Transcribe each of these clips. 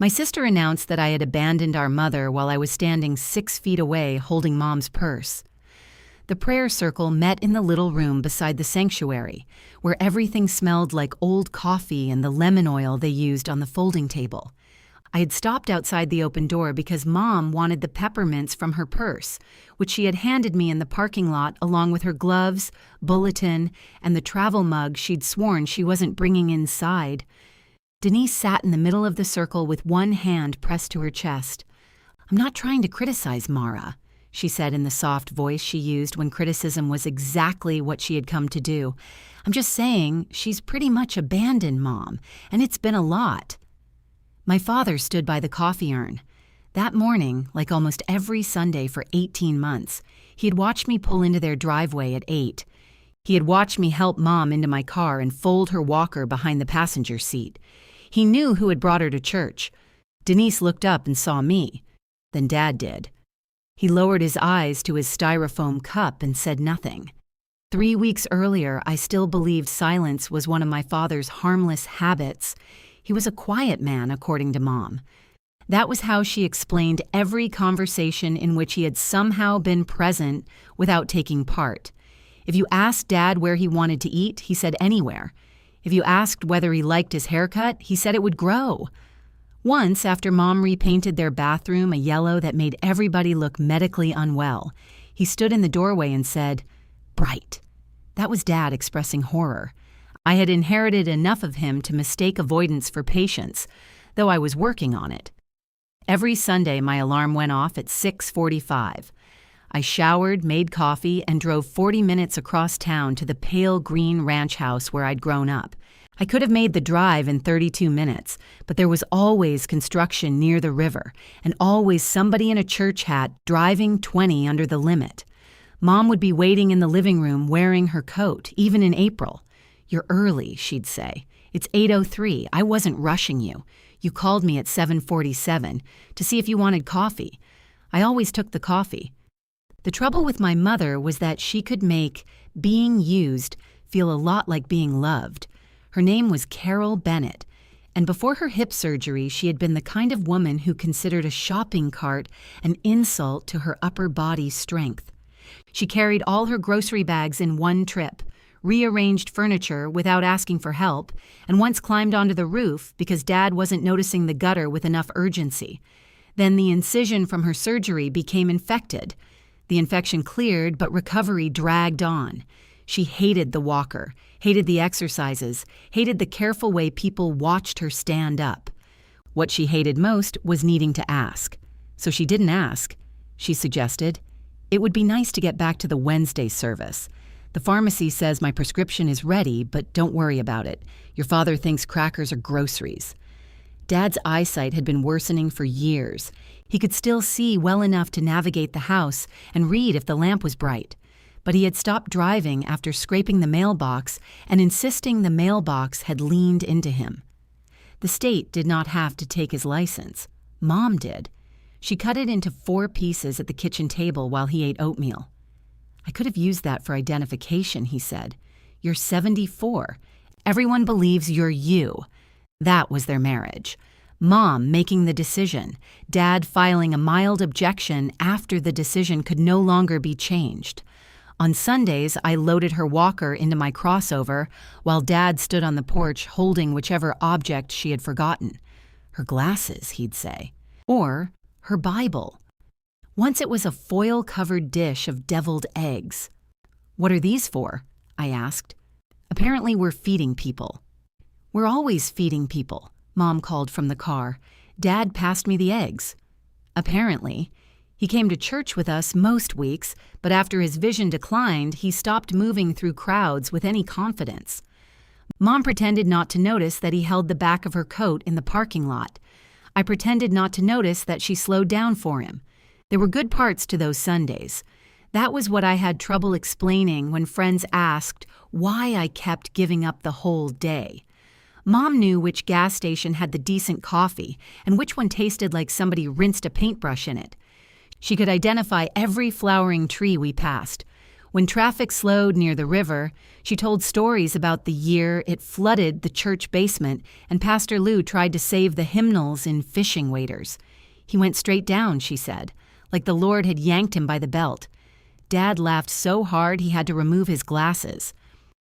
My sister announced that I had abandoned our mother while I was standing 6 feet away holding Mom's purse. The prayer circle met in the little room beside the sanctuary, where everything smelled like old coffee and the lemon oil they used on the folding table. I had stopped outside the open door because Mom wanted the peppermints from her purse, which she had handed me in the parking lot along with her gloves, bulletin, and the travel mug she'd sworn she wasn't bringing inside. Denise sat in the middle of the circle with one hand pressed to her chest. "I'm not trying to criticize Mara," she said in the soft voice she used when criticism was exactly what she had come to do. "I'm just saying she's pretty much abandoned Mom, and it's been a lot." My father stood by the coffee urn. That morning, like almost every Sunday for 18 months, he had watched me pull into their driveway at 8. He had watched me help Mom into my car and fold her walker behind the passenger seat. He knew who had brought her to church. Denise looked up and saw me. Then Dad did. He lowered his eyes to his styrofoam cup and said nothing. 3 weeks earlier, I still believed silence was one of my father's harmless habits. He was a quiet man, according to Mom. That was how she explained every conversation in which he had somehow been present without taking part. If you asked Dad where he wanted to eat, he said anywhere. If you asked whether he liked his haircut, he said it would grow. Once, after Mom repainted their bathroom a yellow that made everybody look medically unwell, he stood in the doorway and said, "Bright." That was Dad expressing horror. I had inherited enough of him to mistake avoidance for patience, though I was working on it. Every Sunday, my alarm went off at 6:45. I showered, made coffee, and drove 40 minutes across town to the pale green ranch house where I'd grown up. I could have made the drive in 32 minutes, but there was always construction near the river, and always somebody in a church hat driving 20 under the limit. Mom would be waiting in the living room wearing her coat, even in April. "You're early," she'd say. "It's 8:03. I wasn't rushing you. You called me at 7:47 to see if you wanted coffee. I always took the coffee." The trouble with my mother was that she could make being used feel a lot like being loved. Her name was Carol Bennett, and before her hip surgery, she had been the kind of woman who considered a shopping cart an insult to her upper body strength. She carried all her grocery bags in one trip, rearranged furniture without asking for help, and once climbed onto the roof because Dad wasn't noticing the gutter with enough urgency. Then the incision from her surgery became infected. The infection cleared, but recovery dragged on. She hated the walker, hated the exercises, hated the careful way people watched her stand up. What she hated most was needing to ask. So she didn't ask. She suggested, "It would be nice to get back to the Wednesday service. The pharmacy says my prescription is ready, but don't worry about it. Your father thinks crackers are groceries." Dad's eyesight had been worsening for years. He could still see well enough to navigate the house and read if the lamp was bright. But he had stopped driving after scraping the mailbox and insisting the mailbox had leaned into him. The state did not have to take his license. Mom did. She cut it into 4 pieces at the kitchen table while he ate oatmeal. "I could have used that for identification," he said. "You're 74. Everyone believes you're you." That was their marriage. Mom making the decision, Dad filing a mild objection after the decision could no longer be changed. On Sundays, I loaded her walker into my crossover while Dad stood on the porch holding whichever object she had forgotten. Her glasses, he'd say. Or her Bible. Once it was a foil-covered dish of deviled eggs. "What are these for?" I asked. "Apparently we're feeding people." "We're always feeding people," Mom called from the car. "Dad passed me the eggs." "Apparently. He came to church with us most weeks, but after his vision declined, he stopped moving through crowds with any confidence." Mom pretended not to notice that he held the back of her coat in the parking lot. I pretended not to notice that she slowed down for him. There were good parts to those Sundays. That was what I had trouble explaining when friends asked why I kept giving up the whole day. Mom knew which gas station had the decent coffee and which one tasted like somebody rinsed a paintbrush in it. She could identify every flowering tree we passed. When traffic slowed near the river, she told stories about the year it flooded the church basement and Pastor Lou tried to save the hymnals in fishing waders. He went straight down, she said, like the Lord had yanked him by the belt. Dad laughed so hard he had to remove his glasses.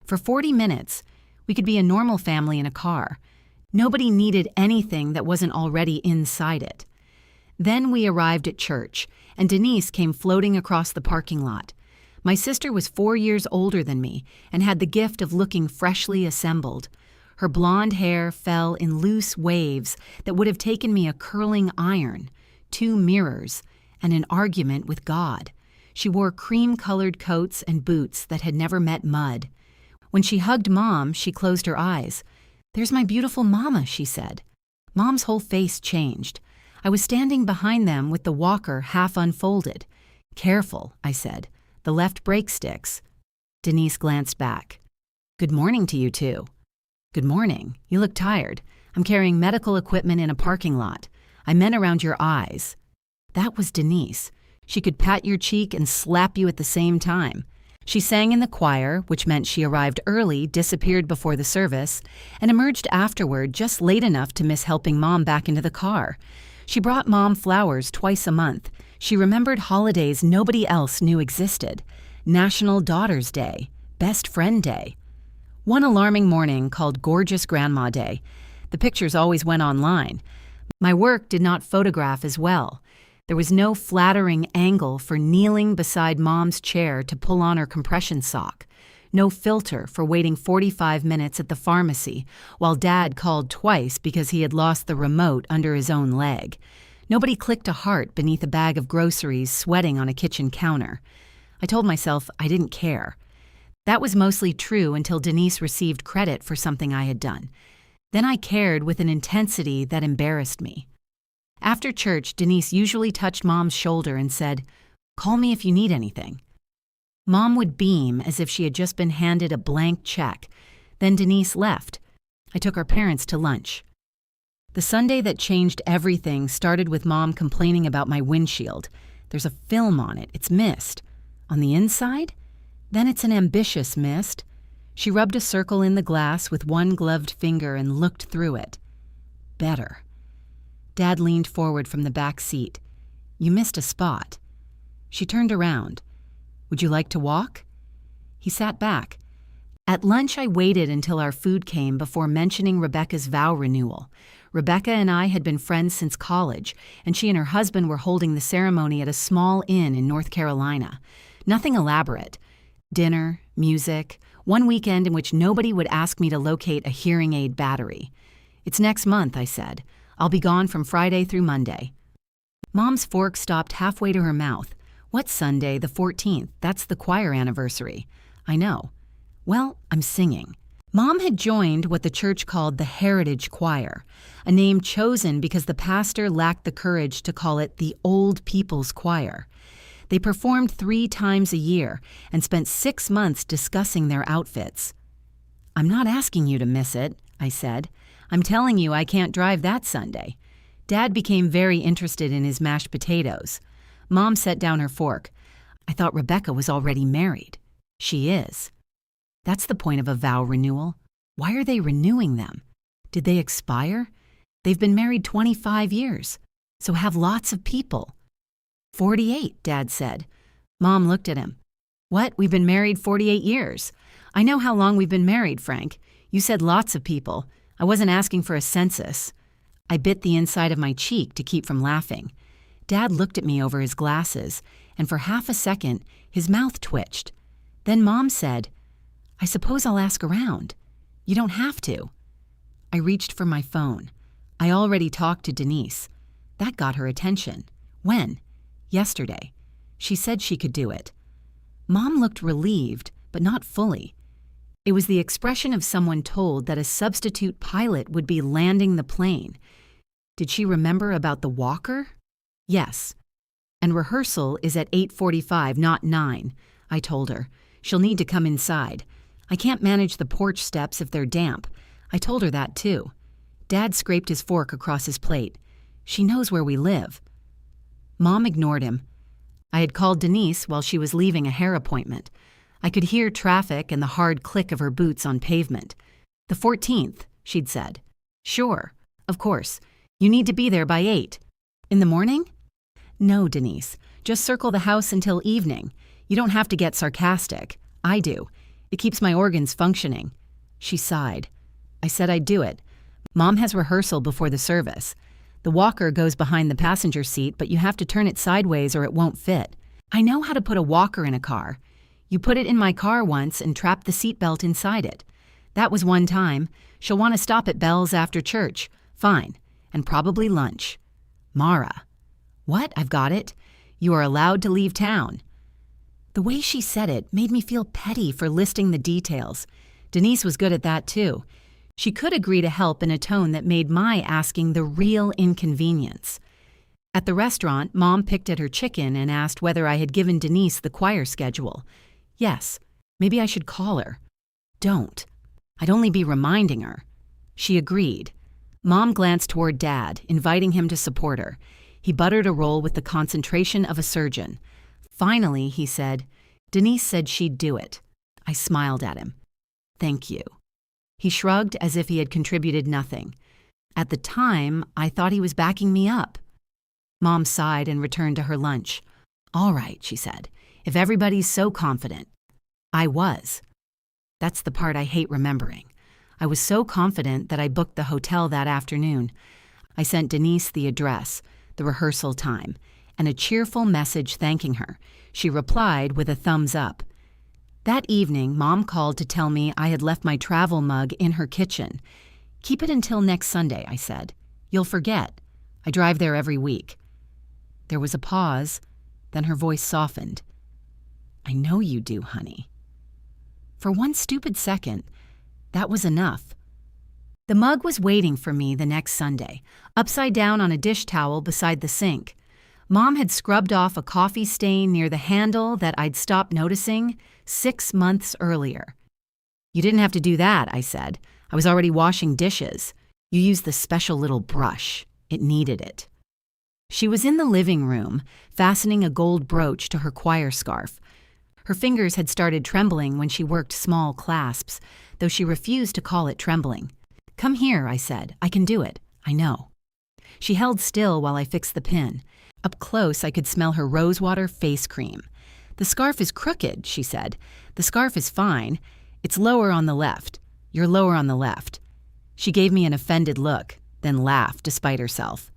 For 40 minutes, we could be a normal family in a car. Nobody needed anything that wasn't already inside it. Then we arrived at church, and Denise came floating across the parking lot. My sister was 4 years older than me and had the gift of looking freshly assembled. Her blonde hair fell in loose waves that would have taken me a curling iron, 2 mirrors, and an argument with God. She wore cream-colored coats and boots that had never met mud. When she hugged Mom, she closed her eyes. "There's my beautiful Mama," she said. Mom's whole face changed. I was standing behind them with the walker half unfolded. "Careful," I said. "The left brake sticks." Denise glanced back. "Good morning to you two." "Good morning. You look tired. I'm carrying medical equipment in a parking lot. I meant around your eyes." That was Denise. She could pat your cheek and slap you at the same time. She sang in the choir, which meant she arrived early, disappeared before the service, and emerged afterward just late enough to miss helping Mom back into the car. She brought Mom flowers twice a month. She remembered holidays nobody else knew existed. National Daughters Day, Best Friend Day. One alarming morning called Gorgeous Grandma Day. The pictures always went online. My work did not photograph as well. There was no flattering angle for kneeling beside Mom's chair to pull on her compression sock. No filter for waiting 45 minutes at the pharmacy while Dad called twice because he had lost the remote under his own leg. Nobody clicked a heart beneath a bag of groceries sweating on a kitchen counter. I told myself I didn't care. That was mostly true until Denise received credit for something I had done. Then I cared with an intensity that embarrassed me. After church, Denise usually touched Mom's shoulder and said, "Call me if you need anything." Mom would beam as if she had just been handed a blank check. Then Denise left. I took our parents to lunch. The Sunday that changed everything started with Mom complaining about my windshield. "There's a film on it. It's mist." "On the inside?" "Then it's an ambitious mist." She rubbed a circle in the glass with one gloved finger and looked through it. "Better." Dad leaned forward from the back seat. "You missed a spot." She turned around. "Would you like to walk?" He sat back. At lunch, I waited until our food came before mentioning Rebecca's vow renewal. Rebecca and I had been friends since college, and she and her husband were holding the ceremony at a small inn in North Carolina. Nothing elaborate. Dinner, music, one weekend in which nobody would ask me to locate a hearing aid battery. "It's next month," I said. "I'll be gone from Friday through Monday." Mom's fork stopped halfway to her mouth. "What Sunday, the 14th? That's the choir anniversary." "I know." "Well, I'm singing." Mom had joined what the church called the Heritage Choir, a name chosen because the pastor lacked the courage to call it the Old People's Choir. They performed 3 times a year and spent 6 months discussing their outfits. "I'm not asking you to miss it," I said. "I'm telling you I can't drive that Sunday." Dad became very interested in his mashed potatoes. Mom set down her fork. "I thought Rebecca was already married." "She is." "That's the point of a vow renewal. Why are they renewing them? Did they expire? They've been married 25 years, so have lots of people." 48, Dad said. Mom looked at him. "What? We've been married 48 years. I know how long we've been married, Frank. You said lots of people. I wasn't asking for a census." I bit the inside of my cheek to keep from laughing. Dad looked at me over his glasses, and for half a second, his mouth twitched. Then Mom said, "I suppose I'll ask around. You don't have to." I reached for my phone. I already talked to Denise. That got her attention. "When?" "Yesterday. She said she could do it." Mom looked relieved, but not fully. It was the expression of someone told that a substitute pilot would be landing the plane. Did she remember about the walker? "Yes. And rehearsal is at 8:45, not 9, I told her. "She'll need to come inside. I can't manage the porch steps if they're damp." I told her that too. Dad scraped his fork across his plate. "She knows where we live." Mom ignored him. I had called Denise while she was leaving a hair appointment. I could hear traffic and the hard click of her boots on pavement. "The 14th, she'd said. "Sure, of course. You need to be there by 8. "In the morning?" "No, Denise. Just circle the house until evening. You don't have to get sarcastic. I do. It keeps my organs functioning." She sighed. I said I'd do it. "Mom has rehearsal before the service. The walker goes behind the passenger seat, but you have to turn it sideways or it won't fit. I know how to put a walker in a car. You put it in my car once and trapped the seatbelt inside it. That was one time. She'll want to stop at Bell's after church. Fine. And probably lunch." "Mara." "What? I've got it. You are allowed to leave town." The way she said it made me feel petty for listing the details. Denise was good at that too. She could agree to help in a tone that made my asking the real inconvenience. At the restaurant, Mom picked at her chicken and asked whether I had given Denise the choir schedule. Yes, maybe I should call her. Don't. I'd only be reminding her. She agreed. Mom glanced toward Dad, inviting him to support her. He buttered a roll with the concentration of a surgeon. Finally, he said, "Denise said she'd do it." I smiled at him. "Thank you." He shrugged as if he had contributed nothing. At the time, I thought he was backing me up. Mom sighed and returned to her lunch. "All right," she said, "if everybody's so confident." I was. That's the part I hate remembering. I was so confident that I booked the hotel that afternoon. I sent Denise the address, the rehearsal time, and a cheerful message thanking her. She replied with a thumbs up. That evening, Mom called to tell me I had left my travel mug in her kitchen. "Keep it until next Sunday," I said. "You'll forget. I drive there every week." There was a pause, then her voice softened. "I know you do, honey." For one stupid second, that was enough. The mug was waiting for me the next Sunday, upside down on a dish towel beside the sink. Mom had scrubbed off a coffee stain near the handle that I'd stopped noticing 6 months earlier. "You didn't have to do that," I said. "I was already washing dishes. You used the special little brush. It needed it." She was in the living room, fastening a gold brooch to her choir scarf. Her fingers had started trembling when she worked small clasps, though she refused to call it trembling. "Come here," I said. "I can do it. I know." She held still while I fixed the pin. Up close, I could smell her rosewater face cream. "The scarf is crooked," she said. "The scarf is fine. It's lower on the left. You're lower on the left." She gave me an offended look, then laughed despite herself.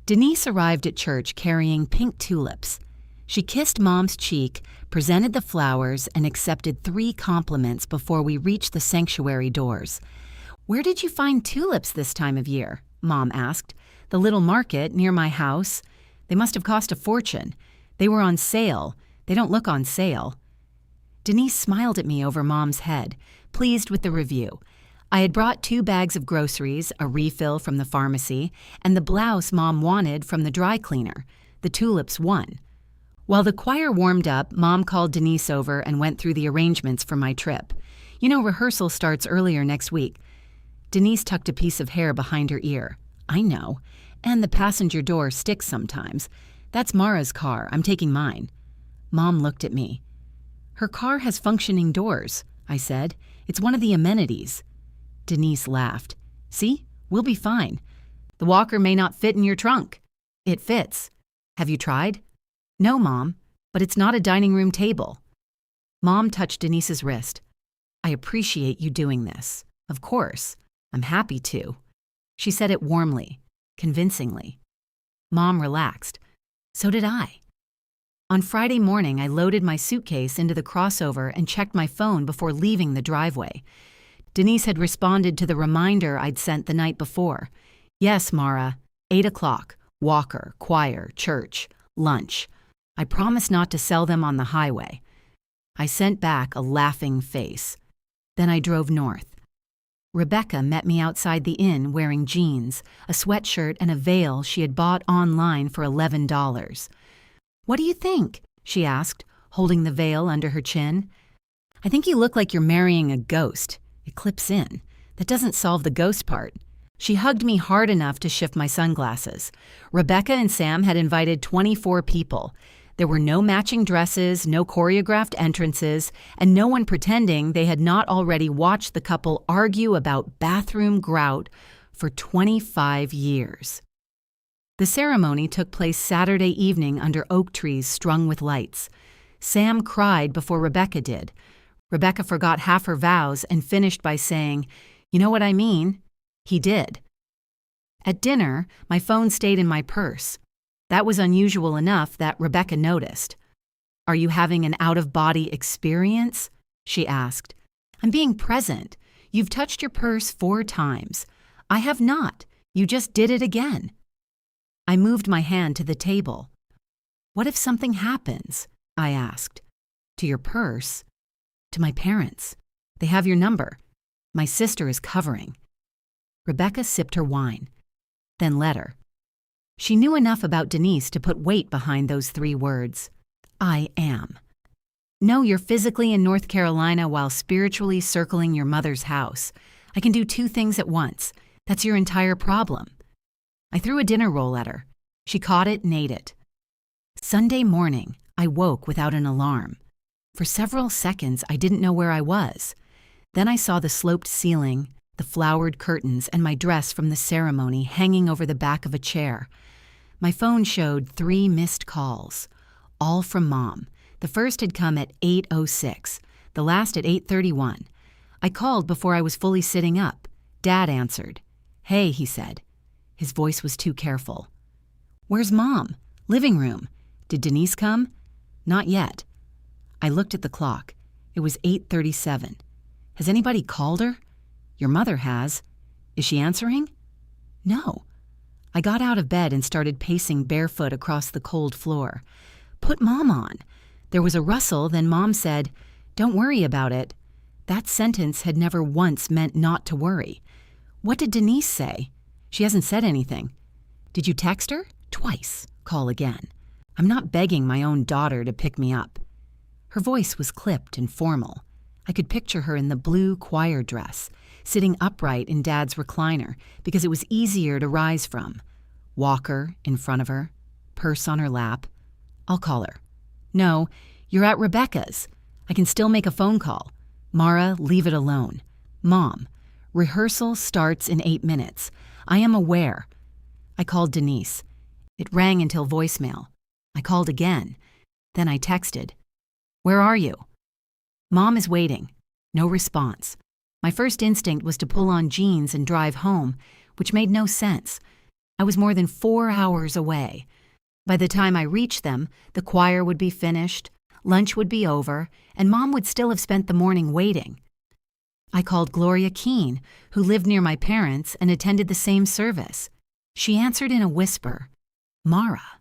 Denise arrived at church carrying pink tulips. She kissed Mom's cheek, presented the flowers, and accepted 3 compliments before we reached the sanctuary doors. "Where did you find tulips this time of year?" Mom asked. "The little market near my house. They must have cost a fortune. They were on sale. They don't look on sale." Denise smiled at me over Mom's head, pleased with the review. I had brought 2 bags of groceries, a refill from the pharmacy, and the blouse Mom wanted from the dry cleaner. The tulips won. While the choir warmed up, Mom called Denise over and went through the arrangements for my trip. "You know, rehearsal starts earlier next week." Denise tucked a piece of hair behind her ear. "I know. And the passenger door sticks sometimes. That's Mara's car. I'm taking mine." Mom looked at me. "Her car has functioning doors," I said. "It's one of the amenities." Denise laughed. "See? We'll be fine. The walker may not fit in your trunk." "It fits." "Have you tried?" "No, Mom, but it's not a dining room table." Mom touched Denise's wrist. "I appreciate you doing this. Of course. I'm happy to." She said it warmly, convincingly. Mom relaxed. So did I. On Friday morning, I loaded my suitcase into the crossover and checked my phone before leaving the driveway. Denise had responded to the reminder I'd sent the night before. "Yes, Mara. 8 o'clock. Walker, choir, church, lunch. I promise not to sell them on the highway." I sent back a laughing face. Then I drove north. Rebecca met me outside the inn wearing jeans, a sweatshirt, and a veil she had bought online for $11. "What do you think?" she asked, holding the veil under her chin. "I think you look like you're marrying a ghost. It clips in. That doesn't solve the ghost part." She hugged me hard enough to shift my sunglasses. Rebecca and Sam had invited 24 people. There were no matching dresses, no choreographed entrances, and no one pretending they had not already watched the couple argue about bathroom grout for 25 years. The ceremony took place Saturday evening under oak trees strung with lights. Sam cried before Rebecca did. Rebecca forgot half her vows and finished by saying, "You know what I mean?" He did. At dinner, my phone stayed in my purse. That was unusual enough that Rebecca noticed. "Are you having an out-of-body experience?" she asked. "I'm being present. You've touched your purse 4 times. I have not. You just did it again." I moved my hand to the table. "What if something happens?" I asked. "To your purse?" "To my parents. They have your number. My sister is covering." Rebecca sipped her wine, then let her. She knew enough about Denise to put weight behind those 3 words. I am. No, you're physically in North Carolina while spiritually circling your mother's house. I can do 2 things at once. That's your entire problem. I threw a dinner roll at her. She caught it and ate it. Sunday morning, I woke without an alarm. For several seconds, I didn't know where I was. Then I saw the sloped ceiling, the flowered curtains, and my dress from the ceremony hanging over the back of a chair. My phone showed 3 missed calls, all from Mom. The first had come at 8:06, the last at 8:31. I called before I was fully sitting up. Dad answered. "Hey," he said. His voice was too careful. "Where's Mom?" "Living room." "Did Denise come?" "Not yet." I looked at the clock. It was 8:37. "Has anybody called her?" "Your mother has." "Is she answering?" "No." I got out of bed and started pacing barefoot across the cold floor. "Put Mom on." There was a rustle, then Mom said, "Don't worry about it." That sentence had never once meant not to worry. "What did Denise say?" "She hasn't said anything." "Did you text her?" "Twice." "Call again." "I'm not begging my own daughter to pick me up." Her voice was clipped and formal. I could picture her in the blue choir dress, sitting upright in Dad's recliner because it was easier to rise from. Walker in front of her, purse on her lap. "I'll call her." "No, you're at Rebecca's. I can still make a phone call." "Mara, leave it alone." "Mom, rehearsal starts in 8 minutes. I am aware." I called Denise. It rang until voicemail. I called again. Then I texted. "Where are you?" "Mom is waiting." No response. My first instinct was to pull on jeans and drive home, which made no sense. I was more than 4 hours away. By the time I reached them, the choir would be finished, lunch would be over, and Mom would still have spent the morning waiting. I called Gloria Keene, who lived near my parents and attended the same service. She answered in a whisper, "Mara,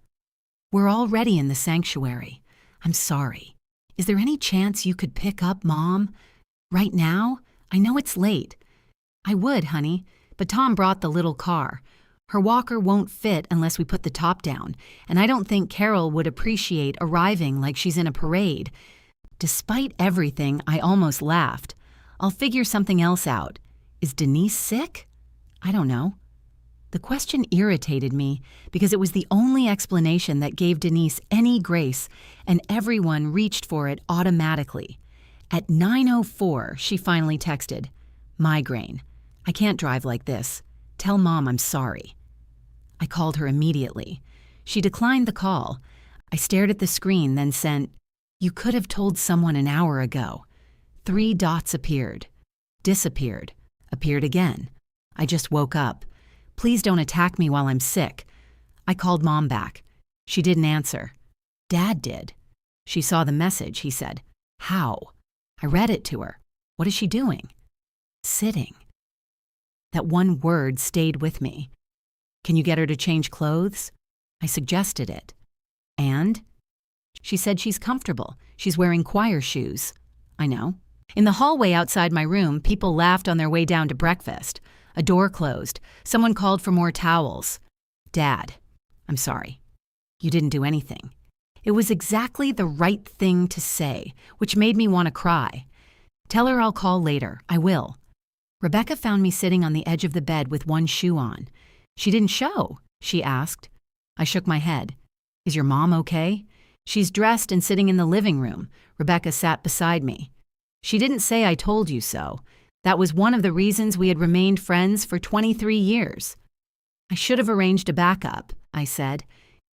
we're already in the sanctuary. I'm sorry. Is there any chance you could pick up Mom? Right now? I know it's late." "I would, honey, but Tom brought the little car. Her walker won't fit unless we put the top down, and I don't think Carol would appreciate arriving like she's in a parade." Despite everything, I almost laughed. "I'll figure something else out. Is Denise sick?" "I don't know." The question irritated me because it was the only explanation that gave Denise any grace, and everyone reached for it automatically. At 9:04, she finally texted, "Migraine. I can't drive like this. Tell Mom I'm sorry." I called her immediately. She declined the call. I stared at the screen, then sent, "You could have told someone an hour ago." 3 dots appeared, disappeared, appeared again. I just woke up. "Please don't attack me while I'm sick." I called Mom back. She didn't answer. Dad did. She saw the message, he said. "How?" I read it to her. "What is she doing?" "Sitting." That one word stayed with me. "Can you get her to change clothes?" I suggested it. "And?" She said she's comfortable. She's wearing choir shoes. I know. In the hallway outside my room, people laughed on their way down to breakfast. A door closed. Someone called for more towels. "Dad, I'm sorry. You didn't do anything." It was exactly the right thing to say, which made me want to cry. "Tell her I'll call later. I will." Rebecca found me sitting on the edge of the bed with one shoe on. "She didn't show?" she asked. I shook my head. "Is your mom okay?" She's dressed and sitting in the living room. Rebecca sat beside me. She didn't say I told you so. That was one of the reasons we had remained friends for 23 years. I should have arranged a backup, I said.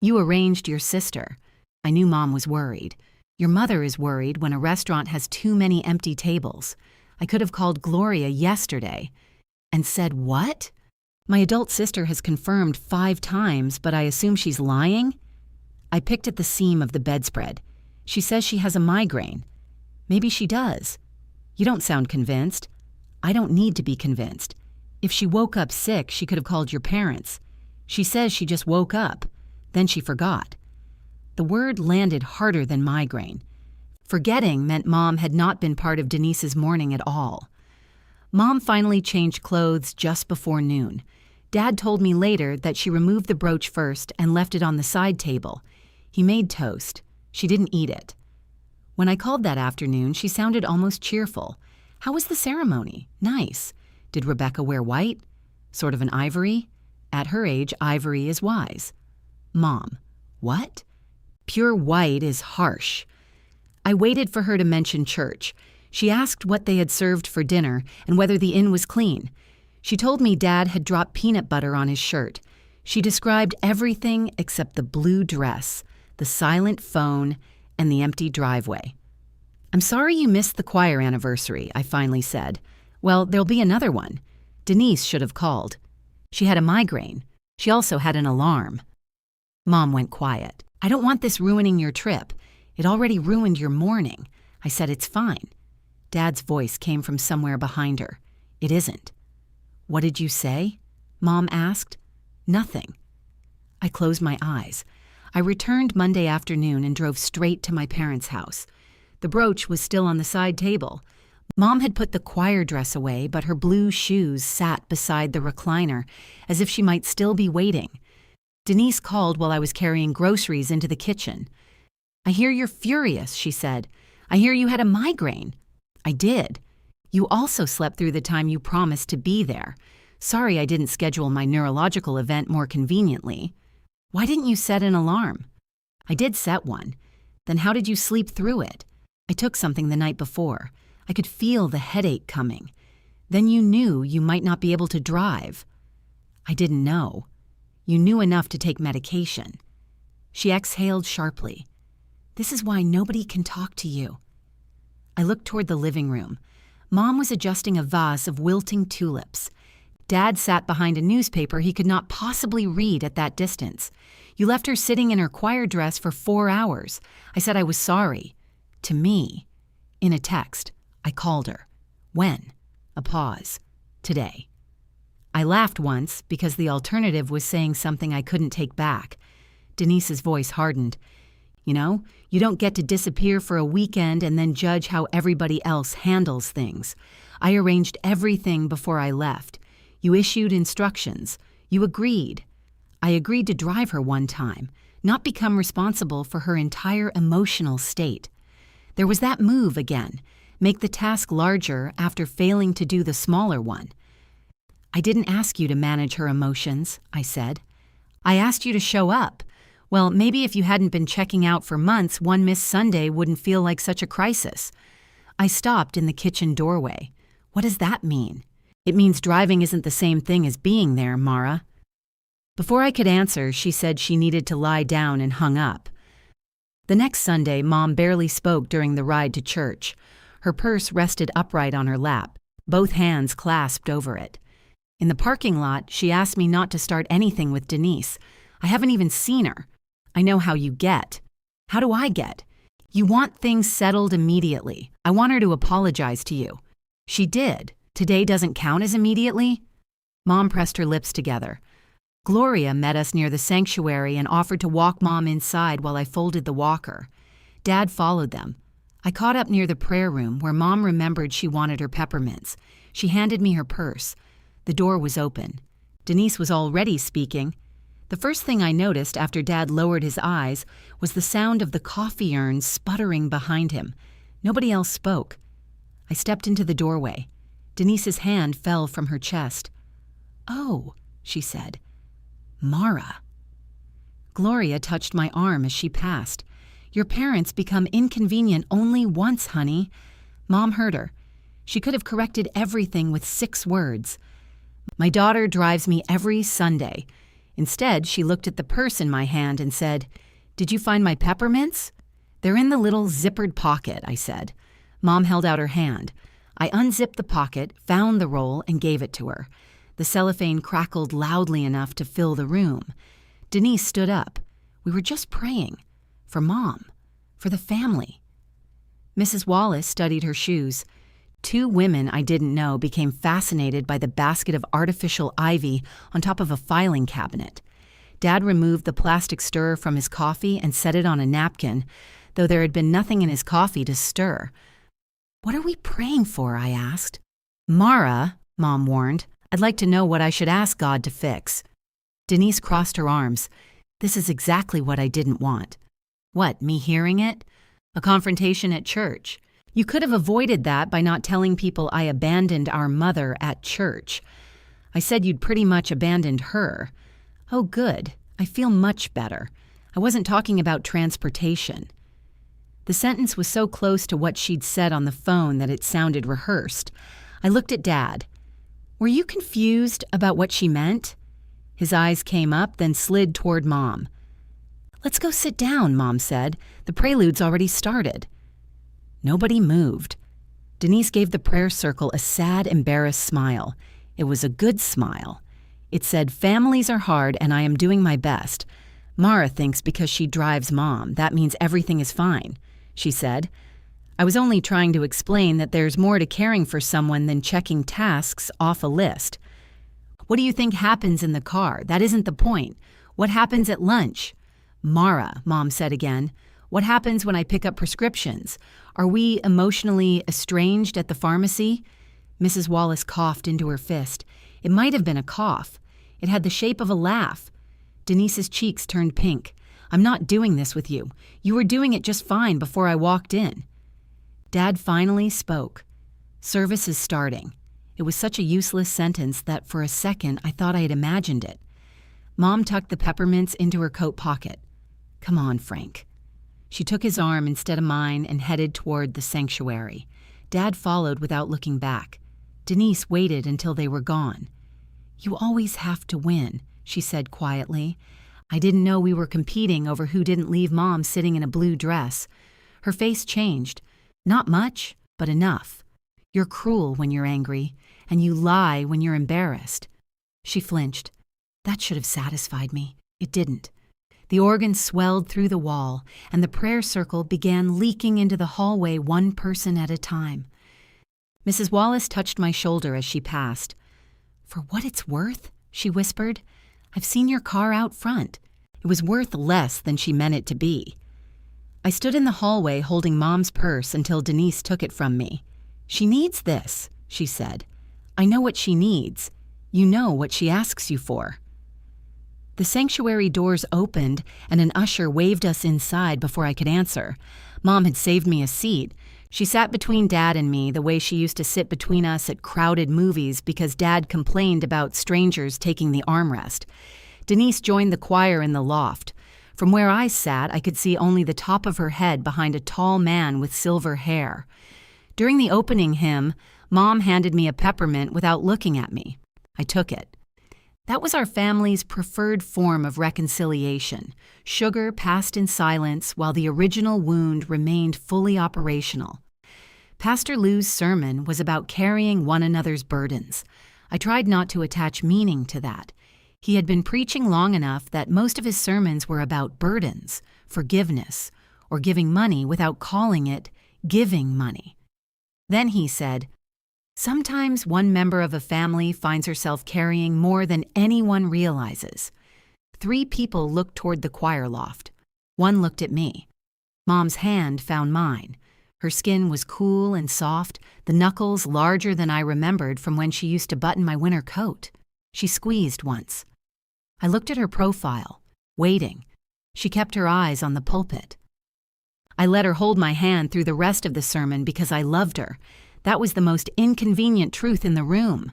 You arranged your sister. I knew Mom was worried. Your mother is worried when a restaurant has too many empty tables. I could have called Gloria yesterday and said, what? My adult sister has confirmed 5 times, but I assume she's lying? I picked at the seam of the bedspread. She says she has a migraine. Maybe she does. You don't sound convinced. I don't need to be convinced. If she woke up sick, she could have called your parents. She says she just woke up. Then she forgot. The word landed harder than migraine. Forgetting meant Mom had not been part of Denise's morning at all. Mom finally changed clothes just before noon. Dad told me later that she removed the brooch first and left it on the side table. He made toast. She didn't eat it. When I called that afternoon, she sounded almost cheerful. How was the ceremony? Nice. Did Rebecca wear white? Sort of an ivory? At her age, ivory is wise. Mom: what? Pure white is harsh. I waited for her to mention church. She asked what they had served for dinner and whether the inn was clean. She told me Dad had dropped peanut butter on his shirt. She described everything except the blue dress, the silent phone, and the empty driveway. I'm sorry you missed the choir anniversary, I finally said. Well, there'll be another one. Denise should have called. She had a migraine. She also had an alarm. Mom went quiet. I don't want this ruining your trip. It already ruined your morning. I said it's fine. Dad's voice came from somewhere behind her. It isn't. What did you say? Mom asked. Nothing. I closed my eyes. I returned Monday afternoon and drove straight to my parents' house. The brooch was still on the side table. Mom had put the choir dress away, but her blue shoes sat beside the recliner, as if she might still be waiting. Denise called while I was carrying groceries into the kitchen. I hear you're furious, she said. I hear you had a migraine. I did. You also slept through the time you promised to be there. Sorry I didn't schedule my neurological event more conveniently. Why didn't you set an alarm? I did set one. Then how did you sleep through it? I took something the night before. I could feel the headache coming. Then you knew you might not be able to drive. I didn't know. You knew enough to take medication. She exhaled sharply. This is why nobody can talk to you. I looked toward the living room. Mom was adjusting a vase of wilting tulips. Dad sat behind a newspaper he could not possibly read at that distance. You left her sitting in her choir dress for 4 hours. I said I was sorry. To me. In a text. I called her. When? A pause. Today. I laughed once because the alternative was saying something I couldn't take back. Denise's voice hardened. You know, you don't get to disappear for a weekend and then judge how everybody else handles things. I arranged everything before I left. You issued instructions. You agreed. I agreed to drive her one time, not become responsible for her entire emotional state. There was that move again, make the task larger after failing to do the smaller one. I didn't ask you to manage her emotions, I said. I asked you to show up. Well, maybe if you hadn't been checking out for months, one missed Sunday wouldn't feel like such a crisis. I stopped in the kitchen doorway. What does that mean? It means driving isn't the same thing as being there, Mara. Before I could answer, she said she needed to lie down and hung up. The next Sunday, Mom barely spoke during the ride to church. Her purse rested upright on her lap, both hands clasped over it. In the parking lot, she asked me not to start anything with Denise. I haven't even seen her. I know how you get. How do I get? You want things settled immediately. I want her to apologize to you. She did. Today doesn't count as immediately? Mom pressed her lips together. Gloria met us near the sanctuary and offered to walk Mom inside while I folded the walker. Dad followed them. I caught up near the prayer room where Mom remembered she wanted her peppermints. She handed me her purse. The door was open. Denise was already speaking. The first thing I noticed after Dad lowered his eyes was the sound of the coffee urn sputtering behind him. Nobody else spoke. I stepped into the doorway. Denise's hand fell from her chest. Oh, she said. Mara. Gloria touched my arm as she passed. Your parents become inconvenient only once, honey. Mom heard her. She could have corrected everything with 6 words. My daughter drives me every Sunday. Instead, she looked at the purse in my hand and said, "Did you find my peppermints?" "They're in the little zippered pocket," I said. Mom held out her hand. I unzipped the pocket, found the roll, and gave it to her. The cellophane crackled loudly enough to fill the room. Denise stood up. We were just praying. For Mom. For the family. Mrs. Wallace studied her shoes. 2 women I didn't know became fascinated by the basket of artificial ivy on top of a filing cabinet. Dad removed the plastic stirrer from his coffee and set it on a napkin, though there had been nothing in his coffee to stir. "What are we praying for?" I asked. "Mara," Mom warned, "I'd like to know what I should ask God to fix." Denise crossed her arms. This is exactly what I didn't want. What, me hearing it? A confrontation at church. You could have avoided that by not telling people I abandoned our mother at church. I said you'd pretty much abandoned her. Oh, good. I feel much better. I wasn't talking about transportation. The sentence was so close to what she'd said on the phone that it sounded rehearsed. I looked at Dad. Were you confused about what she meant? His eyes came up, then slid toward Mom. "Let's go sit down," Mom said. "The prelude's already started." Nobody moved. Denise gave the prayer circle a sad, embarrassed smile. It was a good smile. It said, "Families are hard and I am doing my best. Mara thinks because she drives Mom, that means everything is fine," she said. I was only trying to explain that there's more to caring for someone than checking tasks off a list. "What do you think happens in the car? That isn't the point. What happens at lunch?" "Mara," Mom said again. "What happens when I pick up prescriptions? Are we emotionally estranged at the pharmacy?" Mrs. Wallace coughed into her fist. It might have been a cough. It had the shape of a laugh. Denise's cheeks turned pink. "I'm not doing this with you. You were doing it just fine before I walked in." Dad finally spoke. "Service is starting." It was such a useless sentence that for a second I thought I had imagined it. Mom tucked the peppermints into her coat pocket. "Come on, Frank." She took his arm instead of mine and headed toward the sanctuary. Dad followed without looking back. Denise waited until they were gone. "You always have to win," she said quietly. I didn't know we were competing over who didn't leave Mom sitting in a blue dress. Her face changed. Not much, but enough. "You're cruel when you're angry, and you lie when you're embarrassed." She flinched. That should have satisfied me. It didn't. The organ swelled through the wall, and the prayer circle began leaking into the hallway 1 person at a time. Mrs. Wallace touched my shoulder as she passed. "For what it's worth," she whispered, "I've seen your car out front." It was worth less than she meant it to be. I stood in the hallway holding Mom's purse until Denise took it from me. "She needs this," she said. "I know what she needs. You know what she asks you for." The sanctuary doors opened and an usher waved us inside before I could answer. Mom had saved me a seat. She sat between Dad and me the way she used to sit between us at crowded movies because Dad complained about strangers taking the armrest. Denise joined the choir in the loft. From where I sat, I could see only the top of her head behind a tall man with silver hair. During the opening hymn, Mom handed me a peppermint without looking at me. I took it. That was our family's preferred form of reconciliation. Sugar passed in silence while the original wound remained fully operational. Pastor Lou's sermon was about carrying one another's burdens. I tried not to attach meaning to that. He had been preaching long enough that most of his sermons were about burdens, forgiveness, or giving money without calling it giving money. Then he said, "Sometimes one member of a family finds herself carrying more than anyone realizes." 3 people looked toward the choir loft. 1 looked at me. Mom's hand found mine. Her skin was cool and soft, the knuckles larger than I remembered from when she used to button my winter coat. She squeezed once. I looked at her profile, waiting. She kept her eyes on the pulpit. I let her hold my hand through the rest of the sermon because I loved her. That was the most inconvenient truth in the room.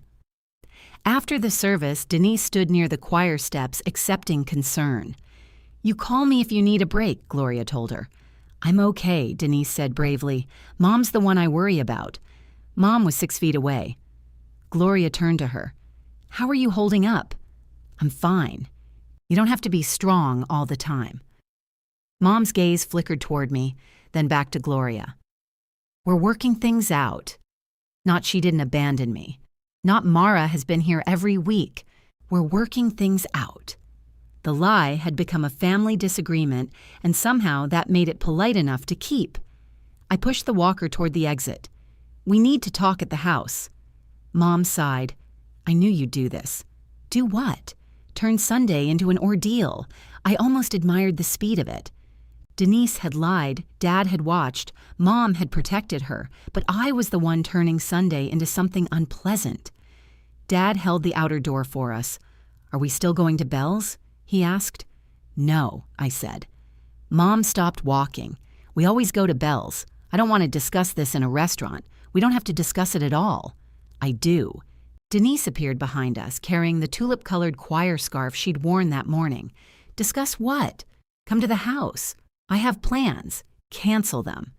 After the service, Denise stood near the choir steps accepting concern. "You call me if you need a break," Gloria told her. I'm okay, Denise said bravely. Mom's the one I worry about. Mom was 6 feet away. Gloria turned to her. How are you holding up? I'm fine. You don't have to be strong all the time. Mom's gaze flickered toward me, then back to Gloria. We're working things out. Not she didn't abandon me. Not Mara has been here every week. We're working things out. The lie had become a family disagreement, and somehow that made it polite enough to keep. I pushed the walker toward the exit. We need to talk at the house. Mom sighed. I knew you'd do this. Do what? Turn Sunday into an ordeal. I almost admired the speed of it. Denise had lied, Dad had watched, Mom had protected her, but I was the one turning Sunday into something unpleasant. Dad held the outer door for us. Are we still going to Bell's? He asked. No, I said. Mom stopped walking. We always go to Bell's. I don't want to discuss this in a restaurant. We don't have to discuss it at all. I do. Denise appeared behind us, carrying the tulip-colored choir scarf she'd worn that morning. Discuss what? Come to the house. I have plans. Cancel them.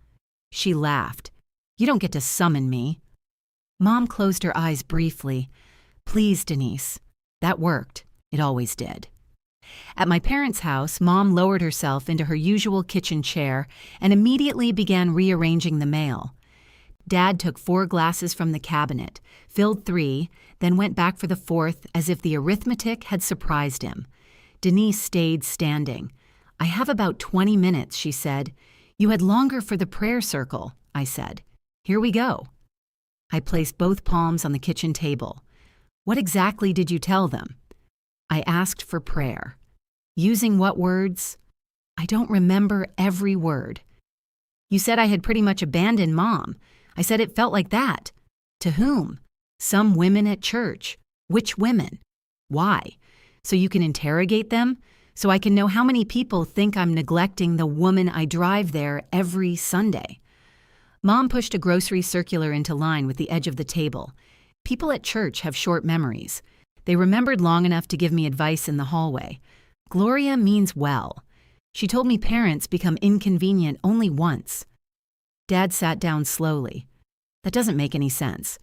She laughed. You don't get to summon me. Mom closed her eyes briefly. Please, Denise. That worked. It always did. At my parents' house, Mom lowered herself into her usual kitchen chair and immediately began rearranging the mail. Dad took 4 glasses from the cabinet, filled 3, then went back for the 4th as if the arithmetic had surprised him. Denise stayed standing. I have about 20 minutes, she said. You had longer for the prayer circle, I said. Here we go. I placed both palms on the kitchen table. What exactly did you tell them? I asked for prayer. Using what words? I don't remember every word. You said I had pretty much abandoned Mom. I said it felt like that. To whom? Some women at church. Which women? Why? So you can interrogate them? So I can know how many people think I'm neglecting the woman I drive there every Sunday. Mom pushed a grocery circular into line with the edge of the table. People at church have short memories. They remembered long enough to give me advice in the hallway. Gloria means well. She told me parents become inconvenient only once. Dad sat down slowly. That doesn't make any sense.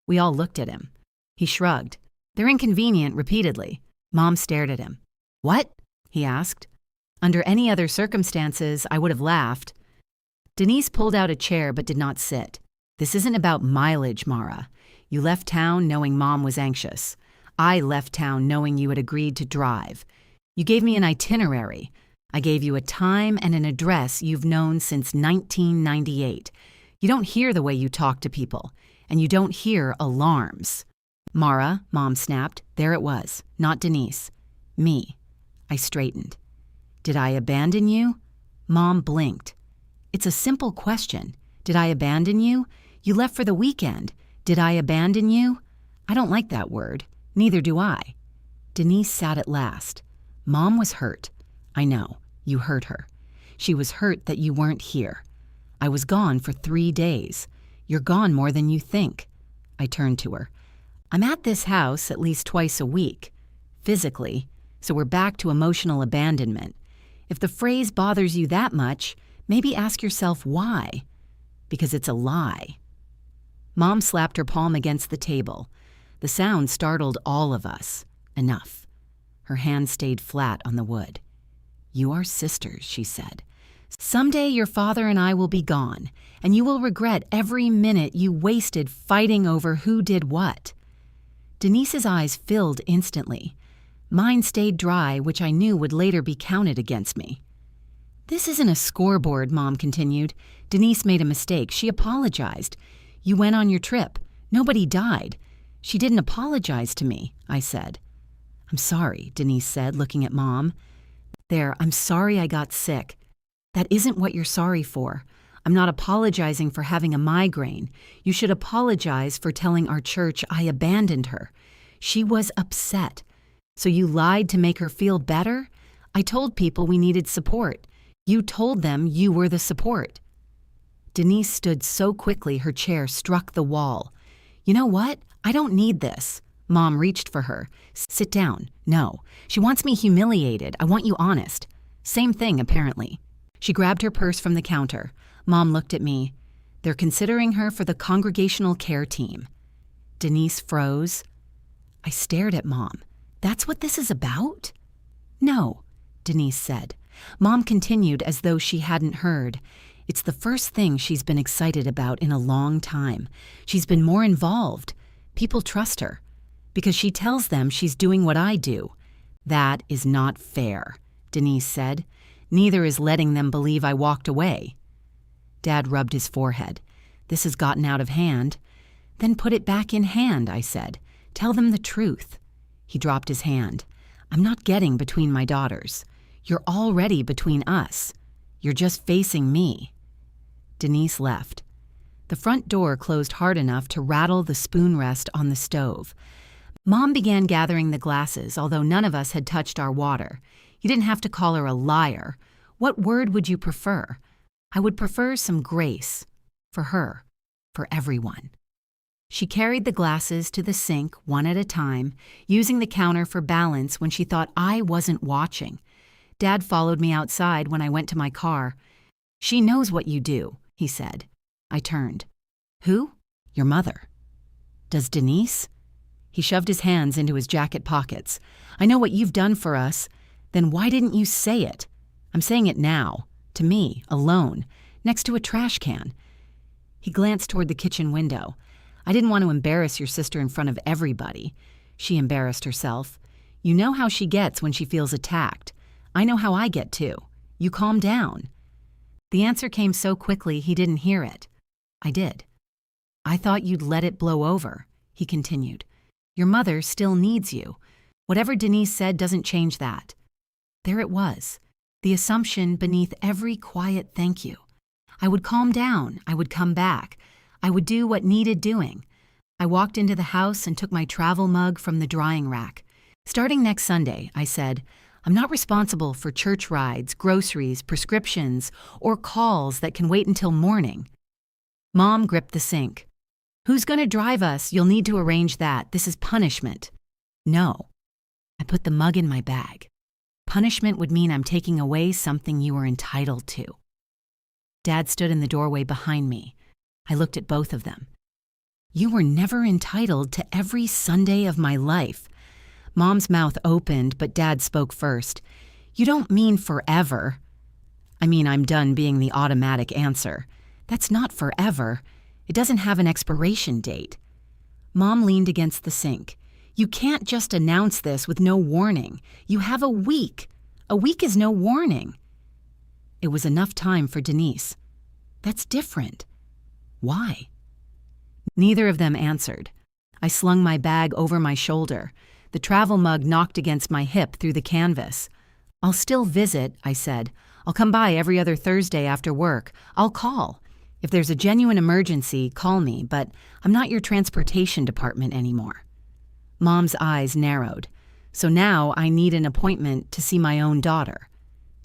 We all looked at him. He shrugged. They're inconvenient repeatedly. Mom stared at him. What? He asked. Under any other circumstances, I would have laughed. Denise pulled out a chair but did not sit. This isn't about mileage, Mara. You left town knowing Mom was anxious. I left town knowing you had agreed to drive. You gave me an itinerary. I gave you a time and an address you've known since 1998. You don't hear the way you talk to people, and you don't hear alarms. Mara, Mom snapped. There it was, not Denise. Me. I straightened. Did I abandon you? Mom blinked. It's a simple question. Did I abandon you? You left for the weekend. Did I abandon you? I don't like that word. Neither do I. Denise sat at last. Mom was hurt. I know. You hurt her. She was hurt that you weren't here. I was gone for 3 days. You're gone more than you think. I turned to her. I'm at this house at least twice a week. Physically. So we're back to emotional abandonment. If the phrase bothers you that much, maybe ask yourself why. Because it's a lie. Mom slapped her palm against the table. The sound startled all of us. Enough. Her hand stayed flat on the wood. You are sisters, she said. Someday your father and I will be gone, and you will regret every minute you wasted fighting over who did what. Denise's eyes filled instantly. Mine stayed dry, which I knew would later be counted against me. This isn't a scoreboard, Mom continued. Denise made a mistake. She apologized. You went on your trip. Nobody died. She didn't apologize to me, I said. I'm sorry, Denise said, looking at Mom. There, I'm sorry I got sick. That isn't what you're sorry for. I'm not apologizing for having a migraine. You should apologize for telling our church I abandoned her. She was upset. So you lied to make her feel better? I told people we needed support. You told them you were the support. Denise stood so quickly her chair struck the wall. You know what? I don't need this. Mom reached for her. Sit down. No. She wants me humiliated. I want you honest. Same thing, apparently. She grabbed her purse from the counter. Mom looked at me. They're considering her for the congregational care team. Denise froze. I stared at Mom. That's what this is about? No, Denise said. Mom continued as though she hadn't heard. It's the first thing she's been excited about in a long time. She's been more involved. People trust her because she tells them she's doing what I do. That is not fair, Denise said. Neither is letting them believe I walked away. Dad rubbed his forehead. This has gotten out of hand. Then put it back in hand, I said. Tell them the truth. He dropped his hand. I'm not getting between my daughters. You're already between us. You're just facing me. Denise left. The front door closed hard enough to rattle the spoon rest on the stove. Mom began gathering the glasses, although none of us had touched our water. You didn't have to call her a liar. What word would you prefer? I would prefer some grace. For her. For everyone. She carried the glasses to the sink one at a time, using the counter for balance when she thought I wasn't watching. Dad followed me outside when I went to my car. She knows what you do, he said. I turned. Who? Your mother. Does Denise? He shoved his hands into his jacket pockets. I know what you've done for us. Then why didn't you say it? I'm saying it now. To me, alone, next to a trash can. He glanced toward the kitchen window. I didn't want to embarrass your sister in front of everybody. She embarrassed herself. You know how she gets when she feels attacked. I know how I get too. You calm down. The answer came so quickly he didn't hear it. I did. I thought you'd let it blow over, he continued. Your mother still needs you. Whatever Denise said doesn't change that. There it was, the assumption beneath every quiet thank you. I would calm down. I would come back. I would do what needed doing. I walked into the house and took my travel mug from the drying rack. Starting next Sunday, I said, I'm not responsible for church rides, groceries, prescriptions, or calls that can wait until morning. Mom gripped the sink. Who's going to drive us? You'll need to arrange that. This is punishment. No. I put the mug in my bag. Punishment would mean I'm taking away something you were entitled to. Dad stood in the doorway behind me. I looked at both of them. You were never entitled to every Sunday of my life. Mom's mouth opened, but Dad spoke first. You don't mean forever. I mean, I'm done being the automatic answer. That's not forever. It doesn't have an expiration date. Mom leaned against the sink. You can't just announce this with no warning. You have a week. A week is no warning. It was enough time for Denise. That's different. Why? Neither of them answered. I slung my bag over my shoulder. The travel mug knocked against my hip through the canvas. I'll still visit, I said. I'll come by every other Thursday after work. I'll call. If there's a genuine emergency, call me, but I'm not your transportation department anymore. Mom's eyes narrowed. So now I need an appointment to see my own daughter.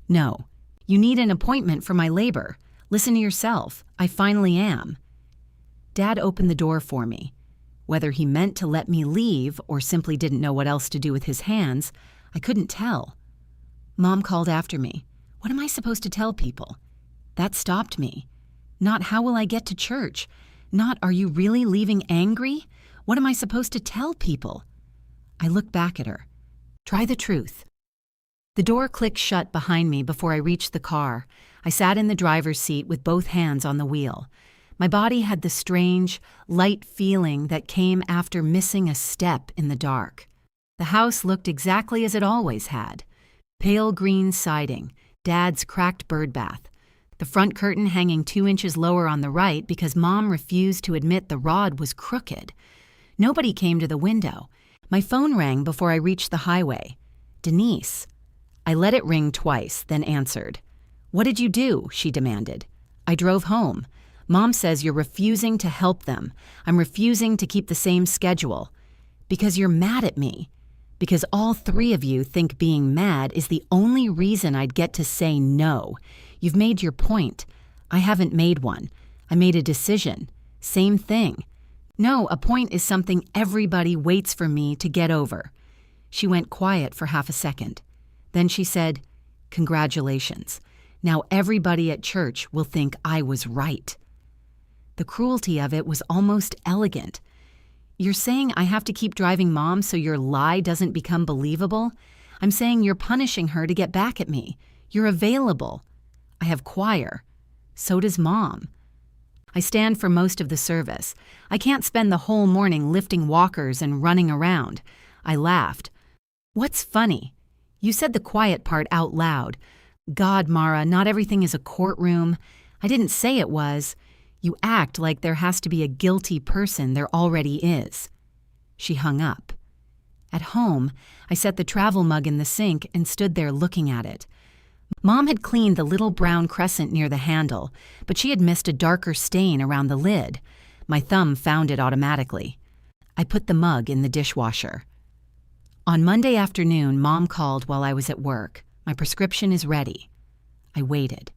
No, you need an appointment for my labor. Listen to yourself. I finally am. Dad opened the door for me. Whether he meant to let me leave or simply didn't know what else to do with his hands, I couldn't tell. Mom called after me. What am I supposed to tell people? That stopped me. Not how will I get to church? Not are you really leaving angry? What am I supposed to tell people? I looked back at her. Try the truth. The door clicked shut behind me before I reached the car. I sat in the driver's seat with both hands on the wheel. My body had the strange, light feeling that came after missing a step in the dark. The house looked exactly as it always had. Pale green siding, Dad's cracked bird bath. The front curtain hanging 2 inches lower on the right because Mom refused to admit the rod was crooked. Nobody came to the window. My phone rang before I reached the highway. Denise. I let it ring twice, then answered. What did you do? She demanded. I drove home. Mom says you're refusing to help them. I'm refusing to keep the same schedule. Because you're mad at me. Because all 3 of you think being mad is the only reason I'd get to say no. You've made your point. I haven't made one. I made a decision. Same thing. No, a point is something everybody waits for me to get over. She went quiet for half a second. Then she said, Congratulations. Now everybody at church will think I was right. The cruelty of it was almost elegant. You're saying I have to keep driving Mom so your lie doesn't become believable? I'm saying you're punishing her to get back at me. You're available. I have choir. So does Mom. I stand for most of the service. I can't spend the whole morning lifting walkers and running around. I laughed. What's funny? You said the quiet part out loud. God, Mara, not everything is a courtroom. I didn't say it was. You act like there has to be a guilty person there already is. She hung up. At home, I set the travel mug in the sink and stood there looking at it. Mom had cleaned the little brown crescent near the handle, but she had missed a darker stain around the lid. My thumb found it automatically. I put the mug in the dishwasher. On Monday afternoon, Mom called while I was at work. My prescription is ready. I waited.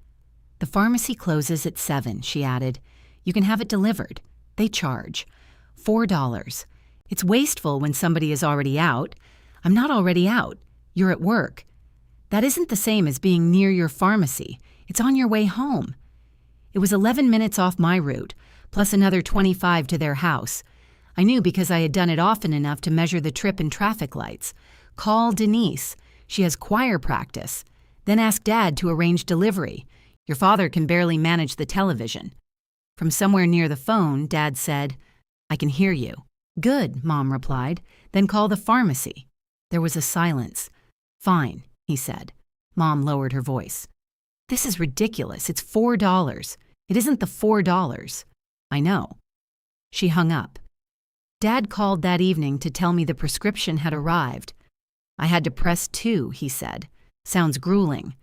The pharmacy closes at 7, she added. You can have it delivered. They charge. $4. It's wasteful when somebody is already out. I'm not already out. You're at work. That isn't the same as being near your pharmacy. It's on your way home. It was 11 minutes off my route, plus another 25 to their house. I knew because I had done it often enough to measure the trip in traffic lights. Call Denise. She has choir practice. Then ask Dad to arrange delivery. Your father can barely manage the television. From somewhere near the phone, Dad said, I can hear you. Good, Mom replied. Then call the pharmacy. There was a silence. Fine, he said. Mom lowered her voice. This is ridiculous. It's $4. It isn't the $4. I know. She hung up. Dad called that evening to tell me the prescription had arrived. I had to press 2, he said. Sounds grueling.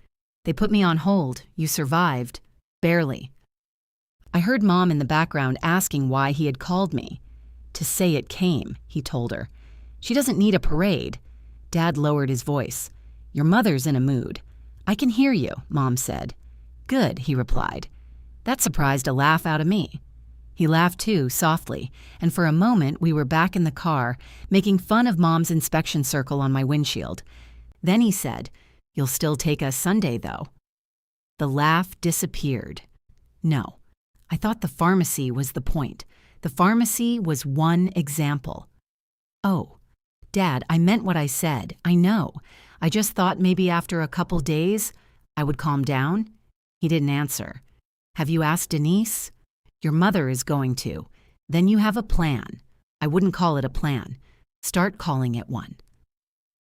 They put me on hold. You survived. Barely. I heard Mom in the background asking why he had called me. To say it came, he told her. She doesn't need a parade. Dad lowered his voice. Your mother's in a mood. I can hear you, Mom said. Good, he replied. That surprised a laugh out of me. He laughed too, softly, and for a moment we were back in the car, making fun of Mom's inspection circle on my windshield. Then he said, You'll still take us Sunday, though. The laugh disappeared. No. I thought the pharmacy was the point. The pharmacy was one example. Oh, Dad, I meant what I said. I know. I just thought maybe after a couple days I would calm down. He didn't answer. Have you asked Denise? Your mother is going to. Then you have a plan. I wouldn't call it a plan. Start calling it one.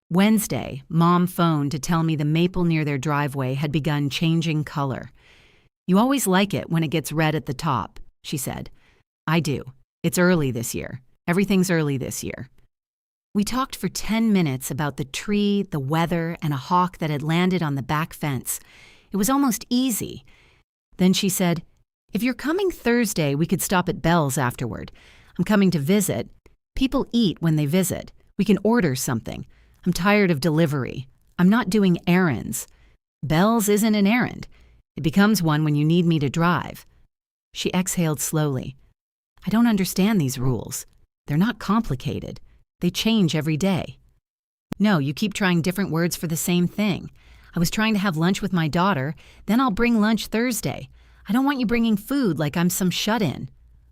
Wednesday, Mom phoned to tell me the maple near their driveway had begun changing color. You always like it when it gets red at the top, she said. I do. It's early this year. Everything's early this year. We talked for 10 minutes about the tree, the weather, and a hawk that had landed on the back fence. It was almost easy. Then she said, If you're coming Thursday, we could stop at Bell's afterward. I'm coming to visit. People eat when they visit. We can order something. I'm tired of delivery. I'm not doing errands. Bell's isn't an errand. It becomes one when you need me to drive. She exhaled slowly. I don't understand these rules. They're not complicated. They change every day. No, you keep trying different words for the same thing. I was trying to have lunch with my daughter, then I'll bring lunch Thursday. I don't want you bringing food like I'm some shut-in.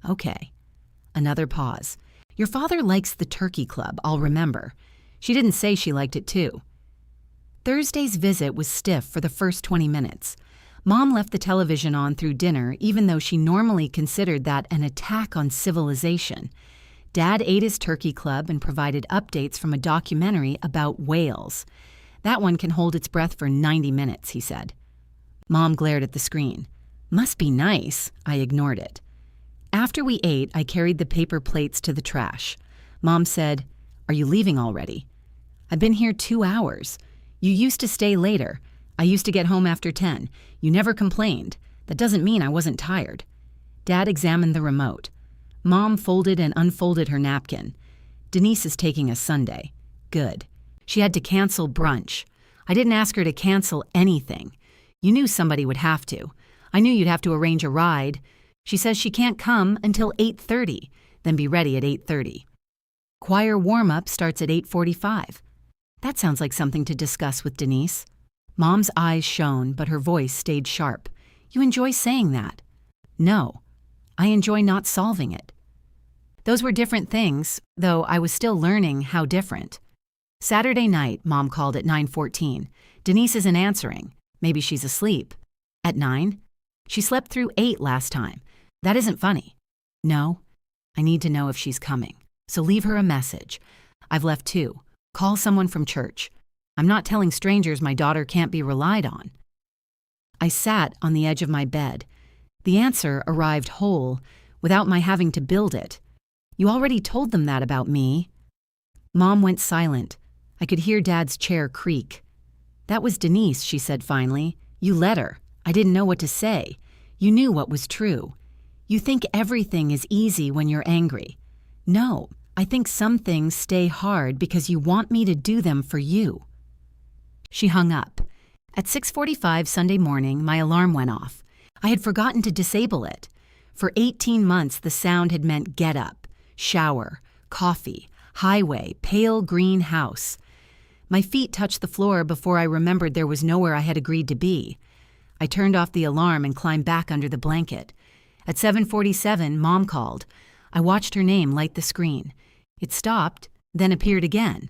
Okay. Another pause. Your father likes the turkey club, I'll remember. She didn't say she liked it too. Thursday's visit was stiff for the first 20 minutes. Mom left the television on through dinner, even though she normally considered that an attack on civilization. Dad ate his turkey club and provided updates from a documentary about whales. That one can hold its breath for 90 minutes, he said. Mom glared at the screen. Must be nice. I ignored it. After we ate, I carried the paper plates to the trash. Mom said, Are you leaving already? I've been here 2 hours. You used to stay later. I used to get home after 10. You never complained. That doesn't mean I wasn't tired. Dad examined the remote. Mom folded and unfolded her napkin. Denise is taking us Sunday. Good. She had to cancel brunch. I didn't ask her to cancel anything. You knew somebody would have to. I knew you'd have to arrange a ride. She says she can't come until 8:30, then be ready at 8:30. Choir warm-up starts at 8:45. That sounds like something to discuss with Denise. Mom's eyes shone, but her voice stayed sharp. You enjoy saying that. No, I enjoy not solving it. Those were different things, though I was still learning how different. Saturday night, Mom called at 9:14. Denise isn't answering. Maybe she's asleep. At 9? She slept through 8 last time. That isn't funny. No, I need to know if she's coming. So leave her a message. I've left 2. Call someone from church. I'm not telling strangers my daughter can't be relied on. I sat on the edge of my bed. The answer arrived whole, without my having to build it. You already told them that about me. Mom went silent. I could hear Dad's chair creak. That was Denise, she said finally. You let her. I didn't know what to say. You knew what was true. You think everything is easy when you're angry. No, I think some things stay hard because you want me to do them for you. She hung up. At 6:45 Sunday morning, my alarm went off. I had forgotten to disable it. For 18 months, the sound had meant get up, shower, coffee, highway, pale green house. My feet touched the floor before I remembered there was nowhere I had agreed to be. I turned off the alarm and climbed back under the blanket. At 7:47, Mom called. I watched her name light the screen. It stopped, then appeared again.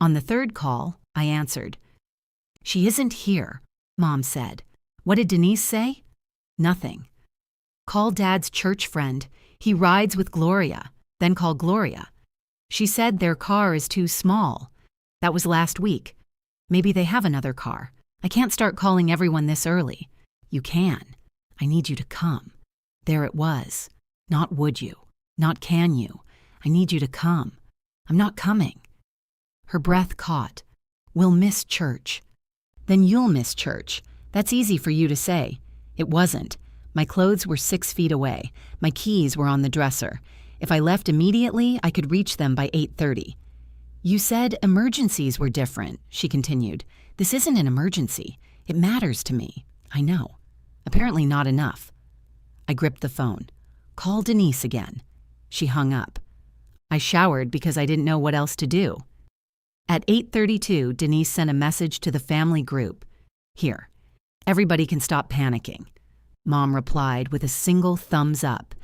On the 3rd call, I answered. She isn't here, Mom said. What did Denise say? Nothing. Call Dad's church friend. He rides with Gloria. Then call Gloria. She said their car is too small. That was last week. Maybe they have another car. I can't start calling everyone this early. You can. I need you to come. There it was. Not would you. Not can you. I need you to come. I'm not coming. Her breath caught. We'll miss church. Then you'll miss church. That's easy for you to say. It wasn't. My clothes were 6 feet away. My keys were on the dresser. If I left immediately, I could reach them by 8:30. You said emergencies were different, she continued. This isn't an emergency. It matters to me. I know. Apparently not enough. I gripped the phone. Call Denise again. She hung up. I showered because I didn't know what else to do. At 8:32, Denise sent a message to the family group. Here, everybody can stop panicking. Mom replied with a single thumbs up.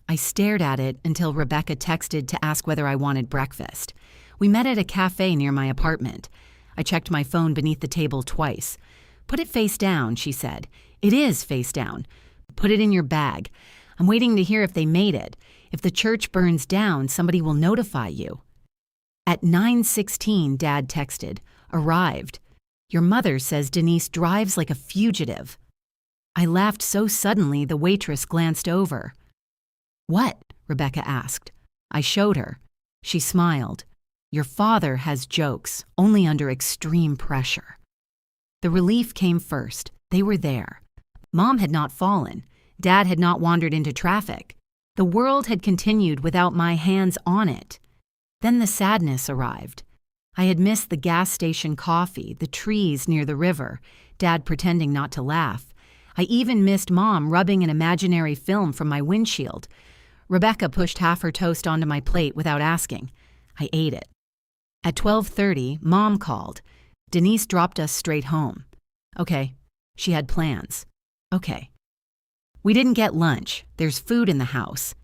I stared at it until Rebecca texted to ask whether I wanted breakfast. We met at a cafe near my apartment. I checked my phone beneath the table twice. Put it face down, she said. It is face down. Put it in your bag. I'm waiting to hear if they made it. If the church burns down, somebody will notify you. At 9:16, Dad texted. Arrived. Your mother says Denise drives like a fugitive. I laughed so suddenly the waitress glanced over. What? Rebecca asked. I showed her. She smiled. Your father has jokes, only under extreme pressure. The relief came first. They were there. Mom had not fallen. Dad had not wandered into traffic. The world had continued without my hands on it. Then the sadness arrived. I had missed the gas station coffee, the trees near the river, Dad pretending not to laugh. I even missed Mom rubbing an imaginary film from my windshield. Rebecca pushed half her toast onto my plate without asking. I ate it. At 12:30, Mom called. Denise dropped us straight home. Okay. She had plans. Okay. We didn't get lunch. There's food in the house.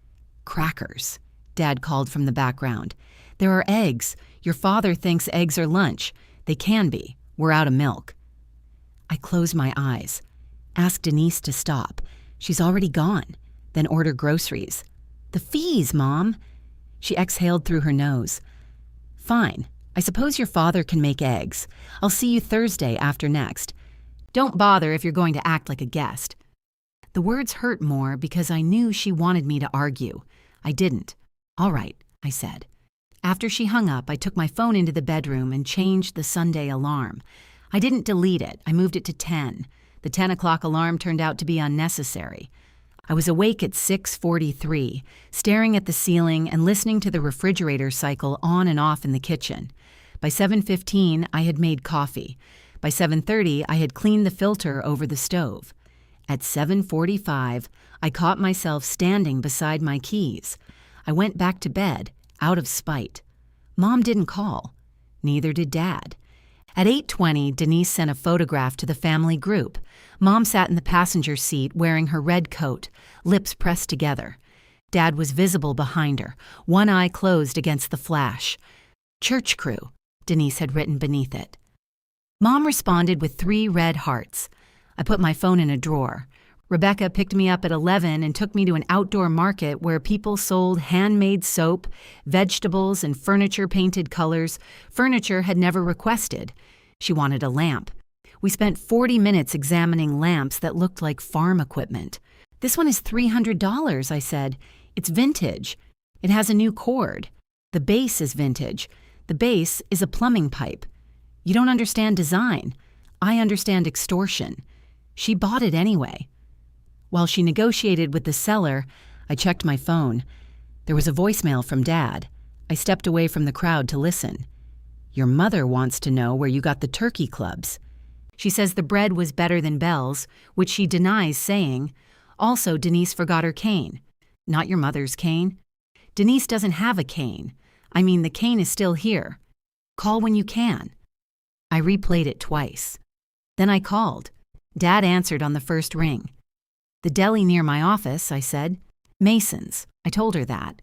Crackers, Dad called from the background. There are eggs. Your father thinks eggs are lunch. They can be. We're out of milk. I closed my eyes. Ask Denise to stop. She's already gone. Then order groceries. The fees, Mom. She exhaled through her nose. Fine. I suppose your father can make eggs. I'll see you Thursday after next. Don't bother if you're going to act like a guest. The words hurt more because I knew she wanted me to argue. I didn't. All right, I said. After she hung up, I took my phone into the bedroom and changed the Sunday alarm. I didn't delete it. I moved it to 10. The 10 o'clock alarm turned out to be unnecessary. I was awake at 6:43, staring at the ceiling and listening to the refrigerator cycle on and off in the kitchen. By 7:15, I had made coffee. By 7:30, I had cleaned the filter over the stove. At 7:45, I caught myself standing beside my keys. I went back to bed, out of spite. Mom didn't call. Neither did Dad. At 8:20, Denise sent a photograph to the family group. Mom sat in the passenger seat wearing her red coat, lips pressed together. Dad was visible behind her, one eye closed against the flash. "Church crew," Denise had written beneath it. Mom responded with 3 red hearts. I put my phone in a drawer. Rebecca picked me up at 11 and took me to an outdoor market where people sold handmade soap, vegetables, and furniture painted colors furniture had never requested. She wanted a lamp. We spent 40 minutes examining lamps that looked like farm equipment. "This one is $300, I said. "It's vintage. It has a new cord. The base is vintage. The base is a plumbing pipe. You don't understand design. I understand extortion." She bought it anyway. While she negotiated with the seller, I checked my phone. There was a voicemail from Dad. I stepped away from the crowd to listen. "Your mother wants to know where you got the turkey clubs. She says the bread was better than Belle's, which she denies saying. Also, Denise forgot her cane." "Not your mother's cane." "Denise doesn't have a cane. I mean, the cane is still here. Call when you can." I replayed it twice. Then I called. Dad answered on the first ring. "The deli near my office," I said. "Mason's." I told her that.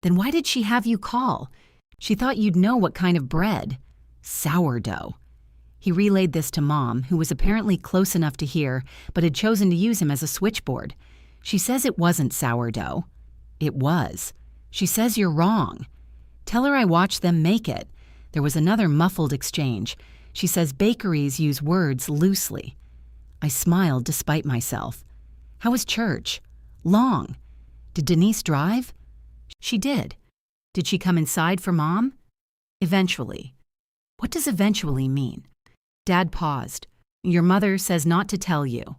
"Then why did she have you call? She thought you'd know what kind of bread." "Sourdough." He relayed this to Mom, who was apparently close enough to hear, but had chosen to use him as a switchboard. "She says it wasn't sourdough." "It was." "She says you're wrong." "Tell her I watched them make it." There was another muffled exchange. "She says bakeries use words loosely." I smiled despite myself. "How was church?" "Long." "Did Denise drive?" "She did." "Did she come inside for Mom?" "Eventually." "What does eventually mean?" Dad paused. "Your mother says not to tell you."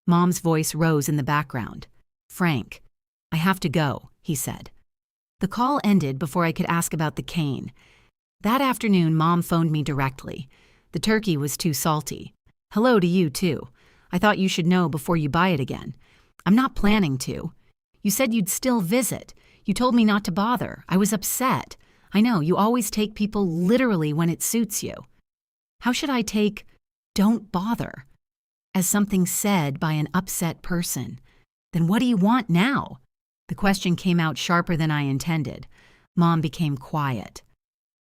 Mom's voice rose in the background. "Frank, I have to go," he said. The call ended before I could ask about the cane. That afternoon, Mom phoned me directly. The turkey was too salty. "Hello to you, too. I thought you should know before you buy it again. I'm not planning to. You said you'd still visit. You told me not to bother. I was upset. I know, you always take people literally when it suits you. How should I take 'don't bother' as something said by an upset person? Then what do you want now?" The question came out sharper than I intended. Mom became quiet.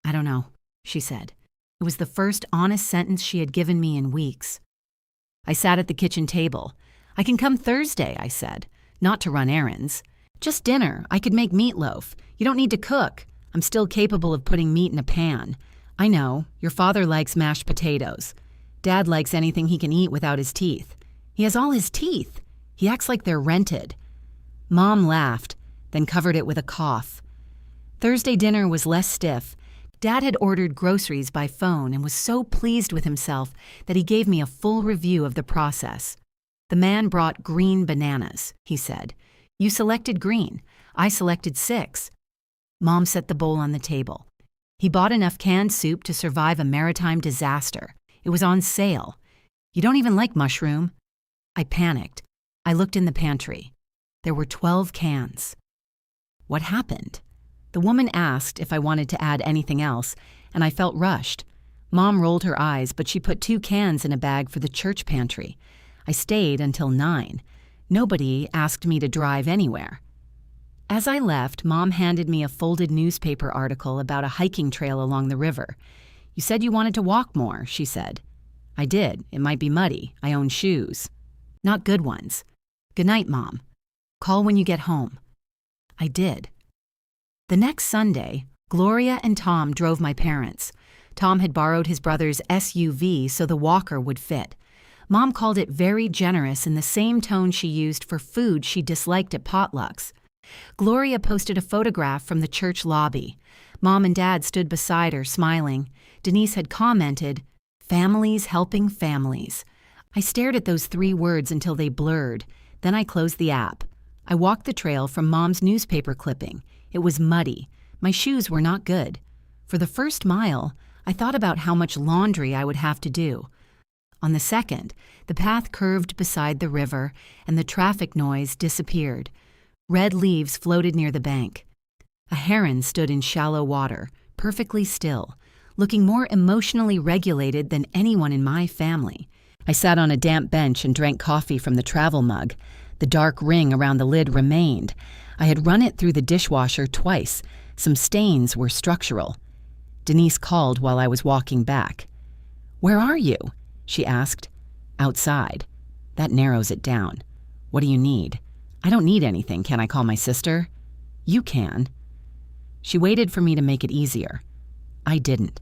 "I don't know," she said. It was the first honest sentence she had given me in weeks. I sat at the kitchen table. "I can come Thursday," I said. "Not to run errands. Just dinner. I could make meatloaf. You don't need to cook. I'm still capable of putting meat in a pan. I know, your father likes mashed potatoes. Dad likes anything he can eat without his teeth. He has all his teeth. He acts like they're rented." Mom laughed, then covered it with a cough. Thursday dinner was less stiff. Dad had ordered groceries by phone and was so pleased with himself that he gave me a full review of the process. "The man brought green bananas," he said. "You selected green. I selected 6. Mom set the bowl on the table. "He bought enough canned soup to survive a maritime disaster. It was on sale. You don't even like mushroom." I panicked. I looked in the pantry. There were 12 cans. What happened? The woman asked if I wanted to add anything else, and I felt rushed. Mom rolled her eyes, but she put 2 cans in a bag for the church pantry. I stayed until 9. Nobody asked me to drive anywhere. As I left, Mom handed me a folded newspaper article about a hiking trail along the river. "You said you wanted to walk more," she said. "I did. It might be muddy. I own shoes. Not good ones. Good night, Mom. Call when you get home." I did. The next Sunday, Gloria and Tom drove my parents. Tom had borrowed his brother's SUV so the walker would fit. Mom called it very generous in the same tone she used for food she disliked at potlucks. Gloria posted a photograph from the church lobby. Mom and Dad stood beside her, smiling. Denise had commented, "Families helping families." I stared at those 3 words until they blurred. Then I closed the app. I walked the trail from Mom's newspaper clipping. It was muddy. My shoes were not good. For the first mile, I thought about how much laundry I would have to do. On the second, the path curved beside the river, and the traffic noise disappeared. Red leaves floated near the bank. A heron stood in shallow water, perfectly still, looking more emotionally regulated than anyone in my family. I sat on a damp bench and drank coffee from the travel mug. The dark ring around the lid remained. I had run it through the dishwasher twice. Some stains were structural. Denise called while I was walking back. "Where are you?" she asked. "Outside." That narrows it down. "What do you need?" "I don't need anything. Can I call my sister?" "You can." She waited for me to make it easier. I didn't.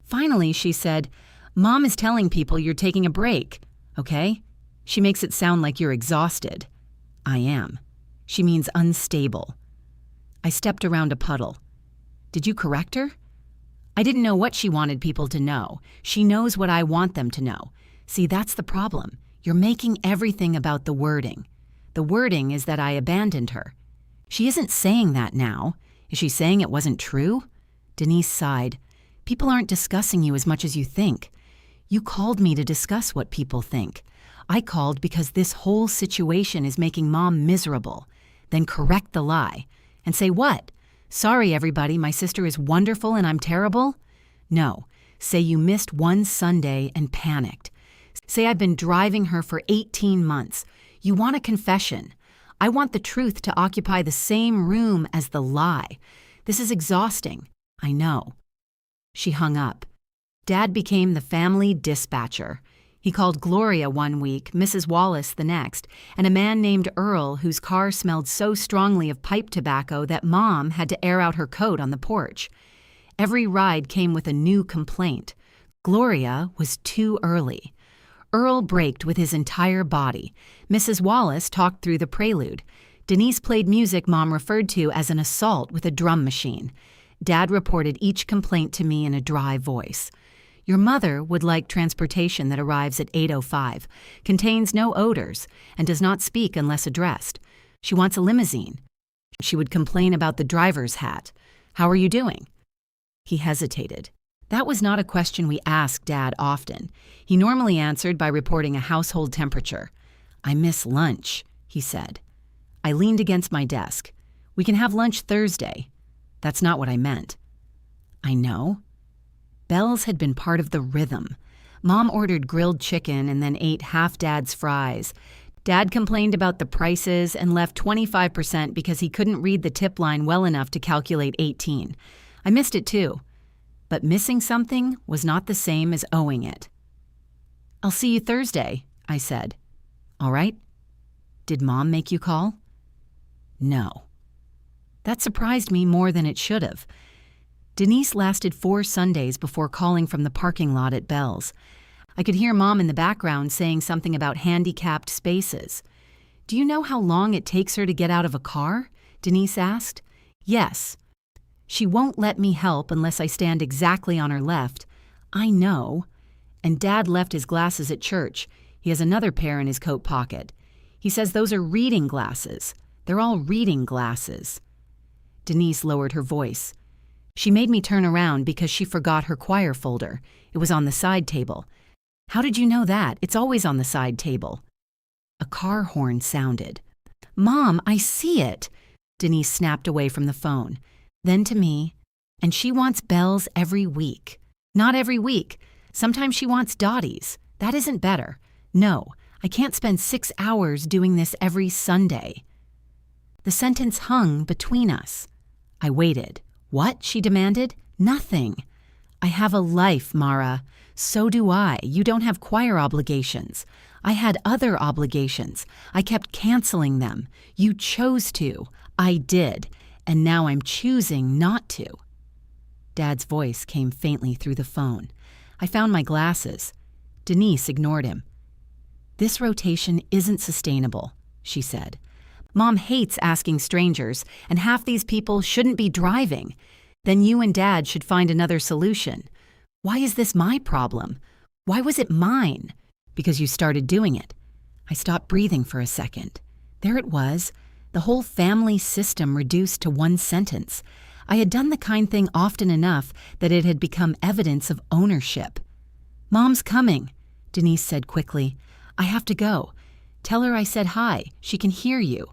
Finally, she said, "Mom is telling people you're taking a break, okay? She makes it sound like you're exhausted." I am. She means unstable. I stepped around a puddle. "Did you correct her?" I didn't know what she wanted people to know. She knows what I want them to know. See, that's the problem. You're making everything about the wording. The wording is that I abandoned her. She isn't saying that now. Is she saying it wasn't true? Denise sighed. "People aren't discussing you as much as you think. You called me to discuss what people think. I called because this whole situation is making Mom miserable. Then correct the lie. And say what? Sorry, everybody, my sister is wonderful and I'm terrible? No. Say you missed one Sunday and panicked. Say I've been driving her for 18 months. You want a confession. I want the truth to occupy the same room as the lie. This is exhausting. I know." She hung up. Dad became the family dispatcher. He called Gloria one week, Mrs. Wallace the next, and a man named Earl whose car smelled so strongly of pipe tobacco that Mom had to air out her coat on the porch. Every ride came with a new complaint. Gloria was too early. Earl braked with his entire body. Mrs. Wallace talked through the prelude. Denise played music Mom referred to as an assault with a drum machine. Dad reported each complaint to me in a dry voice. "Your mother would like transportation that arrives at 8:05, contains no odors, and does not speak unless addressed. She wants a limousine. She would complain about the driver's hat. How are you doing?" He hesitated. That was not a question we asked Dad often. He normally answered by reporting a household temperature. "I miss lunch," he said. I leaned against my desk. "We can have lunch Thursday." That's not what I meant. I know. Bells had been part of the rhythm. Mom ordered grilled chicken and then ate half Dad's fries. Dad complained about the prices and left 25% because he couldn't read the tip line well enough to calculate 18. I missed it too. But missing something was not the same as owing it. "I'll see you Thursday," I said. "All right." "Did Mom make you call?" "No." That surprised me more than it should have. Denise lasted 4 Sundays before calling from the parking lot at Bell's. I could hear Mom in the background saying something about handicapped spaces. "Do you know how long it takes her to get out of a car?" Denise asked. "Yes." "She won't let me help unless I stand exactly on her left." "I know." And Dad left his glasses at church. He has another pair in his coat pocket. He says those are reading glasses. They're all reading glasses. Denise lowered her voice. "She made me turn around because she forgot her choir folder. It was on the side table." "How did you know that? It's always on the side table." A car horn sounded. "Mom, I see it." Denise snapped away from the phone. Then to me, "And she wants bells every week." "Not every week. Sometimes she wants Dottie's. That isn't better. No, I can't spend 6 hours doing this every Sunday." The sentence hung between us. I waited. "What?" she demanded. "Nothing." "I have a life, Mara. So do I. You don't have choir obligations. I had other obligations. I kept canceling them. You chose to. I did. And now I'm choosing not to." Dad's voice came faintly through the phone. I found my glasses. Denise ignored him. "This rotation isn't sustainable," she said. "Mom hates asking strangers, and half these people shouldn't be driving. Then you and Dad should find another solution. Why is this my problem? Why was it mine? Because you started doing it." I stopped breathing for a second. There it was, the whole family system reduced to one sentence. I had done the kind thing often enough that it had become evidence of ownership. "Mom's coming," Denise said quickly. "I have to go. Tell her I said hi. She can hear you."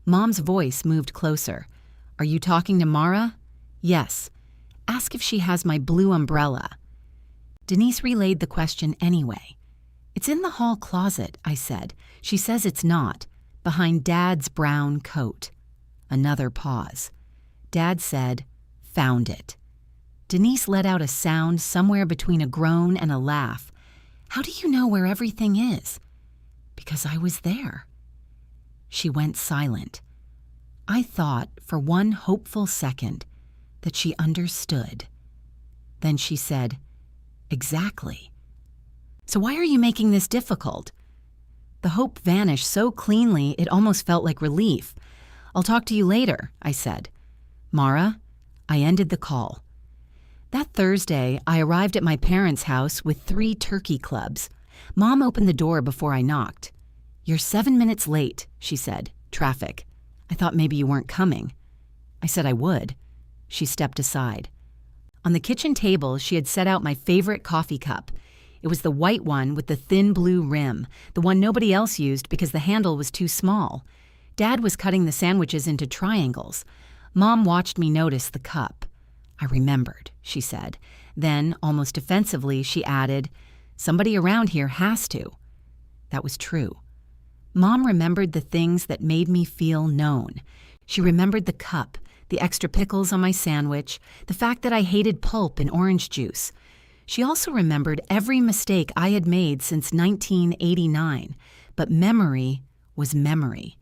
Mom's voice moved closer. "Are you talking to Mara?" "Yes." Ask if she has my blue umbrella." Denise relayed the question anyway. "It's in the hall closet," I said. "She says it's not, behind Dad's brown coat." Another pause. Dad said, "Found it." Denise let out a sound somewhere between a groan and a laugh. "How do you know where everything is?" "Because I was there." She went silent. I thought for one hopeful second that she understood. Then she said, "Exactly." "So why are you making this difficult?" The hope vanished so cleanly it almost felt like relief. "I'll talk to you later," I said. "Mara," I ended the call. That Thursday, I arrived at my parents' house with 3 turkey clubs. Mom opened the door before I knocked. "You're 7 minutes late," she said. "Traffic. I thought maybe you weren't coming." I said I would. She stepped aside. On the kitchen table, she had set out my favorite coffee cup. It was the white one with the thin blue rim, the one nobody else used because the handle was too small. Dad was cutting the sandwiches into triangles. Mom watched me notice the cup. "I remembered," she said. Then, almost defensively, she added, "Somebody around here has to." That was true. Mom remembered the things that made me feel known. She remembered the cup, the extra pickles on my sandwich, the fact that I hated pulp and orange juice. She also remembered every mistake I had made since 1989, but memory was memory.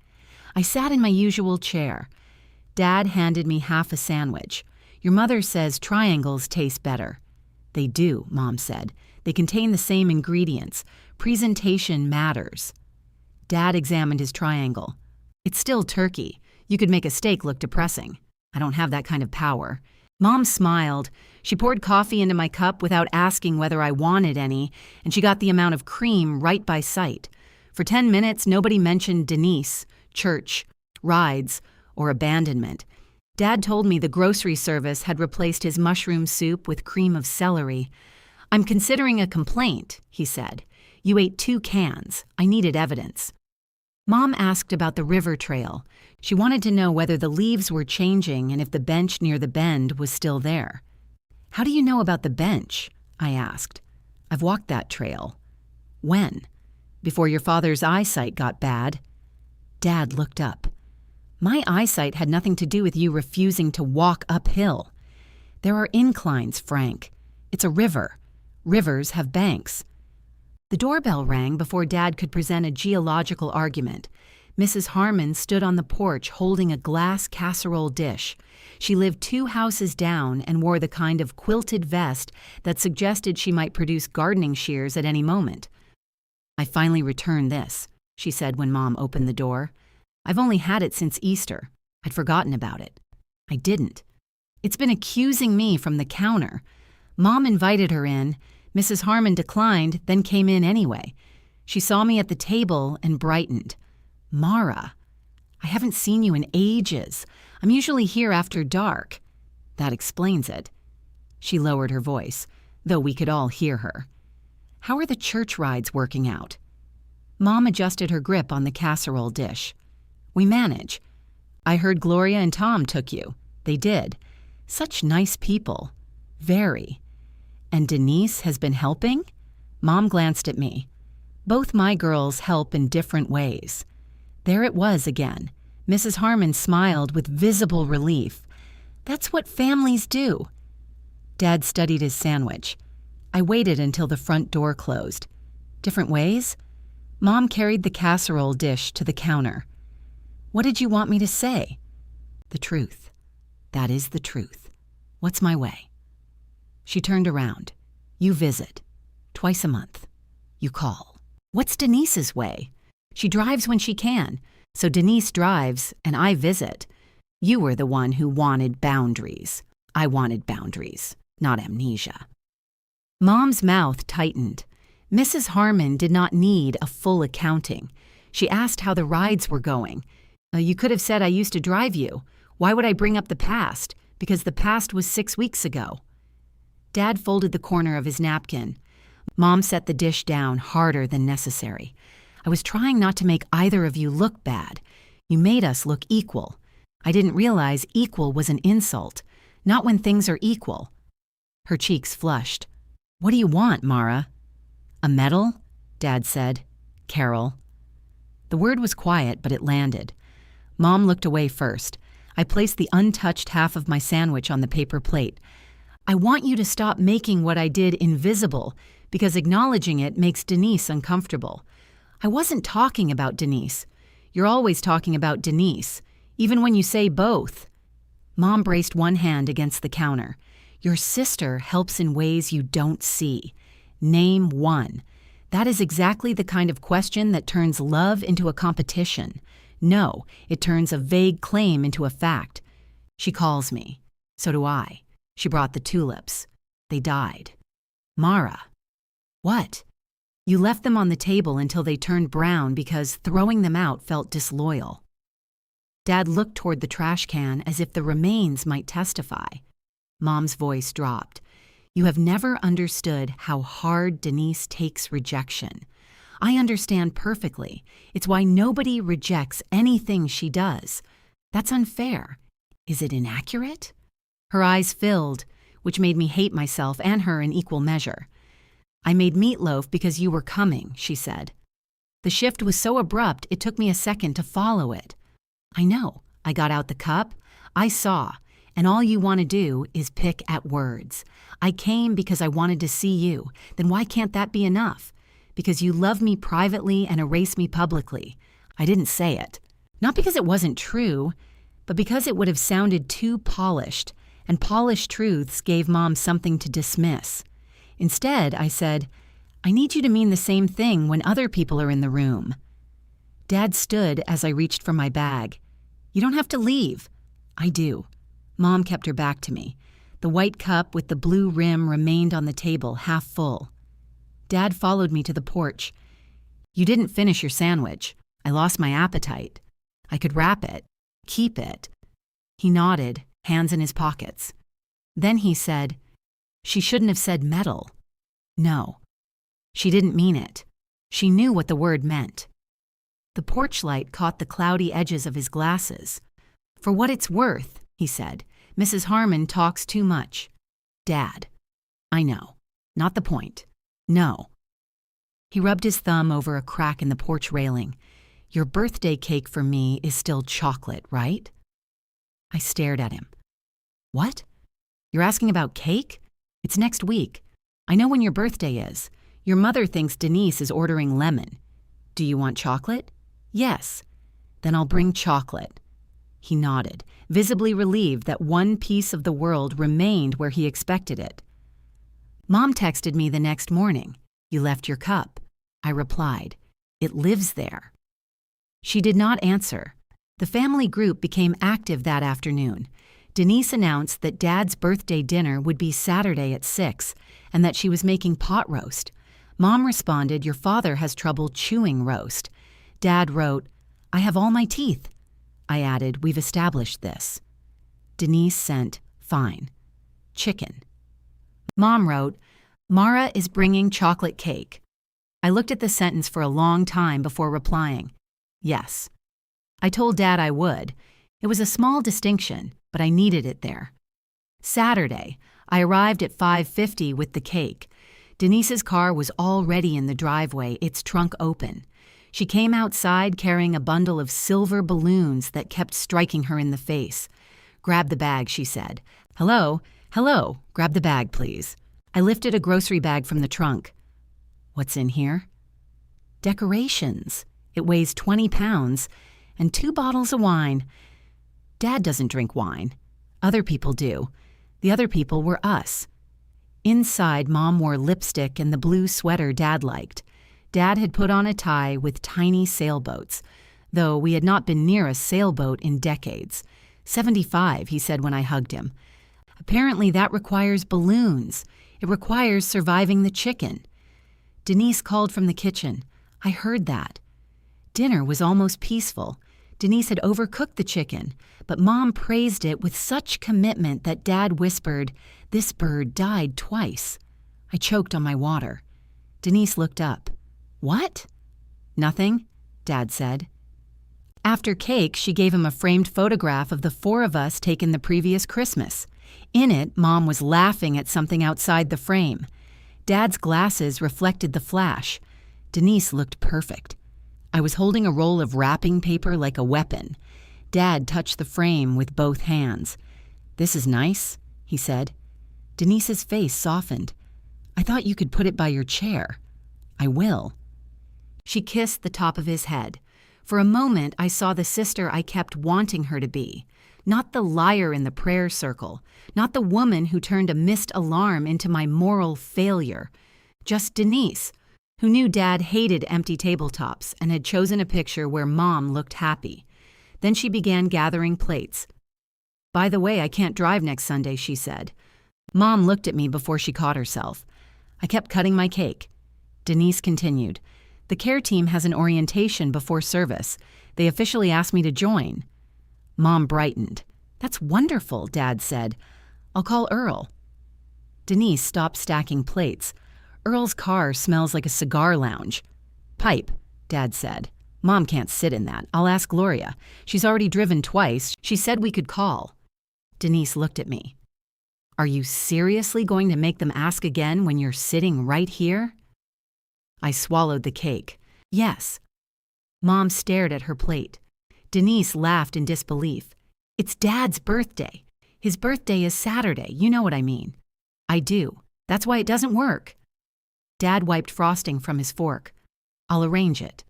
I sat in my usual chair. Dad handed me half a sandwich. "Your mother says triangles taste better." "They do," Mom said. "They contain the same ingredients. Presentation matters." Dad examined his triangle. "It's still turkey. You could make a steak look depressing. I don't have that kind of power." Mom smiled. She poured coffee into my cup without asking whether I wanted any, and she got the amount of cream right by sight. For 10 minutes, nobody mentioned Denise, church, rides, or abandonment. Dad told me the grocery service had replaced his mushroom soup with cream of celery. "I'm considering a complaint," he said. "You ate 2 cans. I needed evidence." Mom asked about the river trail. She wanted to know whether the leaves were changing and if the bench near the bend was still there. "How do you know about the bench?" I asked. "I've walked that trail." "When?" "Before your father's eyesight got bad." Dad looked up. "My eyesight had nothing to do with you refusing to walk uphill. There are inclines, Frank. It's a river. Rivers have banks." The doorbell rang before Dad could present a geological argument. Mrs. Harmon stood on the porch holding a glass casserole dish. She lived 2 houses down and wore the kind of quilted vest that suggested she might produce gardening shears at any moment. "I finally returned this," she said when Mom opened the door. "I've only had it since Easter. I'd forgotten about it." I didn't. "It's been accusing me from the counter." Mom invited her in. Mrs. Harmon declined, then came in anyway. She saw me at the table and brightened. "Mara, I haven't seen you in ages. I'm usually here after dark." "That explains it." She lowered her voice, though we could all hear her. "How are the church rides working out?" Mom adjusted her grip on the casserole dish. "We manage. I heard Gloria and Tom took you." "They did. Such nice people. Very." "And Denise has been helping?" Mom glanced at me. "Both my girls help in different ways." There it was again. Mrs. Harmon smiled with visible relief. "That's what families do." Dad studied his sandwich. I waited until the front door closed. "Different ways?" Mom carried the casserole dish to the counter. "What did you want me to say?" "The truth. That is the truth. What's my way?" She turned around. "You visit. Twice a month. You call." "What's Denise's way?" "She drives when she can. So Denise drives and I visit. You were the one who wanted boundaries. I wanted boundaries, not amnesia." Mom's mouth tightened. Mrs. Harmon did not need a full accounting. She asked how the rides were going. "You could have said I used to drive you. Why would I bring up the past? Because the past was 6 weeks ago." Dad folded the corner of his napkin. Mom set the dish down harder than necessary. "I was trying not to make either of you look bad. You made us look equal. I didn't realize equal was an insult. Not when things are equal." Her cheeks flushed. "What do you want, Mara?" "A medal?" Dad said. "Carol." The word was quiet, but it landed. Mom looked away first. I placed the untouched half of my sandwich on the paper plate. "I want you to stop making what I did invisible, because acknowledging it makes Denise uncomfortable." "I wasn't talking about Denise. You're always talking about Denise, even when you say both." Mom braced one hand against the counter. "Your sister helps in ways you don't see. Name one." That is exactly the kind of question that turns love into a competition. No, it turns a vague claim into a fact. She calls me. So do I. She brought the tulips. They died. "Mara." "What?" "You left them on the table until they turned brown because throwing them out felt disloyal." Dad looked toward the trash can as if the remains might testify. Mom's voice dropped. "You have never understood how hard Denise takes rejection. I understand perfectly. It's why nobody rejects anything she does. That's unfair. Is it inaccurate?" Her eyes filled, which made me hate myself and her in equal measure. "I made meatloaf because you were coming," she said. The shift was so abrupt it took me a second to follow it. "I know. I got out the cup. I saw. And all you want to do is pick at words. I came because I wanted to see you. Then why can't that be enough? Because you love me privately and erase me publicly." I didn't say it. Not because it wasn't true, but because it would have sounded too polished, and polished truths gave Mom something to dismiss. Instead, I said, "I need you to mean the same thing when other people are in the room." Dad stood as I reached for my bag. "You don't have to leave." "I do." Mom kept her back to me. The white cup with the blue rim remained on the table, half full. Dad followed me to the porch. "You didn't finish your sandwich. I lost my appetite. I could wrap it. Keep it." He nodded, hands in his pockets. Then he said, "She shouldn't have said metal." No. She didn't mean it. She knew what the word meant. The porch light caught the cloudy edges of his glasses. "For what it's worth," he said, "Mrs. Harmon talks too much." "Dad." "I know. Not the point. No." He rubbed his thumb over a crack in the porch railing. "Your birthday cake for me is still chocolate, right?" I stared at him. "What? You're asking about cake? It's next week. I know when your birthday is. Your mother thinks Denise is ordering lemon. Do you want chocolate?" "Yes." "Then I'll bring chocolate." He nodded, visibly relieved that one piece of the world remained where he expected it. Mom texted me the next morning. "You left your cup." I replied, "It lives there." She did not answer. The family group became active that afternoon. Denise announced that Dad's birthday dinner would be Saturday at 6 and that she was making pot roast. Mom responded, "Your father has trouble chewing roast." Dad wrote, "I have all my teeth." I added, "We've established this." Denise sent, "Fine. Chicken." Mom wrote, "Mara is bringing chocolate cake." I looked at the sentence for a long time before replying, "Yes." I told Dad I would. It was a small distinction, but I needed it there. Saturday, I arrived at 5:50 with the cake. Denise's car was already in the driveway, its trunk open. She came outside carrying a bundle of silver balloons that kept striking her in the face. "Grab the bag," she said. "Hello, hello, grab the bag, please." I lifted a grocery bag from the trunk. "What's in here?" "Decorations. It weighs 20 pounds, and 2 bottles of wine." Dad doesn't drink wine. Other people do. The other people were us. Inside, Mom wore lipstick and the blue sweater Dad liked. Dad had put on a tie with tiny sailboats, though we had not been near a sailboat in decades. 75, he said when I hugged him. Apparently that requires balloons. It requires surviving the chicken. Denise called from the kitchen. I heard that. Dinner was almost peaceful. Denise had overcooked the chicken, but Mom praised it with such commitment that Dad whispered, "This bird died twice." I choked on my water. Denise looked up. "What?" "Nothing," Dad said. After cake, she gave him a framed photograph of the 4 of us taken the previous Christmas. In it, Mom was laughing at something outside the frame. Dad's glasses reflected the flash. Denise looked perfect. I was holding a roll of wrapping paper like a weapon. Dad touched the frame with both hands. "This is nice," he said. Denise's face softened. "I thought you could put it by your chair." "I will." She kissed the top of his head. For a moment, I saw the sister I kept wanting her to be. Not the liar in the prayer circle. Not the woman who turned a missed alarm into my moral failure. Just Denise, who knew Dad hated empty tabletops and had chosen a picture where Mom looked happy. Then she began gathering plates. "By the way, I can't drive next Sunday," she said. Mom looked at me before she caught herself. I kept cutting my cake. Denise continued, "The care team has an orientation before service. They officially asked me to join." Mom brightened. "That's wonderful," Dad said. "I'll call Earl." Denise stopped stacking plates. "Earl's car smells like a cigar lounge." "Pipe," Dad said. "Mom can't sit in that. I'll ask Gloria. She's already driven twice. She said we could call." Denise looked at me. "Are you seriously going to make them ask again when you're sitting right here?" I swallowed the cake. "Yes." Mom stared at her plate. Denise laughed in disbelief. "It's Dad's birthday. His birthday is Saturday. You know what I mean." "I do. That's why it doesn't work." Dad wiped frosting from his fork. "I'll arrange it."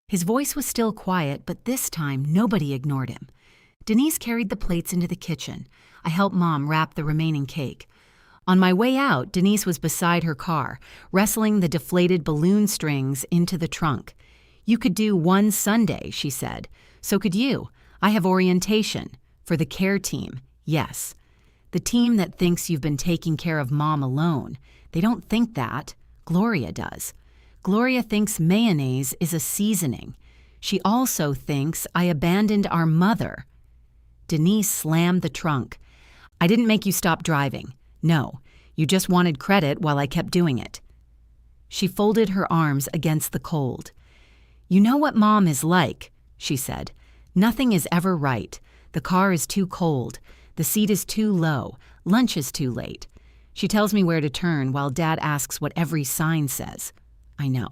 His voice was still quiet, but this time nobody ignored him. Denise carried the plates into the kitchen. I helped Mom wrap the remaining cake. On my way out, Denise was beside her car, wrestling the deflated balloon strings into the trunk. "You could do one Sunday," she said. "So could you. I have orientation. For the care team, yes. The team that thinks you've been taking care of Mom alone. They don't think that. Gloria does. Gloria thinks mayonnaise is a seasoning. She also thinks I abandoned our mother." Denise slammed the trunk. "I didn't make you stop driving. No, you just wanted credit while I kept doing it." She folded her arms against the cold. "You know what Mom is like," she said. "Nothing is ever right. The car is too cold. The seat is too low. Lunch is too late. She tells me where to turn while Dad asks what every sign says. I know.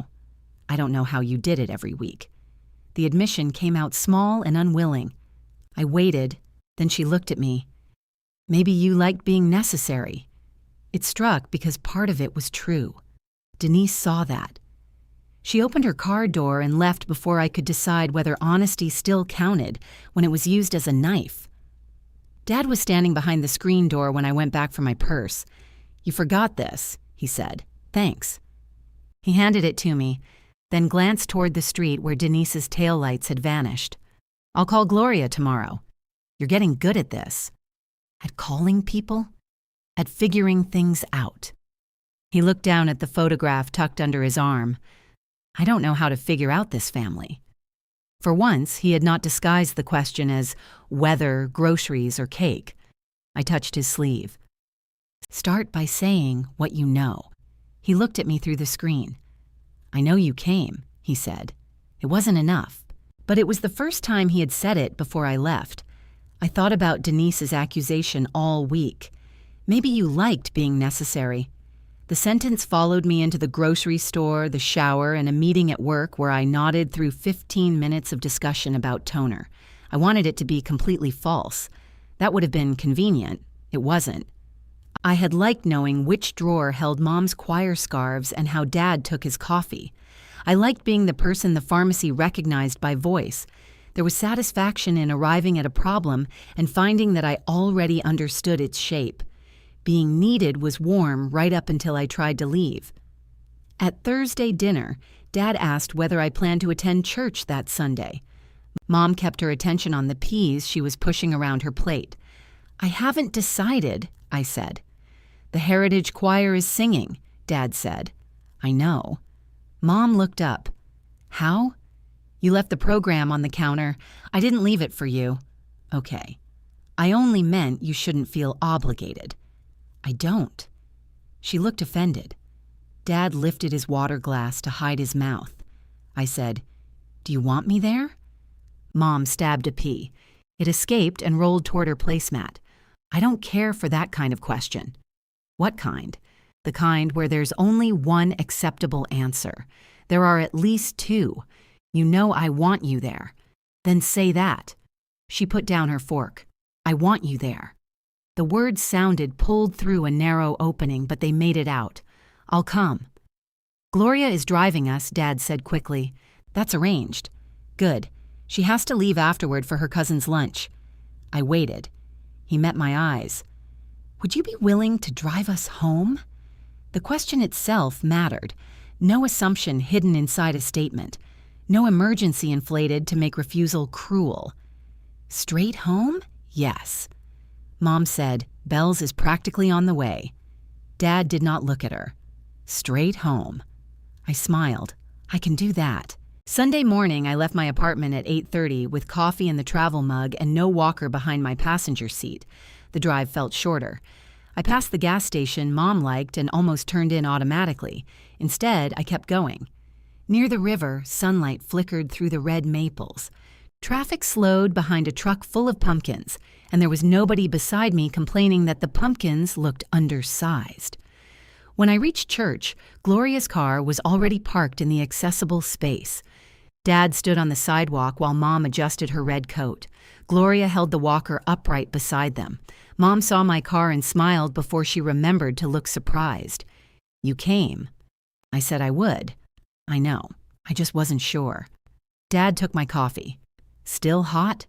I don't know how you did it every week." The admission came out small and unwilling. I waited, then she looked at me. "Maybe you liked being necessary." It struck because part of it was true. Denise saw that. She opened her car door and left before I could decide whether honesty still counted when it was used as a knife. Dad was standing behind the screen door when I went back for my purse. "You forgot this," he said. "Thanks." He handed it to me, then glanced toward the street where Denise's taillights had vanished. "I'll call Gloria tomorrow. You're getting good at this." At calling people? At figuring things out. He looked down at the photograph tucked under his arm. "I don't know how to figure out this family." For once, he had not disguised the question as weather, groceries, or cake. I touched his sleeve. "Start by saying what you know." He looked at me through the screen. "I know you came," he said. It wasn't enough, but it was the first time he had said it before I left. I thought about Denise's accusation all week. Maybe you liked being necessary. The sentence followed me into the grocery store, the shower, and a meeting at work where I nodded through 15 minutes of discussion about toner. I wanted it to be completely false. That would have been convenient. It wasn't. I had liked knowing which drawer held Mom's choir scarves and how Dad took his coffee. I liked being the person the pharmacy recognized by voice. There was satisfaction in arriving at a problem and finding that I already understood its shape. Being needed was warm right up until I tried to leave. At Thursday dinner, Dad asked whether I planned to attend church that Sunday. Mom kept her attention on the peas she was pushing around her plate. "I haven't decided," I said. "The Heritage Choir is singing," Dad said. "I know." Mom looked up. "How?" "You left the program on the counter. I didn't leave it for you." "Okay. I only meant you shouldn't feel obligated." "I don't." She looked offended. Dad lifted his water glass to hide his mouth. I said, "Do you want me there?" Mom stabbed a pea. It escaped and rolled toward her placemat. I don't care for that kind of question. What kind? The kind where there's only one acceptable answer. There are at least two. You know I want you there. Then say that. She put down her fork. I want you there. The words sounded pulled through a narrow opening, but they made it out. I'll come. Gloria is driving us, Dad said quickly. That's arranged. Good. She has to leave afterward for her cousin's lunch. I waited. He met my eyes. Would you be willing to drive us home? The question itself mattered. No assumption hidden inside a statement. No emergency inflated to make refusal cruel. Straight home? Yes. Mom said, Bells is practically on the way. Dad did not look at her. Straight home. I smiled. I can do that. Sunday morning, I left my apartment at 8:30 with coffee in the travel mug and no walker behind my passenger seat. The drive felt shorter. I passed the gas station Mom liked and almost turned in automatically. Instead, I kept going. Near the river, sunlight flickered through the red maples. Traffic slowed behind a truck full of pumpkins, and there was nobody beside me complaining that the pumpkins looked undersized. When I reached church, Gloria's car was already parked in the accessible space. Dad stood on the sidewalk while Mom adjusted her red coat. Gloria held the walker upright beside them. Mom saw my car and smiled before she remembered to look surprised. You came. I said I would. I know. I just wasn't sure. Dad took my coffee. Still hot?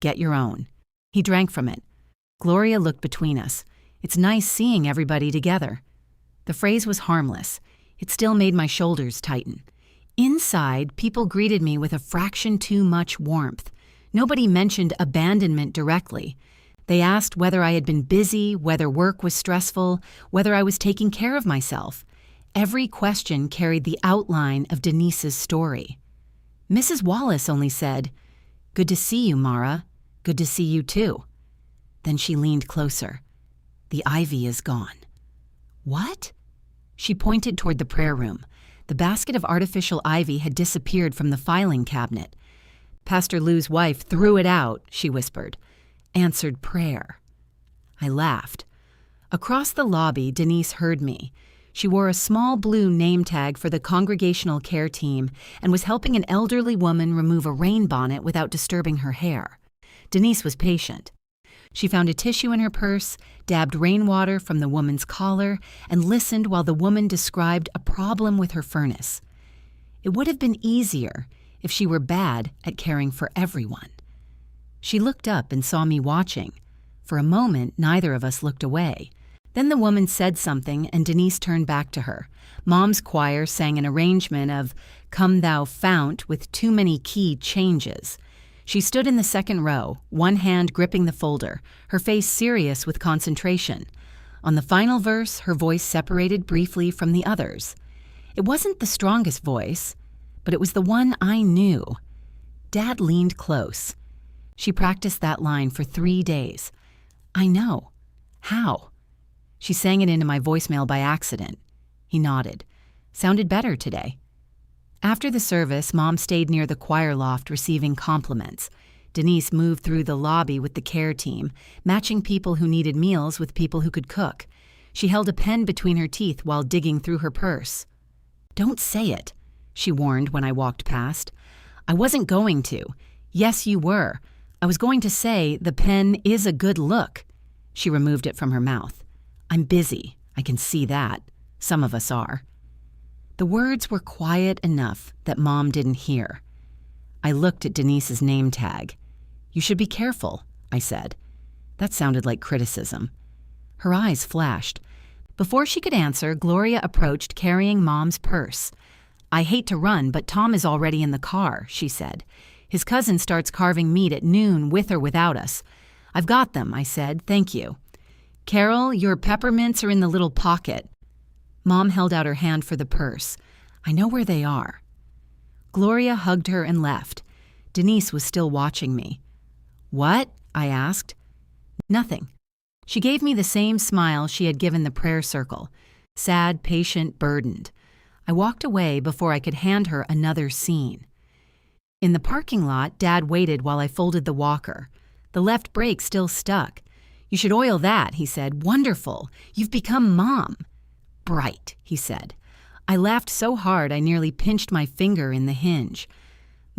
Get your own. He drank from it. Gloria looked between us. It's nice seeing everybody together. The phrase was harmless. It still made my shoulders tighten. Inside, people greeted me with a fraction too much warmth. Nobody mentioned abandonment directly. They asked whether I had been busy, whether work was stressful, whether I was taking care of myself. Every question carried the outline of Denise's story. Mrs. Wallace only said, Good to see you, Mara. Good to see you too. Then she leaned closer. The ivy is gone. What? She pointed toward the prayer room. The basket of artificial ivy had disappeared from the filing cabinet. Pastor Lou's wife threw it out, she whispered. Answered prayer. I laughed. Across the lobby, Denise heard me. She wore a small blue name tag for the congregational care team and was helping an elderly woman remove a rain bonnet without disturbing her hair. Denise was patient. She found a tissue in her purse, dabbed rainwater from the woman's collar, and listened while the woman described a problem with her furnace. It would have been easier if she were bad at caring for everyone. She looked up and saw me watching. For a moment, neither of us looked away. Then the woman said something, and Denise turned back to her. Mom's choir sang an arrangement of Come Thou Fount with too many key changes. She stood in the second row, one hand gripping the folder, her face serious with concentration. On the final verse, her voice separated briefly from the others. It wasn't the strongest voice, but it was the one I knew. Dad leaned close. She practiced that line for 3 days. I know. How? She sang it into my voicemail by accident. He nodded. Sounded better today. After the service, Mom stayed near the choir loft receiving compliments. Denise moved through the lobby with the care team, matching people who needed meals with people who could cook. She held a pen between her teeth while digging through her purse. Don't say it, she warned when I walked past. I wasn't going to. Yes, you were. I was going to say the pen is a good look. She removed it from her mouth. I'm busy. I can see that. Some of us are. The words were quiet enough that Mom didn't hear. I looked at Denise's name tag. You should be careful, I said. That sounded like criticism. Her eyes flashed. Before she could answer, Gloria approached carrying Mom's purse. I hate to run, but Tom is already in the car, she said. His cousin starts carving meat at noon with or without us. I've got them, I said. Thank you. Carol, your peppermints are in the little pocket. Mom held out her hand for the purse. I know where they are. Gloria hugged her and left. Denise was still watching me. What? I asked. Nothing. She gave me the same smile she had given the prayer circle. Sad, patient, burdened. I walked away before I could hand her another scene. In the parking lot, Dad waited while I folded the walker. The left brake still stuck. "You should oil that," he said. "Wonderful. You've become Mom." "Bright," he said. I laughed so hard I nearly pinched my finger in the hinge.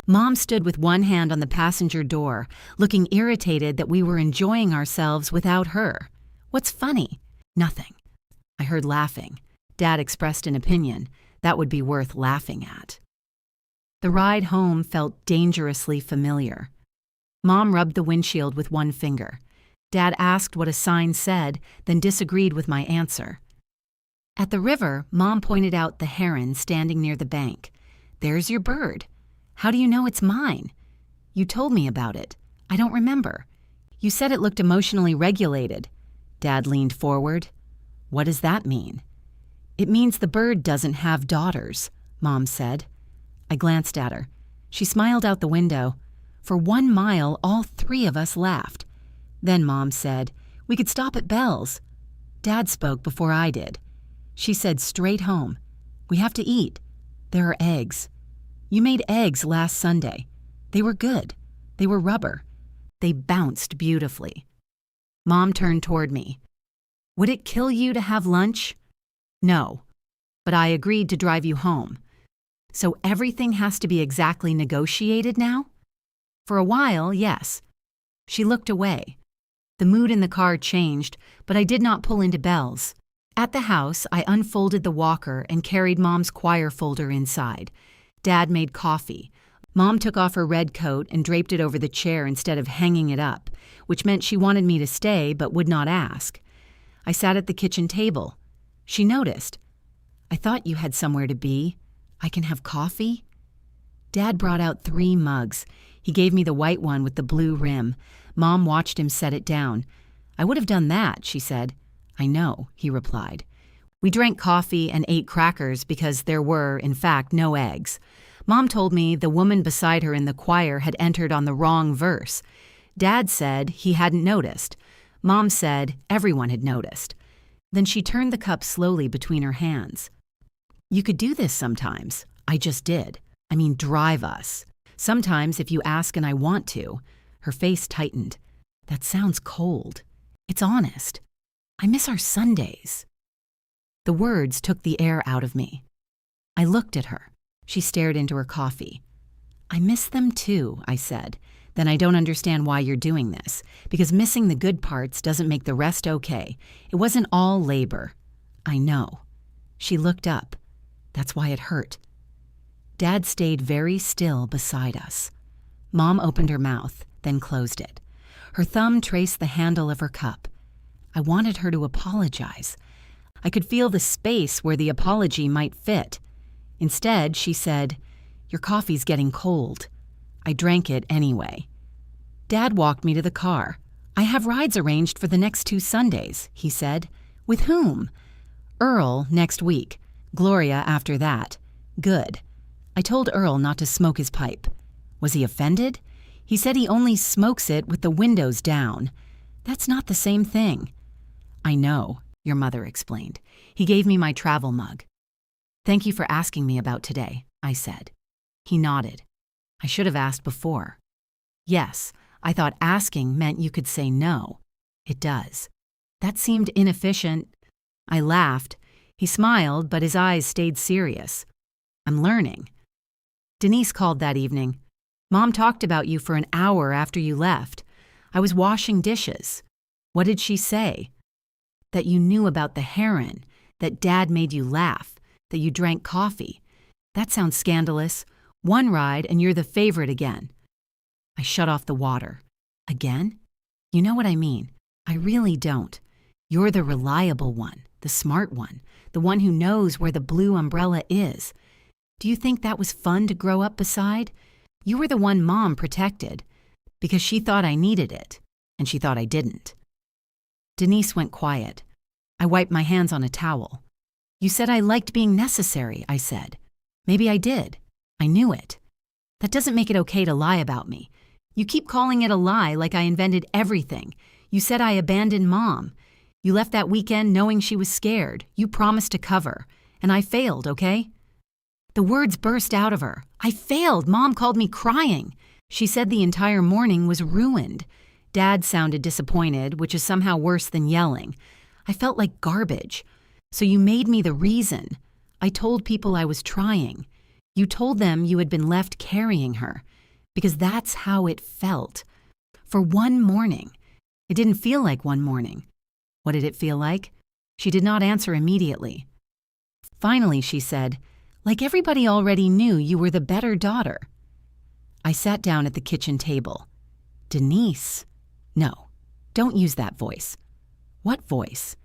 Mom stood with one hand on the passenger door, looking irritated that we were enjoying ourselves without her. "What's funny?" "Nothing." I heard laughing. Dad expressed an opinion. That would be worth laughing at. The ride home felt dangerously familiar. Mom rubbed the windshield with one finger. Dad asked what a sign said, then disagreed with my answer. At the river, Mom pointed out the heron standing near the bank. "There's your bird. How do you know it's mine?" "You told me about it. I don't remember. You said it looked emotionally regulated." Dad leaned forward. "What does that mean?" "It means the bird doesn't have daughters," Mom said. I glanced at her. She smiled out the window. For 1 mile, all 3 of us laughed. Then Mom said, "We could stop at Bell's." Dad spoke before I did. She said, "Straight home. We have to eat. There are eggs. You made eggs last Sunday. They were good. They were rubber. They bounced beautifully." Mom turned toward me. "Would it kill you to have lunch?" "No, but I agreed to drive you home. So everything has to be exactly negotiated now?" "For a while, yes." She looked away. The mood in the car changed, but I did not pull into Bell's. At the house, I unfolded the walker and carried Mom's choir folder inside. Dad made coffee. Mom took off her red coat and draped it over the chair instead of hanging it up, which meant she wanted me to stay but would not ask. I sat at the kitchen table. She noticed. "I thought you had somewhere to be. I can have coffee?" Dad brought out 3 mugs. He gave me the white one with the blue rim. Mom watched him set it down. "I would have done that," she said. "I know," he replied. We drank coffee and ate crackers because there were, in fact, no eggs. Mom told me the woman beside her in the choir had entered on the wrong verse. Dad said he hadn't noticed. Mom said everyone had noticed. Then she turned the cup slowly between her hands. "You could do this sometimes. I just did. I mean, drive us. Sometimes if you ask and I want to." Her face tightened. "That sounds cold. It's honest. I miss our Sundays." The words took the air out of me. I looked at her. She stared into her coffee. "I miss them too," I said. "Then I don't understand why you're doing this, because missing the good parts doesn't make the rest okay. It wasn't all labor." "I know." She looked up. "That's why it hurt." Dad stayed very still beside us. Mom opened her mouth, then closed it. Her thumb traced the handle of her cup. I wanted her to apologize. I could feel the space where the apology might fit. Instead, she said, "Your coffee's getting cold." I drank it anyway. Dad walked me to the car. "I have rides arranged for the next 2 Sundays," he said. "With whom?" "Earl next week. Gloria after that." "Good." I told Earl not to smoke his pipe. Was he offended? He said he only smokes it with the windows down. That's not the same thing. "I know," your mother explained. He gave me my travel mug. "Thank you for asking me about today," I said. He nodded. "I should have asked before." "Yes, I thought asking meant you could say no." "It does." That seemed inefficient. I laughed. He smiled, but his eyes stayed serious. "I'm learning." Denise called that evening. "Mom talked about you for an hour after you left. I was washing dishes." "What did she say?" "That you knew about the heron, that Dad made you laugh, that you drank coffee. That sounds scandalous. 1 ride and you're the favorite again." I shut off the water. "Again? You know what I mean. I really don't. You're the reliable one, the smart one, the one who knows where the blue umbrella is. Do you think that was fun to grow up beside? You were the one Mom protected, because she thought I needed it, and she thought I didn't." Denise went quiet. I wiped my hands on a towel. "You said I liked being necessary," I said. "Maybe I did. I knew it. That doesn't make it okay to lie about me. You keep calling it a lie like I invented everything. You said I abandoned Mom. You left that weekend knowing she was scared. You promised to cover. And I failed, okay?" The words burst out of her. "I failed. Mom called me crying. She said the entire morning was ruined. Dad sounded disappointed, which is somehow worse than yelling. I felt like garbage. So you made me the reason. I told people I was trying. You told them you had been left carrying her. Because that's how it felt. For one morning. It didn't feel like one morning. What did it feel like? She did not answer immediately. Finally, she said, like everybody already knew you were the better daughter. I sat down at the kitchen table. Denise. No, don't use that voice. What voice?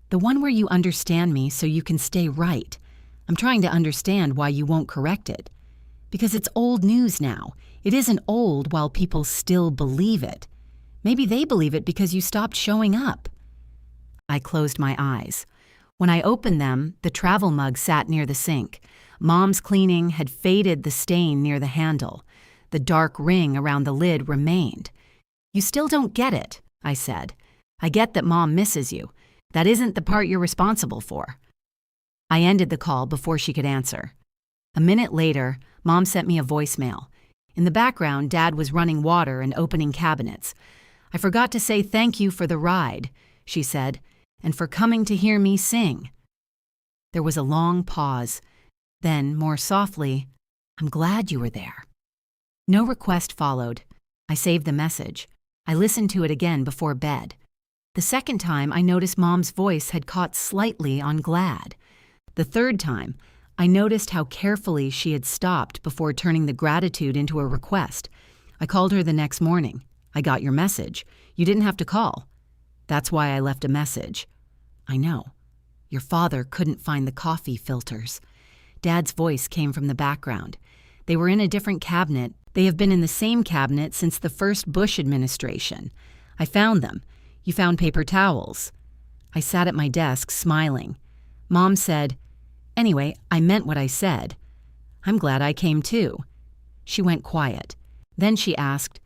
The one where you understand me so you can stay right. I'm trying to understand why you won't correct it. Because it's old news now. It isn't old while people still believe it. Maybe they believe it because you stopped showing up. I closed my eyes. When I opened them, the travel mug sat near the sink. Mom's cleaning had faded the stain near the handle. The dark ring around the lid remained. You still don't get it, I said. I get that Mom misses you. That isn't the part you're responsible for. I ended the call before she could answer. A minute later, Mom sent me a voicemail. In the background, Dad was running water and opening cabinets. I forgot to say thank you for the ride, she said, and for coming to hear me sing. There was a long pause. Then, more softly, I'm glad you were there. No request followed. I saved the message. I listened to it again before bed. The second time, I noticed Mom's voice had caught slightly on glad. The third time, I noticed how carefully she had stopped before turning the gratitude into a request. I called her the next morning. I got your message. You didn't have to call. That's why I left a message. I know. Your father couldn't find the coffee filters. Dad's voice came from the background. They were in a different cabinet. They have been in the same cabinet since the first Bush administration. I found them. You found paper towels. I sat at my desk, smiling. Mom said, anyway, I meant what I said. I'm glad I came too. She went quiet. Then she asked,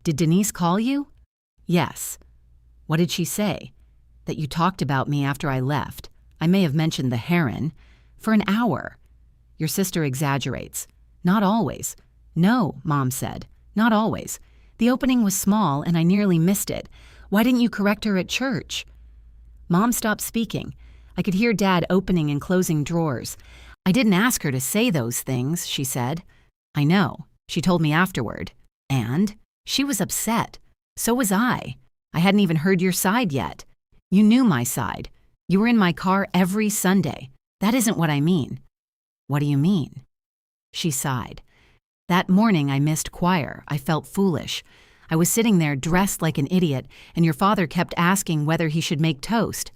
did Denise call you? Yes. What did she say? That you talked about me after I left. I may have mentioned the heron. For an hour. Your sister exaggerates. Not always. No, Mom said. Not always. The opening was small and I nearly missed it. Why didn't you correct her at church? Mom stopped speaking. I could hear Dad opening and closing drawers. I didn't ask her to say those things, she said. I know. She told me afterward. And? She was upset. So was I. I hadn't even heard your side yet. You knew my side. You were in my car every Sunday. That isn't what I mean. What do you mean? She sighed. That morning I missed choir. I felt foolish. I was sitting there dressed like an idiot, and your father kept asking whether he should make toast.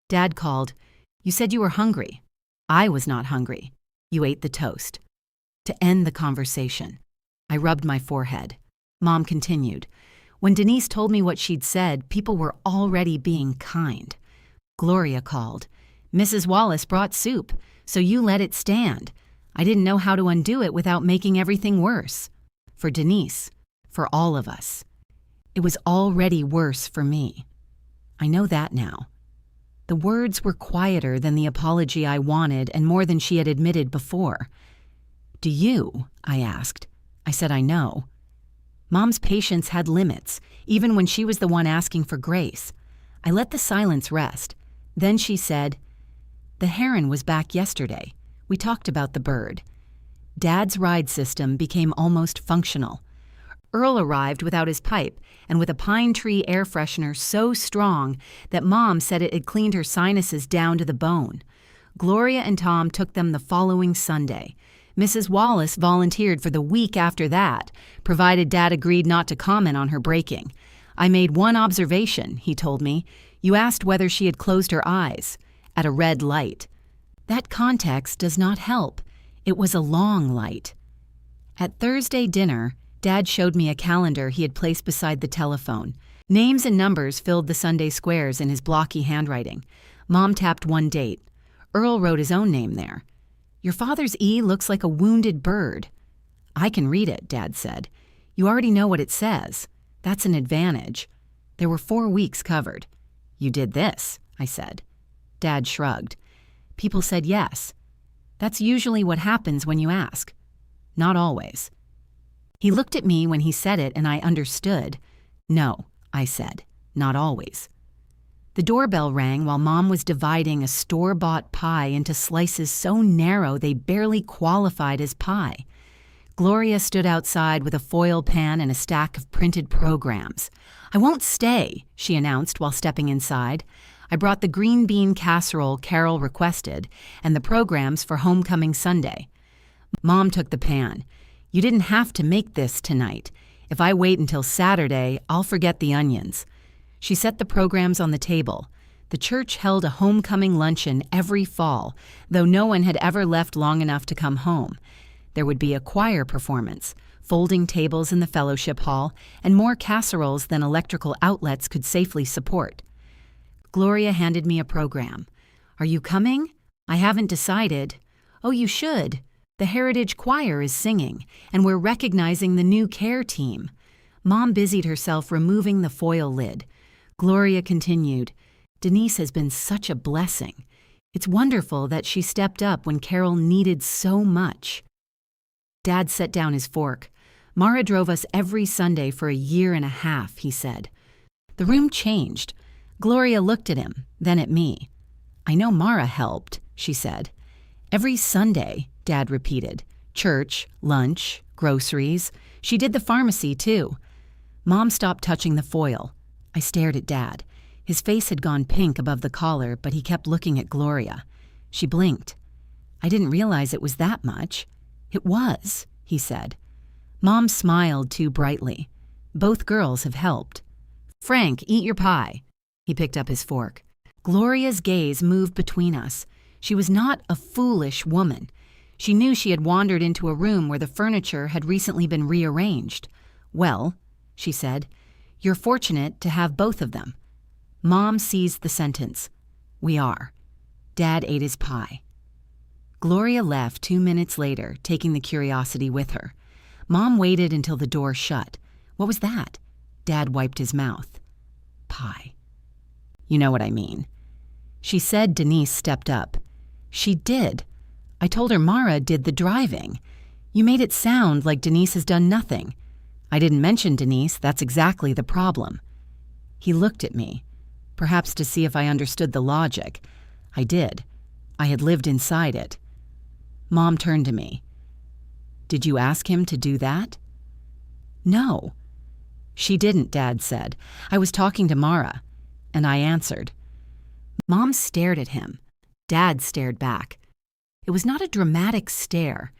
Dad called. You said you were hungry. I was not hungry. You ate the toast. To end the conversation, I rubbed my forehead. Mom continued. When Denise told me what she'd said, people were already being kind. Gloria called. Mrs. Wallace brought soup, so you let it stand. I didn't know how to undo it without making everything worse. For Denise, for all of us. It was already worse for me. I know that now. The words were quieter than the apology I wanted and more than she had admitted before. Do you? I asked. I said I know. Mom's patience had limits, even when she was the one asking for grace. I let the silence rest. Then she said, the heron was back yesterday. We talked about the bird. Dad's ride system became almost functional. Earl arrived without his pipe and with a pine tree air freshener so strong that Mom said it had cleaned her sinuses down to the bone. Gloria and Tom took them the following Sunday. Mrs. Wallace volunteered for the week after that, provided Dad agreed not to comment on her breaking. I made one observation, he told me. You asked whether she had closed her eyes. At a red light. That context does not help. It was a long light. At Thursday dinner, Dad showed me a calendar he had placed beside the telephone. Names and numbers filled the Sunday squares in his blocky handwriting. Mom tapped one date. Earl wrote his own name there. Your father's E looks like a wounded bird. I can read it, Dad said. You already know what it says. That's an advantage. There were 4 weeks covered. You did this, I said. Dad shrugged. People said yes. That's usually what happens when you ask. Not always. He looked at me when he said it and I understood. No, I said. Not always. The doorbell rang while Mom was dividing a store-bought pie into slices so narrow they barely qualified as pie. Gloria stood outside with a foil pan and a stack of printed programs. "I won't stay," she announced while stepping inside. I brought the green bean casserole Carol requested and the programs for Homecoming Sunday. Mom took the pan. "You didn't have to make this tonight. If I wait until Saturday, I'll forget the onions." She set the programs on the table. The church held a homecoming luncheon every fall, though no one had ever left long enough to come home. There would be a choir performance, folding tables in the fellowship hall, and more casseroles than electrical outlets could safely support. Gloria handed me a program. "Are you coming?" "I haven't decided." "Oh, you should. The Heritage Choir is singing, and we're recognizing the new care team." Mom busied herself removing the foil lid. Gloria continued, "Denise has been such a blessing. It's wonderful that she stepped up when Carol needed so much." Dad set down his fork. "Mara drove us every Sunday for a year and a half," he said. The room changed. Gloria looked at him, then at me. "I know Mara helped," she said. "Every Sunday," Dad repeated. "Church, lunch, groceries. She did the pharmacy, too." Mom stopped touching the foil. I stared at Dad. His face had gone pink above the collar, but he kept looking at Gloria. She blinked. "I didn't realize it was that much." "It was," he said. Mom smiled too brightly. "Both girls have helped." "Frank, eat your pie." He picked up his fork. Gloria's gaze moved between us. She was not a foolish woman. She knew she had wandered into a room where the furniture had recently been rearranged. "Well," she said, "you're fortunate to have both of them." Mom seized the sentence. "We are." Dad ate his pie. Gloria left 2 minutes later, taking the curiosity with her. Mom waited until the door shut. "What was that?" Dad wiped his mouth. "Pie. You know what I mean." She said Denise stepped up. "She did. I told her Mara did the driving. You made it sound like Denise has done nothing." "I didn't mention Denise. That's exactly the problem." He looked at me, perhaps to see if I understood the logic. I did. I had lived inside it. Mom turned to me. "Did you ask him to do that?" "No." "She didn't," Dad said. "I was talking to Mara." And I answered. Mom stared at him. Dad stared back. It was not a dramatic stare.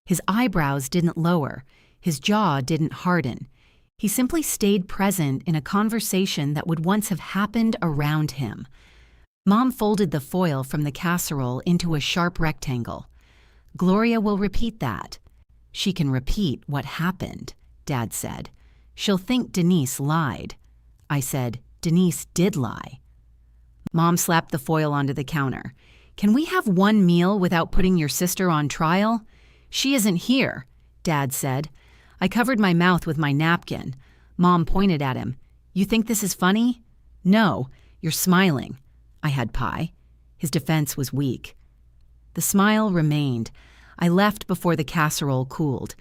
His eyebrows didn't lower. His jaw didn't harden. He simply stayed present in a conversation that would once have happened around him. Mom folded the foil from the casserole into a sharp rectangle. "Gloria will repeat that." "She can repeat what happened," Dad said. "She'll think Denise lied." I said, "Denise did lie." Mom slapped the foil onto the counter. "Can we have one meal without putting your sister on trial?" "She isn't here," Dad said. I covered my mouth with my napkin. Mom pointed at him. "You think this is funny?" "No, you're smiling." I had pie. His defense was weak. The smile remained. I left before the casserole cooled.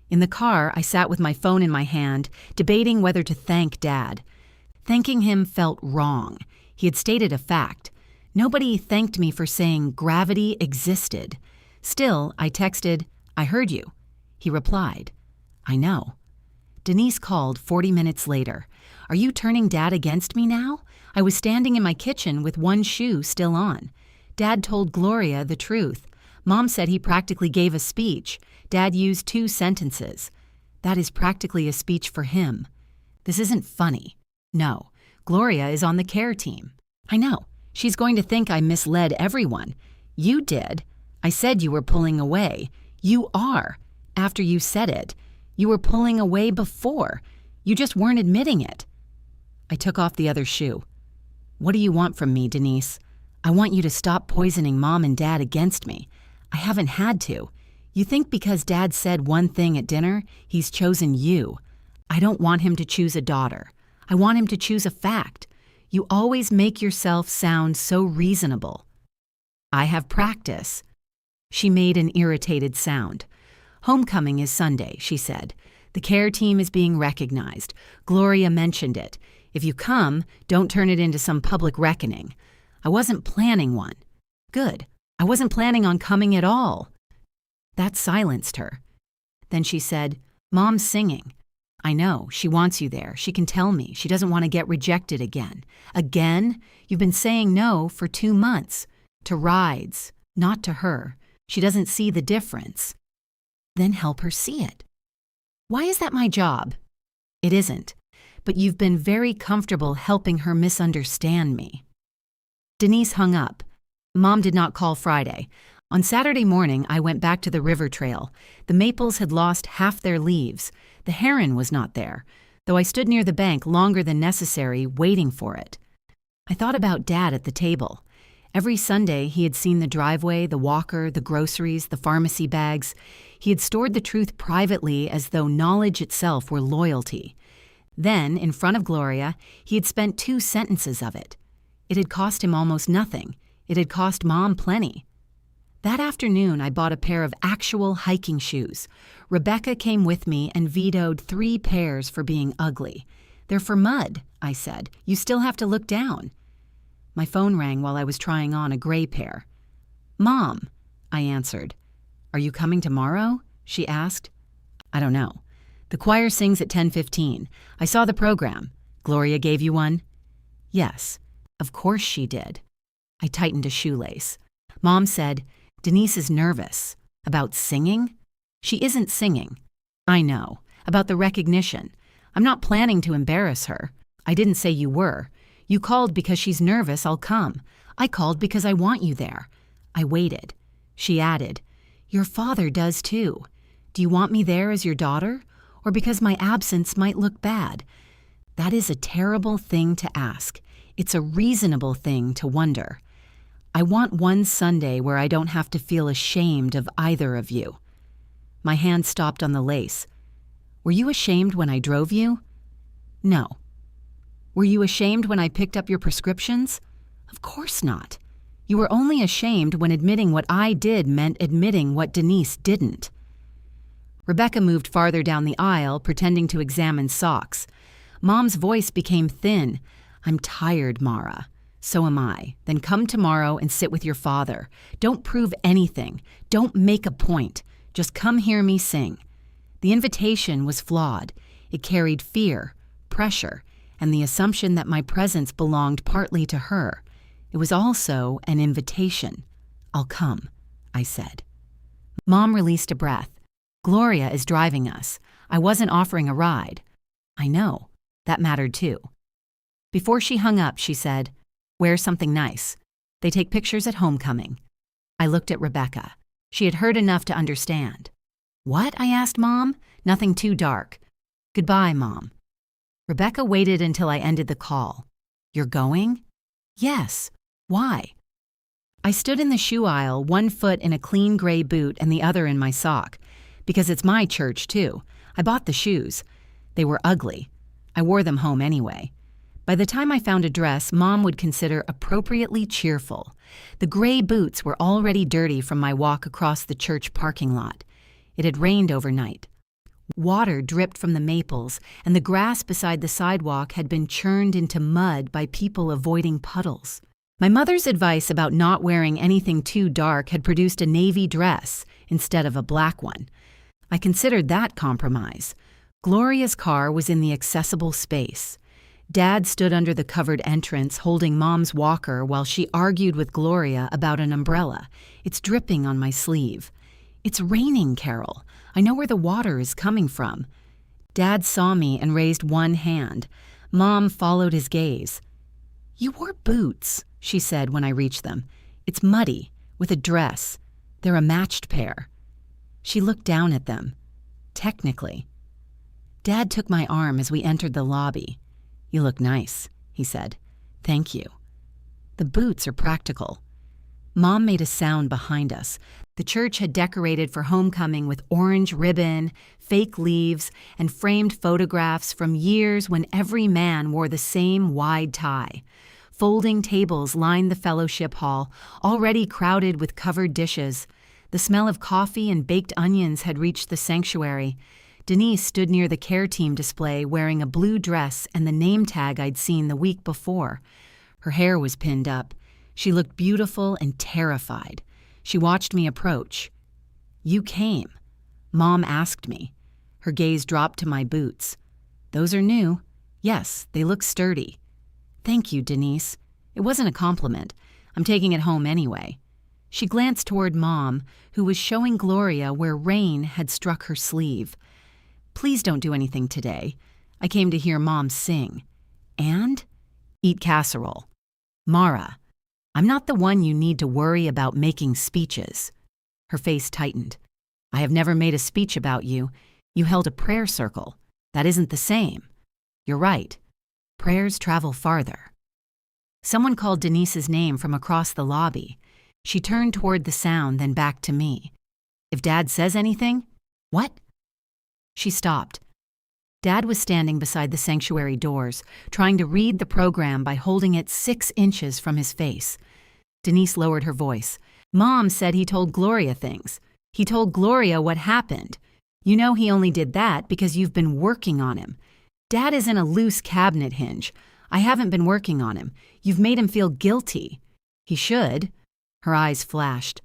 In the car, I sat with my phone in my hand, debating whether to thank Dad. Thanking him felt wrong. He had stated a fact. Nobody thanked me for saying gravity existed. Still, I texted, "I heard you." He replied, "I know." Denise called 40 minutes later. "Are you turning Dad against me now?" I was standing in my kitchen with one shoe still on. Dad told Gloria the truth. Mom said he practically gave a speech. Dad used 2 sentences. That is practically a speech for him. This isn't funny. No, Gloria is on the care team. I know. She's going to think I misled everyone. You did. I said you were pulling away. You are. After you said it. You were pulling away before. You just weren't admitting it. I took off the other shoe. "What do you want from me, Denise? I want you to stop poisoning Mom and Dad against me. I haven't had to. You think because Dad said one thing at dinner, he's chosen you. I don't want him to choose a daughter. I want him to choose a fact. You always make yourself sound so reasonable." "I have practice." She made an irritated sound. "Homecoming is Sunday," she said. "The care team is being recognized. Gloria mentioned it. If you come, don't turn it into some public reckoning. I wasn't planning one. Good. I wasn't planning on coming at all. That silenced her. Then she said, Mom's singing. I know, she wants you there. She can tell me. She doesn't want to get rejected again. Again? You've been saying no for 2 months. To rides, not to her. She doesn't see the difference. Then help her see it. Why is that my job? It isn't. But you've been very comfortable helping her misunderstand me. Denise hung up. Mom did not call Friday. On Saturday morning, I went back to the river trail. The maples had lost half their leaves. The heron was not there, though I stood near the bank longer than necessary, waiting for it. I thought about Dad at the table. Every Sunday, he had seen the driveway, the walker, the groceries, the pharmacy bags. He had stored the truth privately as though knowledge itself were loyalty. Then, in front of Gloria, he had spent 2 sentences of it. It had cost him almost nothing. It had cost Mom plenty. That afternoon, I bought a pair of actual hiking shoes. Rebecca came with me and vetoed 3 pairs for being ugly. They're for mud, I said. You still have to look down. My phone rang while I was trying on a gray pair. Mom, I answered. Are you coming tomorrow? She asked. I don't know. The choir sings at 10:15. I saw the program. Gloria gave you one? Yes, of course she did. I tightened a shoelace. Mom said, Denise is nervous. About singing? She isn't singing. I know. About the recognition. I'm not planning to embarrass her. I didn't say you were. You called because she's nervous I'll come. I called because I want you there. I waited. She added, Your father does too. Do you want me there as your daughter? Or because my absence might look bad? That is a terrible thing to ask. It's a reasonable thing to wonder. I want one Sunday where I don't have to feel ashamed of either of you. My hand stopped on the lace. Were you ashamed when I drove you? No. Were you ashamed when I picked up your prescriptions? Of course not. You were only ashamed when admitting what I did meant admitting what Denise didn't. Rebecca moved farther down the aisle, pretending to examine socks. Mom's voice became thin. I'm tired, Mara. So am I. Then come tomorrow and sit with your father. Don't prove anything. Don't make a point. Just come hear me sing. The invitation was flawed. It carried fear, pressure, and the assumption that my presence belonged partly to her. It was also an invitation. I'll come, I said. Mom released a breath. Gloria is driving us. I wasn't offering a ride. I know. That mattered too. Before she hung up, she said, Wear something nice. They take pictures at homecoming. I looked at Rebecca. She had heard enough to understand. What? I asked Mom. Nothing too dark. Goodbye, Mom. Rebecca waited until I ended the call. You're going? Yes. Why? I stood in the shoe aisle, one foot in a clean gray boot and the other in my sock. Because it's my church, too. I bought the shoes. They were ugly. I wore them home anyway. By the time I found a dress Mom would consider appropriately cheerful. The gray boots were already dirty from my walk across the church parking lot. It had rained overnight. Water dripped from the maples, and the grass beside the sidewalk had been churned into mud by people avoiding puddles. My mother's advice about not wearing anything too dark had produced a navy dress instead of a black one. I considered that compromise. Gloria's car was in the accessible space. Dad stood under the covered entrance holding Mom's walker while she argued with Gloria about an umbrella. It's dripping on my sleeve. It's raining, Carol. I know where the water is coming from. Dad saw me and raised one hand. Mom followed his gaze. You wore boots, she said when I reached them. It's muddy, with a dress. They're a matched pair. She looked down at them. Technically. Dad took my arm as we entered the lobby. You look nice, he said. Thank you. The boots are practical. Mom made a sound behind us. The church had decorated for homecoming with orange ribbon, fake leaves, and framed photographs from years when every man wore the same wide tie. Folding tables lined the fellowship hall, already crowded with covered dishes. The smell of coffee and baked onions had reached the sanctuary. Denise stood near the care team display wearing a blue dress and the name tag I'd seen the week before. Her hair was pinned up. She looked beautiful and terrified. She watched me approach. "You came?" Mom asked me. Her gaze dropped to my boots. "Those are new." "Yes, they look sturdy." "Thank you, Denise. It wasn't a compliment. I'm taking it home anyway." She glanced toward Mom, who was showing Gloria where rain had struck her sleeve. "Please don't do anything today. I came to hear Mom sing." "And?" "Eat casserole." "Mara, I'm not the one you need to worry about making speeches." Her face tightened. "I have never made a speech about you. You held a prayer circle. That isn't the same." "You're right. Prayers travel farther." Someone called Denise's name from across the lobby. She turned toward the sound, then back to me. "If Dad says anything..." "What?" She stopped. Dad was standing beside the sanctuary doors, trying to read the program by holding it 6 inches from his face. Denise lowered her voice. "Mom said he told Gloria things. He told Gloria what happened. You know he only did that because you've been working on him. Dad isn't a loose cabinet hinge. I haven't been working on him. You've made him feel guilty." "He should." Her eyes flashed.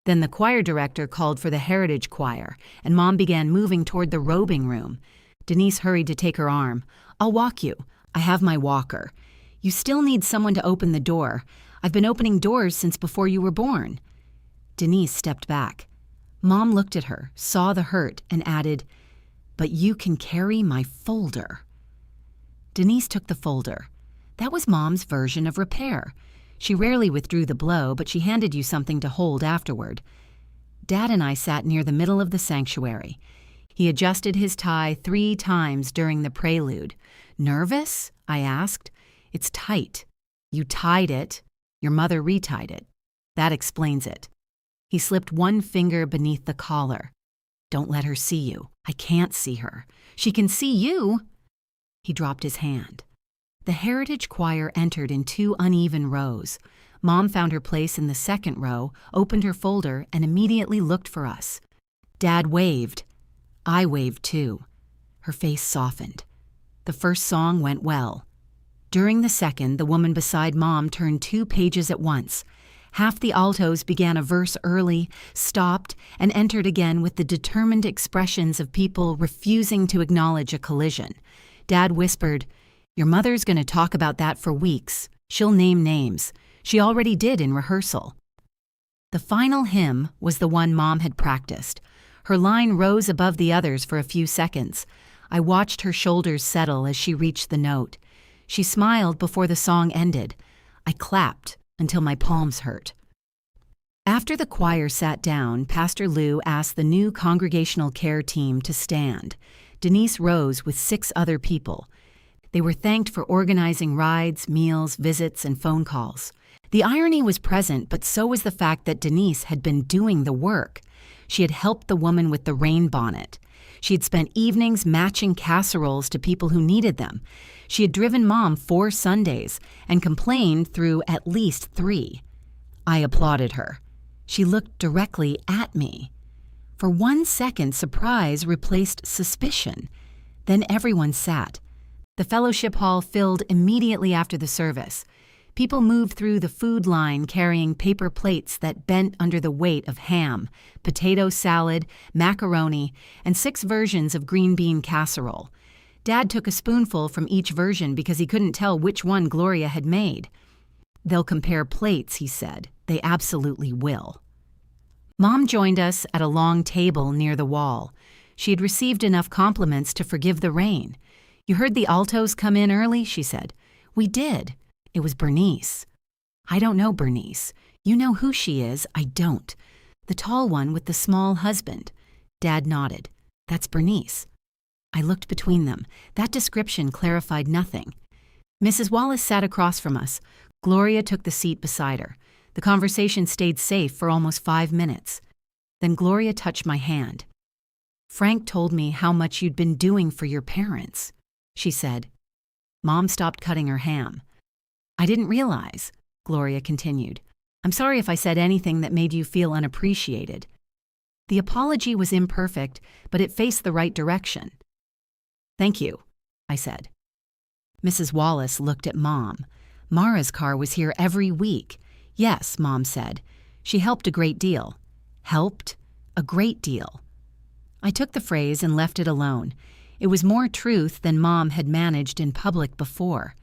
Then the choir director called for the Heritage Choir, and Mom began moving toward the robing room. Denise hurried to take her arm. "I'll walk you. I have my walker. You still need someone to open the door. I've been opening doors since before you were born." Denise stepped back. Mom looked at her, saw the hurt, and added, "But you can carry my folder." Denise took the folder. That was Mom's version of repair. She rarely withdrew the blow, but she handed you something to hold afterward. Dad and I sat near the middle of the sanctuary. He adjusted his tie 3 times during the prelude. "Nervous?" I asked. "It's tight. You tied it. Your mother retied it. That explains it." He slipped one finger beneath the collar. "Don't let her see you. I can't see her. She can see you." He dropped his hand. The Heritage Choir entered in 2 uneven rows. Mom found her place in the 2nd row, opened her folder, and immediately looked for us. Dad waved. I waved too. Her face softened. The first song went well. During the second, the woman beside Mom turned 2 pages at once. Half the altos began a verse early, stopped, and entered again with the determined expressions of people refusing to acknowledge a collision. Dad whispered, "Your mother's going to talk about that for weeks. She'll name names. She already did in rehearsal." The final hymn was the one Mom had practiced. Her line rose above the others for a few seconds. I watched her shoulders settle as she reached the note. She smiled before the song ended. I clapped until my palms hurt. After the choir sat down, Pastor Lou asked the new congregational care team to stand. Denise rose with 6 other people. They were thanked for organizing rides, meals, visits, and phone calls. The irony was present, but so was the fact that Denise had been doing the work. She had helped the woman with the rain bonnet. She had spent evenings matching casseroles to people who needed them. She had driven Mom 4 Sundays and complained through at least 3. I applauded her. She looked directly at me. For 1 second, surprise replaced suspicion. Then everyone sat. The fellowship hall filled immediately after the service. People moved through the food line carrying paper plates that bent under the weight of ham, potato salad, macaroni, and 6 versions of green bean casserole. Dad took a spoonful from each version because he couldn't tell which one Gloria had made. "They'll compare plates," he said. "They absolutely will." Mom joined us at a long table near the wall. She had received enough compliments to forgive the rain. "You heard the altos come in early?" she said. "We did. It was Bernice." "I don't know Bernice. You know who she is. I don't. The tall one with the small husband." Dad nodded. "That's Bernice." I looked between them. That description clarified nothing. Mrs. Wallace sat across from us. Gloria took the seat beside her. The conversation stayed safe for almost 5 minutes. Then Gloria touched my hand. "Frank told me how much you'd been doing for your parents," she said. Mom stopped cutting her ham. "I didn't realize," Gloria continued. "I'm sorry if I said anything that made you feel unappreciated." The apology was imperfect, but it faced the right direction. "Thank you," I said. Mrs. Wallace looked at Mom. Mara's car was here every week. Yes, Mom said. She helped a great deal. Helped? A great deal. I took the phrase and left it alone. It was more truth than Mom had managed in public before.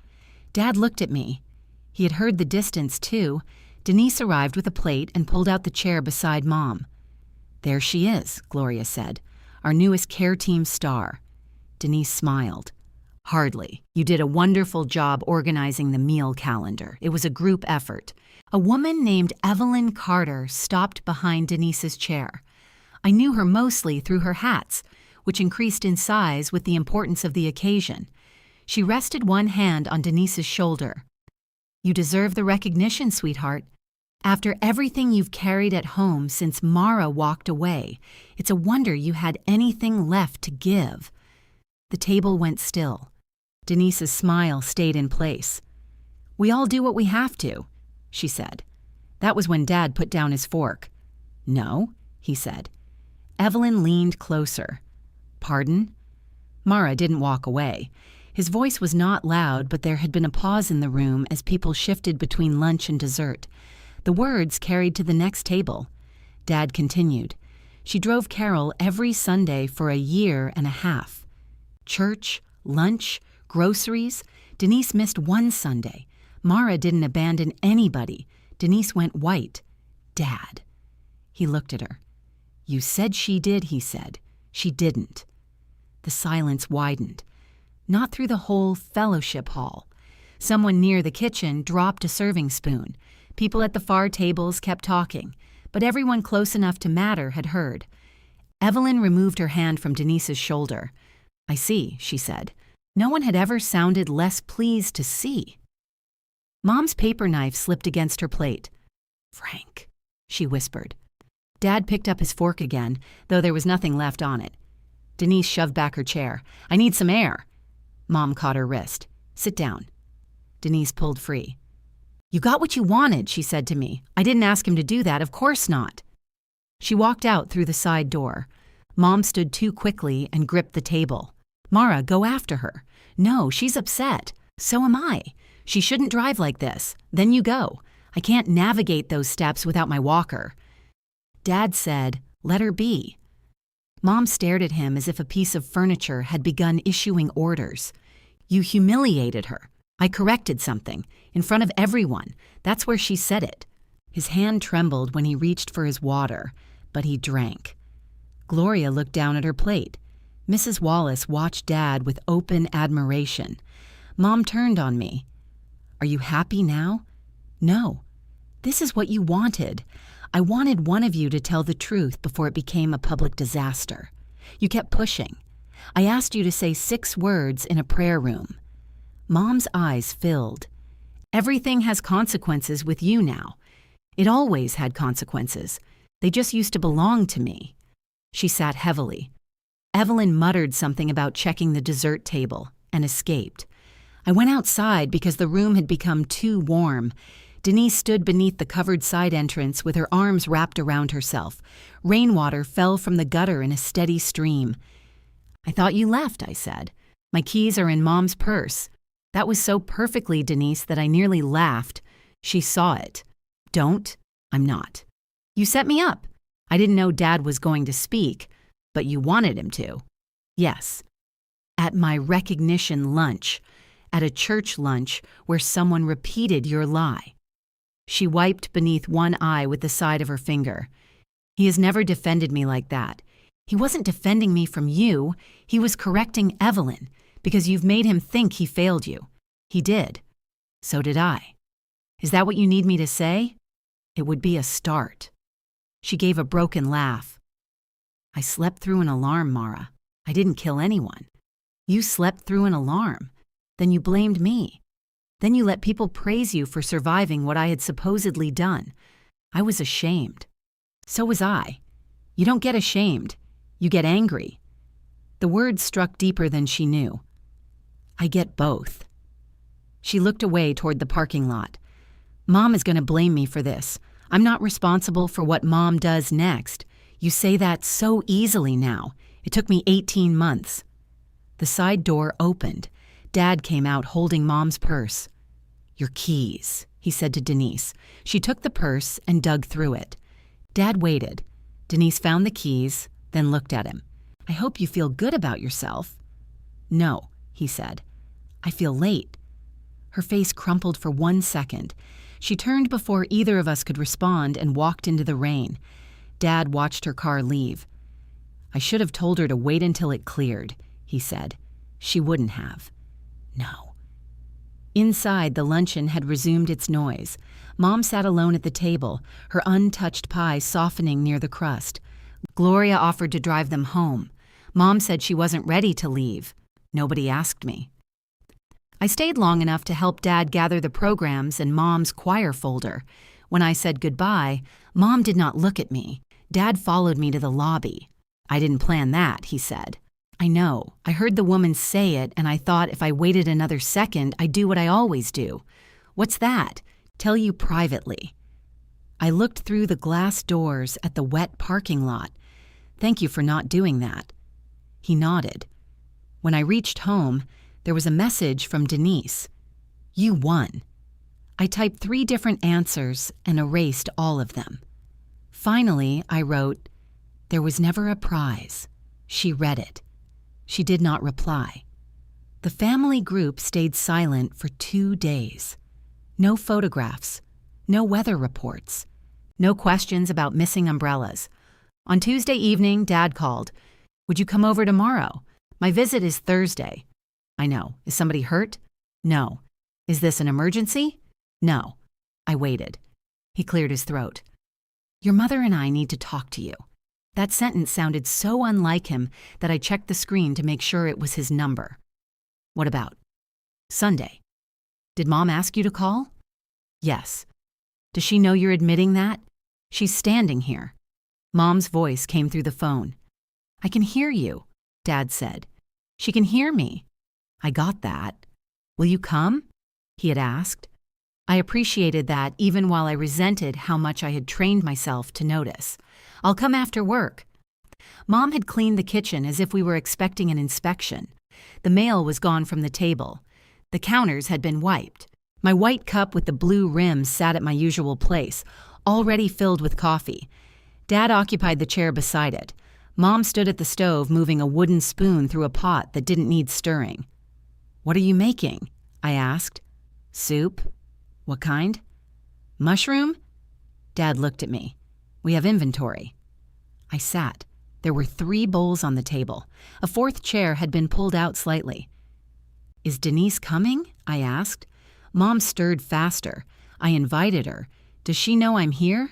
Dad looked at me. He had heard the distance, too. Denise arrived with a plate and pulled out the chair beside Mom. "There she is," Gloria said, "our newest care team star." Denise smiled. "Hardly. You did a wonderful job organizing the meal calendar. It was a group effort." A woman named Evelyn Carter stopped behind Denise's chair. I knew her mostly through her hats, which increased in size with the importance of the occasion. She rested one hand on Denise's shoulder. "You deserve the recognition, sweetheart. After everything you've carried at home since Mara walked away, it's a wonder you had anything left to give." The table went still. Denise's smile stayed in place. "We all do what we have to," she said. That was when Dad put down his fork. "No," he said. Evelyn leaned closer. "Pardon?" Mara didn't walk away. His voice was not loud, but there had been a pause in the room as people shifted between lunch and dessert. The words carried to the next table. Dad continued. "She drove Carol every Sunday for a year and a half. Church, lunch, groceries. Denise missed one Sunday. Mara didn't abandon anybody. Denise went white. Dad." He looked at her. "You said she did," he said. "She didn't." The silence widened. Not through the whole fellowship hall. Someone near the kitchen dropped a serving spoon. People at the far tables kept talking, but everyone close enough to matter had heard. Evelyn removed her hand from Denise's shoulder. "I see," she said. No one had ever sounded less pleased to see. Mom's paper knife slipped against her plate. "Frank," she whispered. Dad picked up his fork again, though there was nothing left on it. Denise shoved back her chair. "I need some air." Mom caught her wrist. "Sit down." Denise pulled free. "You got what you wanted," she said to me. "I didn't ask him to do that, of course not." She walked out through the side door. Mom stood too quickly and gripped the table. "Mara, go after her." "No, she's upset. So am I. She shouldn't drive like this. Then you go. I can't navigate those steps without my walker." Dad said, "Let her be." Mom stared at him as if a piece of furniture had begun issuing orders. "You humiliated her. I corrected something. In front of everyone. That's where she said it." His hand trembled when he reached for his water, but he drank. Gloria looked down at her plate. Mrs. Wallace watched Dad with open admiration. Mom turned on me. "Are you happy now?" "No. This is what you wanted. I wanted one of you to tell the truth before it became a public disaster. You kept pushing. I asked you to say 6 words in a prayer room." Mom's eyes filled. "Everything has consequences with you now. It always had consequences. They just used to belong to me." She sat heavily. Evelyn muttered something about checking the dessert table and escaped. I went outside because the room had become too warm. Denise stood beneath the covered side entrance with her arms wrapped around herself. Rainwater fell from the gutter in a steady stream. "I thought you left," I said. "My keys are in Mom's purse." That was so perfectly Denise that I nearly laughed. She saw it. "Don't. I'm not. You set me up. I didn't know Dad was going to speak, but you wanted him to." "Yes. At my recognition lunch. At a church lunch where someone repeated your lie." She wiped beneath one eye with the side of her finger. "He has never defended me like that. He wasn't defending me from you. He was correcting Evelyn, because you've made him think he failed you. He did. So did I. Is that what you need me to say? It would be a start." She gave a broken laugh. "I slept through an alarm, Mara. I didn't kill anyone. You slept through an alarm. Then you blamed me. Then you let people praise you for surviving what I had supposedly done. I was ashamed. So was I. You don't get ashamed. You get angry." The words struck deeper than she knew. "I get both." She looked away toward the parking lot. "Mom is going to blame me for this. I'm not responsible for what Mom does next. You say that so easily now. It took me 18 months. The side door opened. Dad came out holding Mom's purse. Your keys, he said to Denise. She took the purse and dug through it. Dad waited. Denise found the keys, then looked at him. I hope you feel good about yourself. No, he said. I feel late. Her face crumpled for 1 second. She turned before either of us could respond and walked into the rain. Dad watched her car leave. I should have told her to wait until it cleared, he said. She wouldn't have. No. Inside, the luncheon had resumed its noise. Mom sat alone at the table, her untouched pie softening near the crust. Gloria offered to drive them home. Mom said she wasn't ready to leave. Nobody asked me. I stayed long enough to help Dad gather the programs in Mom's choir folder. When I said goodbye, Mom did not look at me. Dad followed me to the lobby. I didn't plan that, he said. I know. I heard the woman say it, and I thought if I waited another second, I'd do what I always do. What's that? Tell you privately. I looked through the glass doors at the wet parking lot. Thank you for not doing that. He nodded. When I reached home, there was a message from Denise. You won. I typed 3 different answers and erased all of them. Finally, I wrote, there was never a prize. She read it. She did not reply. The family group stayed silent for 2 days. No photographs, no weather reports, no questions about missing umbrellas. On Tuesday evening, Dad called. Would you come over tomorrow? My visit is Thursday. I know. Is somebody hurt? No. Is this an emergency? No. I waited. He cleared his throat. Your mother and I need to talk to you. That sentence sounded so unlike him that I checked the screen to make sure it was his number. What about? Sunday. Did Mom ask you to call? Yes. Does she know you're admitting that? She's standing here. Mom's voice came through the phone. I can hear you, Dad said. She can hear me. I got that. Will you come? He had asked. I appreciated that even while I resented how much I had trained myself to notice. I'll come after work. Mom had cleaned the kitchen as if we were expecting an inspection. The mail was gone from the table. The counters had been wiped. My white cup with the blue rim sat at my usual place, already filled with coffee. Dad occupied the chair beside it. Mom stood at the stove moving a wooden spoon through a pot that didn't need stirring. What are you making? I asked. Soup. What kind? Mushroom? Dad looked at me. We have inventory. I sat. There were 3 bowls on the table. A 4th chair had been pulled out slightly. Is Denise coming? I asked. Mom stirred faster. I invited her. Does she know I'm here?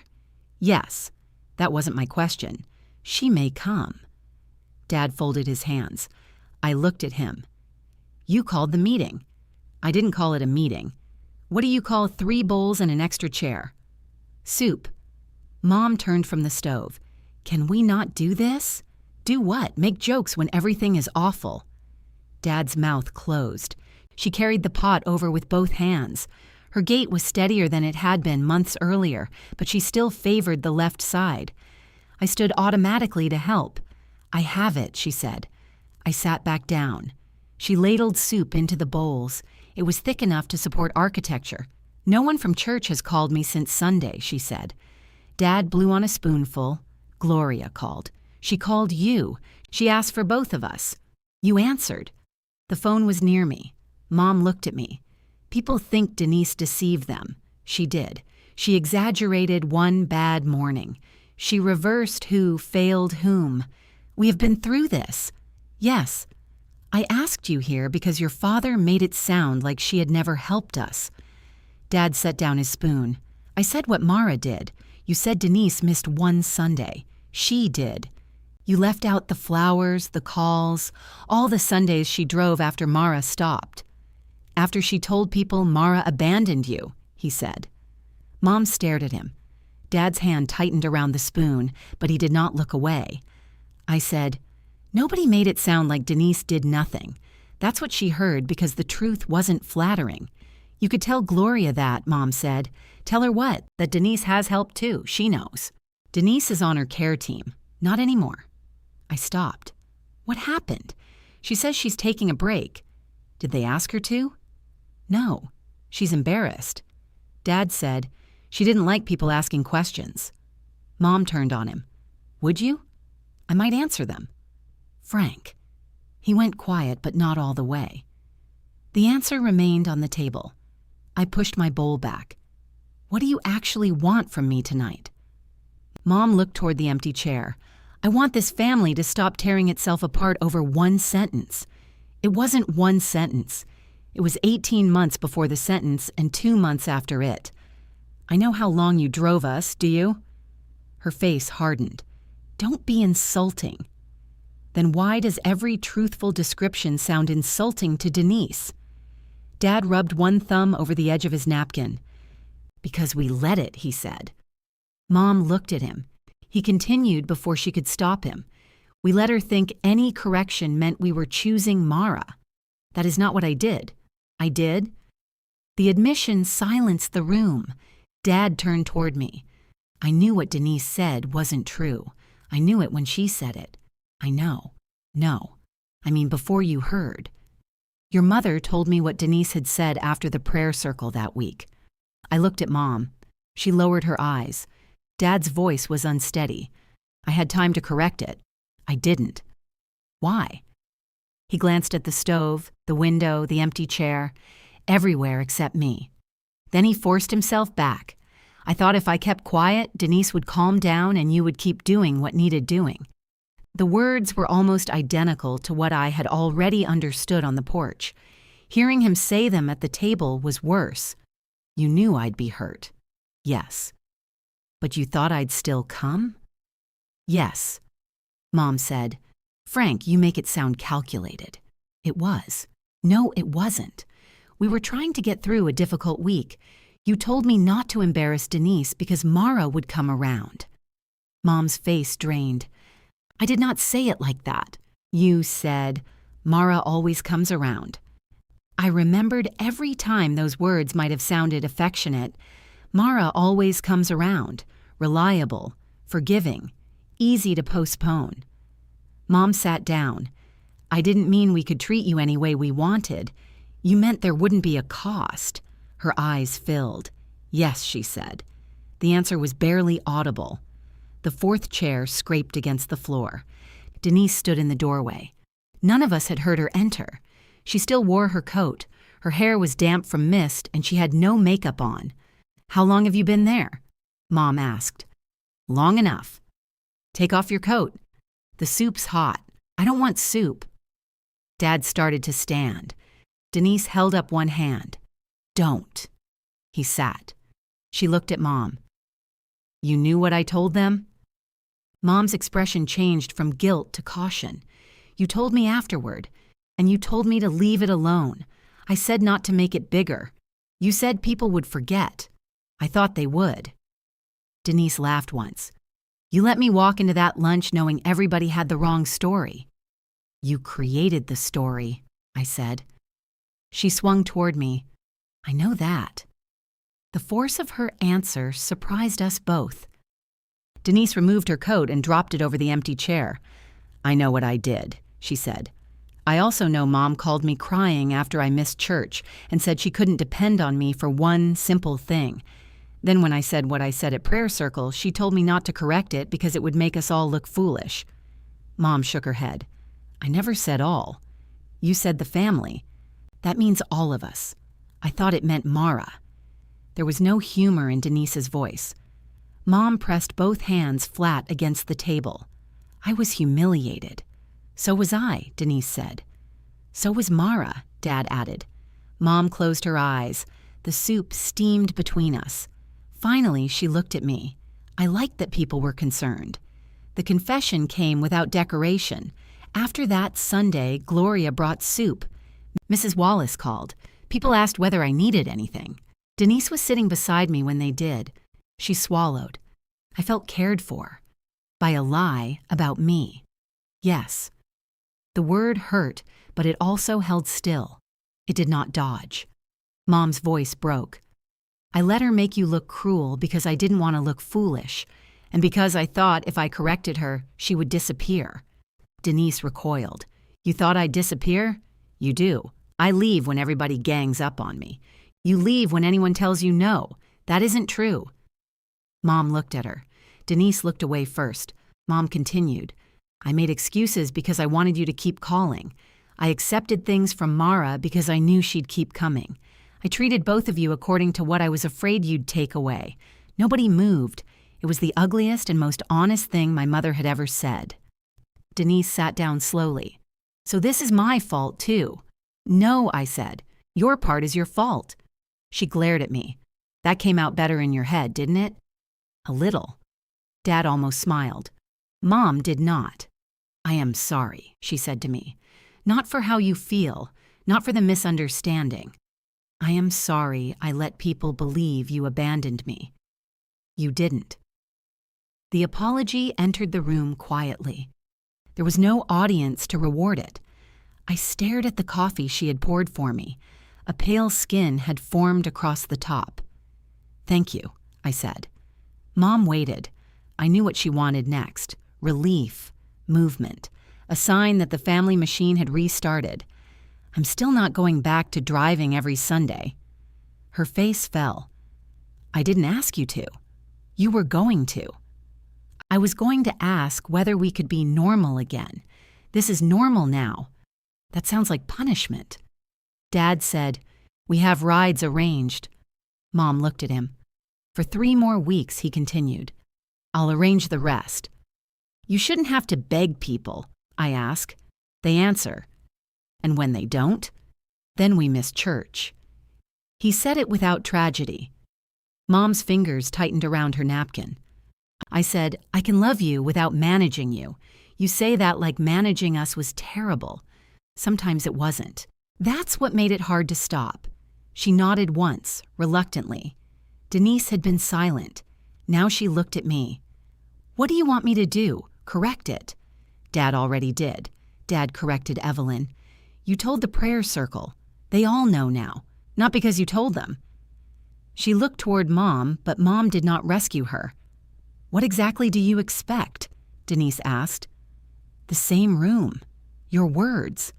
Yes. That wasn't my question. She may come. Dad folded his hands. I looked at him. You called the meeting. I didn't call it a meeting. What do you call 3 bowls and an extra chair? Soup. Mom turned from the stove. Can we not do this? Do what? Make jokes when everything is awful. Dad's mouth closed. She carried the pot over with both hands. Her gait was steadier than it had been months earlier, but she still favored the left side. I stood automatically to help. I have it, she said. I sat back down. She ladled soup into the bowls. It was thick enough to support architecture. No one from church has called me since Sunday, she said. Dad blew on a spoonful. Gloria called. She called you. She asked for both of us. You answered. The phone was near me. Mom looked at me. People think Denise deceived them. She did. She exaggerated one bad morning. She reversed who failed whom. We have been through this. Yes. I asked you here because your father made it sound like she had never helped us. Dad set down his spoon. I said what Mara did. You said Denise missed one Sunday. She did. You left out the flowers, the calls, all the Sundays she drove after Mara stopped. After she told people Mara abandoned you, he said. Mom stared at him. Dad's hand tightened around the spoon, but he did not look away. I said, nobody made it sound like Denise did nothing. That's what she heard because the truth wasn't flattering. You could tell Gloria that, Mom said. Tell her what? That Denise has help too. She knows. Denise is on her care team. Not anymore. I stopped. What happened? She says she's taking a break. Did they ask her to? No. She's embarrassed. Dad said she didn't like people asking questions. Mom turned on him. Would you? I might answer them. Frank. He went quiet, but not all the way. The answer remained on the table. I pushed my bowl back. What do you actually want from me tonight? Mom looked toward the empty chair. I want this family to stop tearing itself apart over one sentence. It wasn't one sentence. It was 18 months before the sentence and 2 months after it. I know how long you drove us, do you? Her face hardened. Don't be insulting. Then why does every truthful description sound insulting to Denise? Dad rubbed one thumb over the edge of his napkin. Because we let it, he said. Mom looked at him. He continued before she could stop him. We let her think any correction meant we were choosing Mara. That is not what I did. I did. The admission silenced the room. Dad turned toward me. I knew what Denise said wasn't true. I knew it when she said it. I know. No. I mean, before you heard. Your mother told me what Denise had said after the prayer circle that week. I looked at Mom. She lowered her eyes. Dad's voice was unsteady. I had time to correct it. I didn't. Why? He glanced at the stove, the window, the empty chair, everywhere except me. Then he forced himself back. I thought if I kept quiet, Denise would calm down and you would keep doing what needed doing. The words were almost identical to what I had already understood on the porch. Hearing him say them at the table was worse. You knew I'd be hurt. Yes. But you thought I'd still come? Yes. Mom said, Frank, you make it sound calculated. It was. No, it wasn't. We were trying to get through a difficult week. You told me not to embarrass Denise because Mara would come around. Mom's face drained. I did not say it like that. You said, Mara always comes around. I remembered every time those words might have sounded affectionate. Mara always comes around, reliable, forgiving, easy to postpone. Mom sat down. I didn't mean we could treat you any way we wanted. You meant there wouldn't be a cost. Her eyes filled. Yes, she said. The answer was barely audible. The fourth chair scraped against the floor. Denise stood in the doorway. None of us had heard her enter. She still wore her coat. Her hair was damp from mist, and she had no makeup on. How long have you been there? Mom asked. Long enough. Take off your coat. The soup's hot. I don't want soup. Dad started to stand. Denise held up one hand. Don't. He sat. She looked at Mom. You knew what I told them? Mom's expression changed from guilt to caution. You told me afterward, and you told me to leave it alone. I said not to make it bigger. You said people would forget. I thought they would. Denise laughed once. You let me walk into that lunch knowing everybody had the wrong story. You created the story, I said. She swung toward me. I know that. The force of her answer surprised us both. Denise removed her coat and dropped it over the empty chair. I know what I did, she said. I also know Mom called me crying after I missed church and said she couldn't depend on me for one simple thing. Then when I said what I said at prayer circle, she told me not to correct it because it would make us all look foolish. Mom shook her head. I never said all. You said the family. That means all of us. I thought it meant Mara. There was no humor in Denise's voice. Mom pressed both hands flat against the table. I was humiliated. So was I, Denise said. So was Mara, Dad added. Mom closed her eyes. The soup steamed between us. Finally, she looked at me. I liked that people were concerned. The confession came without decoration. After that Sunday, Gloria brought soup. Mrs. Wallace called. People asked whether I needed anything. Denise was sitting beside me when they did. She swallowed. I felt cared for. By a lie about me. Yes. The word hurt, but it also held still. It did not dodge. Mom's voice broke. I let her make you look cruel because I didn't want to look foolish. And because I thought if I corrected her, she would disappear. Denise recoiled. You thought I'd disappear? You do. I leave when everybody gangs up on me. You leave when anyone tells you no. That isn't true. Mom looked at her. Denise looked away first. Mom continued. I made excuses because I wanted you to keep calling. I accepted things from Mara because I knew she'd keep coming. I treated both of you according to what I was afraid you'd take away. Nobody moved. It was the ugliest and most honest thing my mother had ever said. Denise sat down slowly. So this is my fault, too. No, I said. Your part is your fault. She glared at me. That came out better in your head, didn't it? A little. Dad almost smiled. Mom did not. I am sorry, she said to me. Not for how you feel, not for the misunderstanding. I am sorry I let people believe you abandoned me. You didn't. The apology entered the room quietly. There was no audience to reward it. I stared at the coffee she had poured for me. A pale skin had formed across the top. Thank you, I said. Mom waited. I knew what she wanted next. Relief, movement, a sign that the family machine had restarted. I'm still not going back to driving every Sunday. Her face fell. I didn't ask you to. You were going to. I was going to ask whether we could be normal again. This is normal now. That sounds like punishment. Dad said, we have rides arranged. Mom looked at him. For 3 more weeks, he continued. I'll arrange the rest. You shouldn't have to beg people, I ask. They answer. And when they don't, then we miss church. He said it without tragedy. Mom's fingers tightened around her napkin. I said, I can love you without managing you. You say that like managing us was terrible. Sometimes it wasn't. That's what made it hard to stop. She nodded once, reluctantly. Denise had been silent. Now she looked at me. What do you want me to do? Correct it. Dad already did. Dad corrected Evelyn. You told the prayer circle. They all know now. Not because you told them. She looked toward Mom, but Mom did not rescue her. What exactly do you expect? Denise asked. The same room. Your words.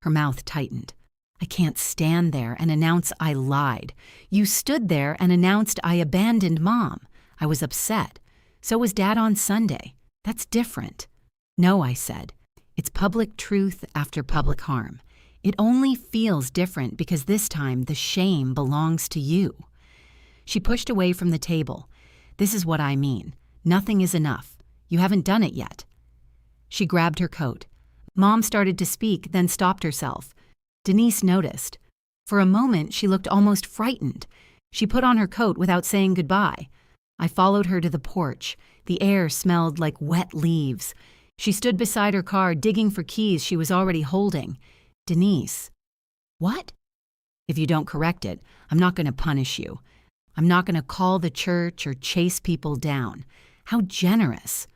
Her mouth tightened. I can't stand there and announce I lied. You stood there and announced I abandoned Mom. I was upset. So was Dad on Sunday. That's different. No, I said. It's public truth after public harm. It only feels different because this time the shame belongs to you. She pushed away from the table. This is what I mean. Nothing is enough. You haven't done it yet. She grabbed her coat. Mom started to speak, then stopped herself. Denise noticed. For a moment, she looked almost frightened. She put on her coat without saying goodbye. I followed her to the porch. The air smelled like wet leaves. She stood beside her car, digging for keys she was already holding. Denise. What? If you don't correct it, I'm not going to punish you. I'm not going to call the church or chase people down. How generous.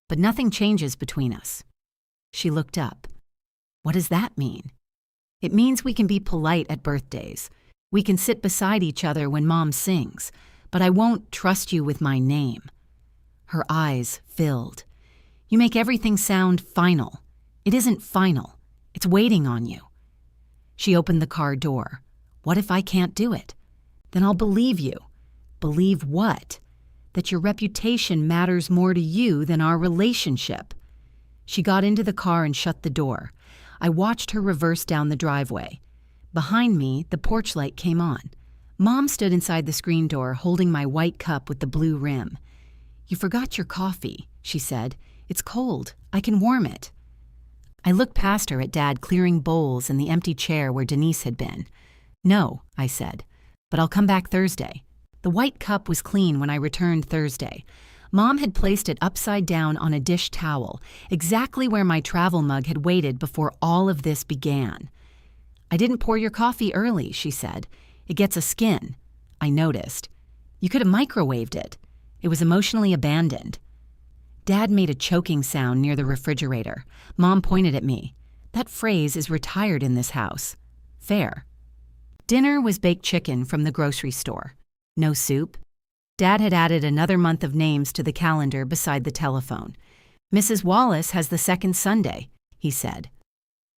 But nothing changes between us. She looked up. What does that mean? It means we can be polite at birthdays. We can sit beside each other when Mom sings, but I won't trust you with my name. Her eyes filled. You make everything sound final. It isn't final. It's waiting on you. She opened the car door. What if I can't do it? Then I'll believe you. Believe what? That your reputation matters more to you than our relationship. She got into the car and shut the door. I watched her reverse down the driveway. Behind me, the porch light came on. Mom stood inside the screen door, holding my white cup with the blue rim. You forgot your coffee, she said. It's cold. I can warm it. I looked past her at Dad clearing bowls in the empty chair where Denise had been. No, I said, but I'll come back Thursday. The white cup was clean when I returned Thursday. Mom had placed it upside down on a dish towel, exactly where my travel mug had waited before all of this began. I didn't pour your coffee early, she said. It gets a skin. I noticed. You could have microwaved it. It was emotionally abandoned. Dad made a choking sound near the refrigerator. Mom pointed at me. That phrase is retired in this house. Fair. Dinner was baked chicken from the grocery store. No soup. Dad had added another month of names to the calendar beside the telephone. "Mrs. Wallace has the second Sunday," he said.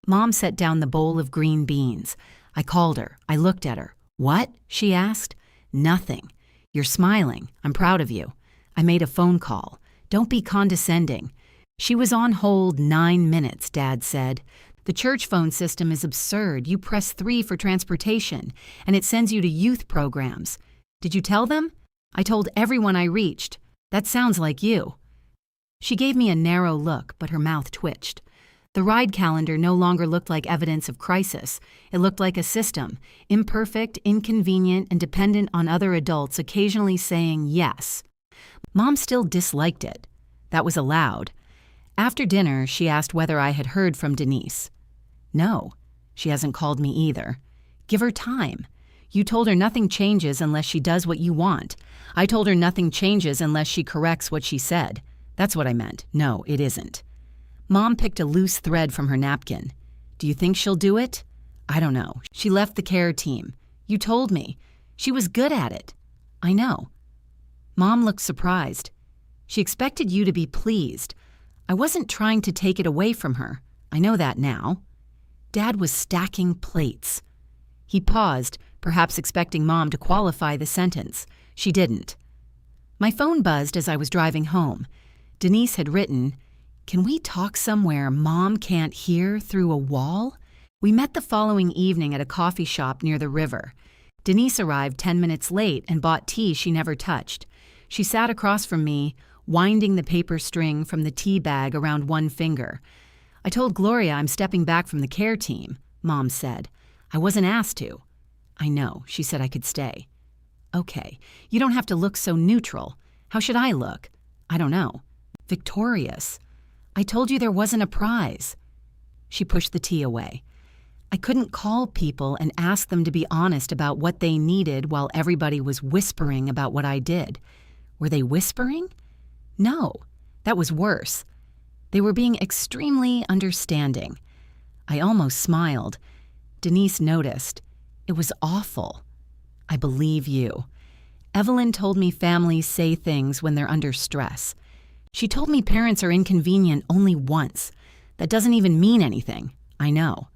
Mom set down the bowl of green beans. I called her. I looked at her. "What?" she asked. "Nothing. You're smiling. I'm proud of you. I made a phone call. Don't be condescending." "She was on hold 9 minutes," Dad said. "The church phone system is absurd. You press 3 for transportation, and it sends you to youth programs. Did you tell them?" "I told everyone I reached. That sounds like you." She gave me a narrow look, but her mouth twitched. The ride calendar no longer looked like evidence of crisis. It looked like a system, imperfect, inconvenient, and dependent on other adults occasionally saying yes. Mom still disliked it. That was allowed. After dinner, she asked whether I had heard from Denise. "No, she hasn't called me either." "Give her time. You told her nothing changes unless she does what you want." "I told her nothing changes unless she corrects what she said. That's what I meant. No, it isn't." Mom picked a loose thread from her napkin. "Do you think she'll do it?" "I don't know. She left the care team. You told me. She was good at it." "I know." Mom looked surprised. "She expected you to be pleased. I wasn't trying to take it away from her. I know that now." Dad was stacking plates. He paused, perhaps expecting Mom to qualify the sentence. She didn't. My phone buzzed as I was driving home. Denise had written, "Can we talk somewhere Mom can't hear through a wall?" We met the following evening at a coffee shop near the river. Denise arrived 10 minutes late and bought tea she never touched. She sat across from me, winding the paper string from the tea bag around one finger. "I told Gloria I'm stepping back from the care team," Mom said. "I wasn't asked to." "I know. She said I could stay." "Okay. You don't have to look so neutral. How should I look?" "I don't know. Victorious." "I told you there wasn't a prize." She pushed the tea away. "I couldn't call people and ask them to be honest about what they needed while everybody was whispering about what I did." "Were they whispering?" "No, that was worse. They were being extremely understanding." I almost smiled. Denise noticed. "It was awful." "I believe you. Evelyn told me families say things when they're under stress. She told me parents are inconvenient only once. That doesn't even mean anything. I know."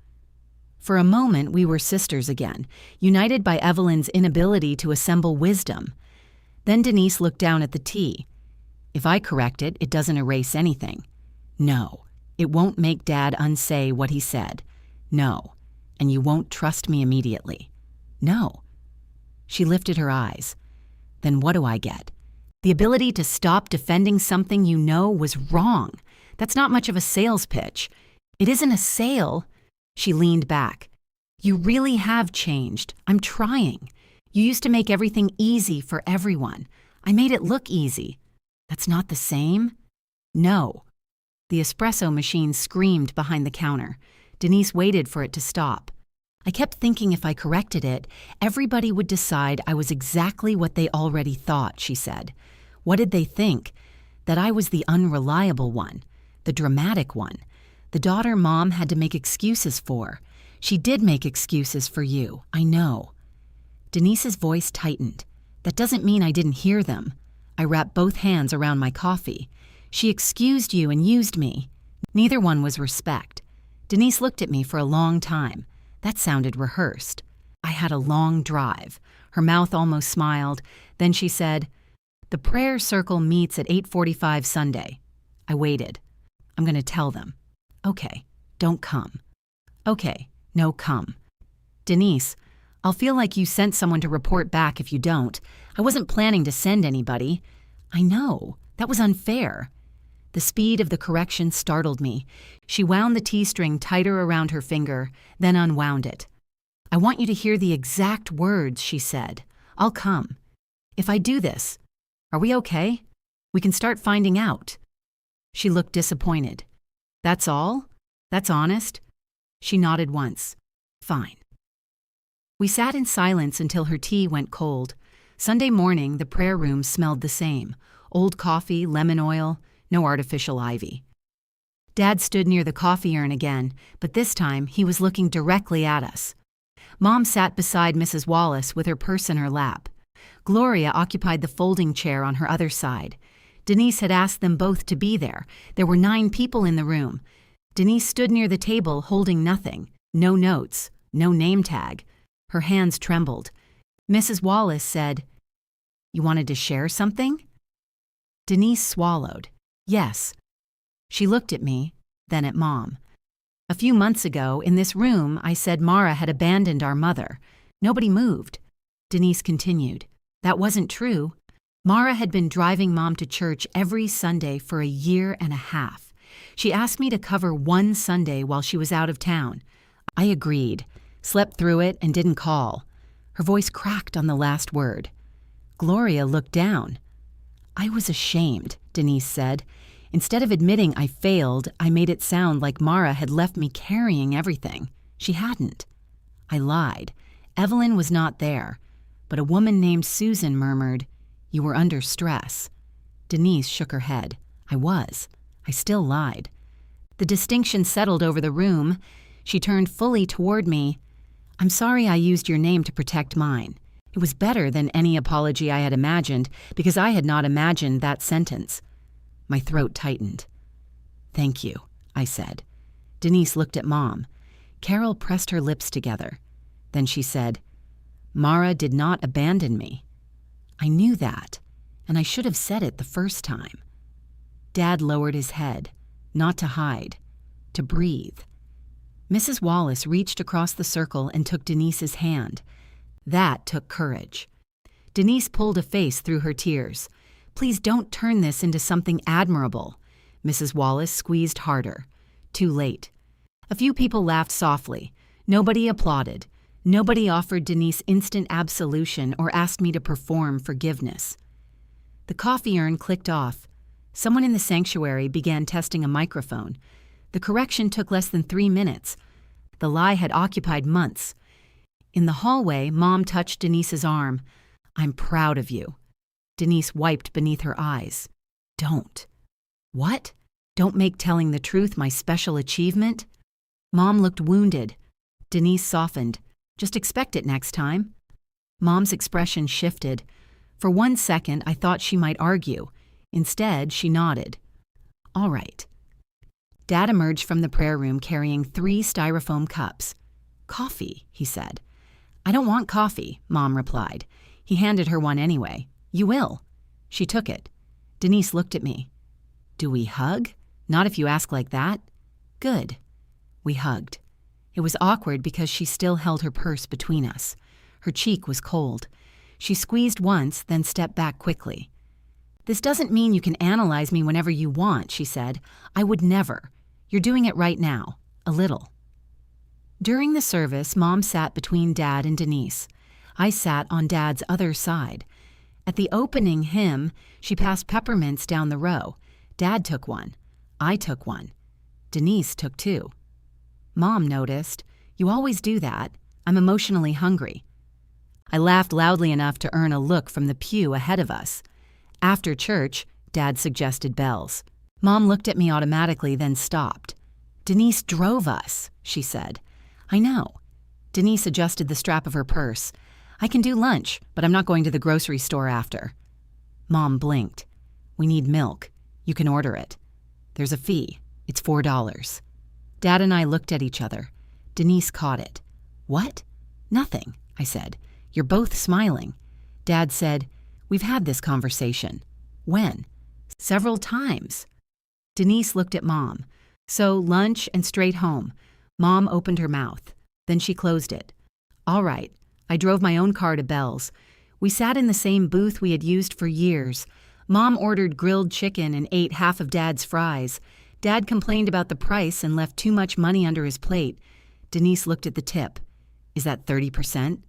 For a moment, we were sisters again, united by Evelyn's inability to assemble wisdom. Then Denise looked down at the tea. "If I correct it, it doesn't erase anything." "No, it won't make Dad unsay what he said." "No, and you won't trust me immediately." "No." She lifted her eyes. "Then what do I get?" "The ability to stop defending something you know was wrong. That's not much of a sales pitch." "It isn't a sale." She leaned back. "You really have changed. I'm trying. You used to make everything easy for everyone. I made it look easy." "That's not the same?" "No." The espresso machine screamed behind the counter. Denise waited for it to stop. "I kept thinking if I corrected it, everybody would decide I was exactly what they already thought," she said. "What did they think? That I was the unreliable one, the dramatic one, the daughter Mom had to make excuses for. She did make excuses for you, I know." Denise's voice tightened. "That doesn't mean I didn't hear them." I wrapped both hands around my coffee. "She excused you and used me." Neither one was respect. Denise looked at me for a long time. That sounded rehearsed. I had a long drive. Her mouth almost smiled. Then she said, "The prayer circle meets at 8:45 Sunday." I waited. "I'm going to tell them." "Okay, don't come." "Okay, no, come." "Denise, I'll feel like you sent someone to report back if you don't. I wasn't planning to send anybody." "I know. That was unfair." The speed of the correction startled me. She wound the tea string tighter around her finger, then unwound it. "I want you to hear the exact words," she said. "I'll come. If I do this, are we okay? We can start finding out." She looked disappointed. "That's all? That's honest?" She nodded once. "Fine." We sat in silence until her tea went cold. Sunday morning, the prayer room smelled the same. Old coffee, lemon oil, no artificial ivy. Dad stood near the coffee urn again, but this time he was looking directly at us. Mom sat beside Mrs. Wallace with her purse in her lap. Gloria occupied the folding chair on her other side. Denise had asked them both to be there. There were 9 people in the room. Denise stood near the table holding nothing. No notes, no name tag. Her hands trembled. Mrs. Wallace said, "You wanted to share something?" Denise swallowed. Yes. She looked at me, then at Mom. "A few months ago, in this room, I said Mara had abandoned our mother. Nobody moved." Denise continued. "That wasn't true. Mara had been driving Mom to church every Sunday for a year and a half. She asked me to cover one Sunday while she was out of town. I agreed, slept through it, and didn't call." Her voice cracked on the last word. Gloria looked down. "I was ashamed," Denise said. "Instead of admitting I failed, I made it sound like Mara had left me carrying everything. She hadn't. I lied. Evelyn was not there. But a woman named Susan murmured, 'You were under stress.'" Denise shook her head. "I was. I still lied." The distinction settled over the room. She turned fully toward me. "I'm sorry I used your name to protect mine. It was better than any apology I had imagined, because I had not imagined that sentence." My throat tightened. "Thank you," I said. Denise looked at Mom. Carol pressed her lips together. Then she said, "Mara did not abandon me." I knew that, and I should have said it the first time. Dad lowered his head, not to hide, to breathe. Mrs. Wallace reached across the circle and took Denise's hand. That took courage. Denise pulled a face through her tears. "Please don't turn this into something admirable." Mrs. Wallace squeezed harder. Too late. A few people laughed softly. Nobody applauded. Nobody offered Denise instant absolution or asked me to perform forgiveness. The coffee urn clicked off. Someone in the sanctuary began testing a microphone. The correction took less than 3 minutes. The lie had occupied months. In the hallway, Mom touched Denise's arm. "I'm proud of you." Denise wiped beneath her eyes. "Don't." "What? Don't make telling the truth my special achievement?" Mom looked wounded. Denise softened. "Just expect it next time." Mom's expression shifted. For 1 second, I thought she might argue. Instead, she nodded. "All right." Dad emerged from the prayer room carrying 3 styrofoam cups. "Coffee," he said. "I don't want coffee," Mom replied. He handed her one anyway. "You will." She took it. Denise looked at me. "Do we hug?" "Not if you ask like that." "Good." We hugged. It was awkward because she still held her purse between us. Her cheek was cold. She squeezed once, then stepped back quickly. "This doesn't mean you can analyze me whenever you want," she said. "I would never. You're doing it right now. A little." During the service, Mom sat between Dad and Denise. I sat on Dad's other side. At the opening hymn, she passed peppermints down the row. Dad took one. I took one. Denise took 2. Mom noticed, "You always do that. I'm emotionally hungry." I laughed loudly enough to earn a look from the pew ahead of us. After church, Dad suggested bells. Mom looked at me automatically, then stopped. "Denise drove us," she said. "I know." Denise adjusted the strap of her purse. "I can do lunch, but I'm not going to the grocery store after." Mom blinked. "We need milk. You can order it. There's a fee. It's $4. Dad and I looked at each other. Denise caught it. "What?" "Nothing," I said. "You're both smiling." Dad said, "We've had this conversation." "When?" "Several times." Denise looked at Mom. "So lunch and straight home." Mom opened her mouth. Then she closed it. "All right." I drove my own car to Bell's. We sat in the same booth we had used for years. Mom ordered grilled chicken and ate half of Dad's fries. Dad complained about the price and left too much money under his plate. Denise looked at the tip. "Is that 30%?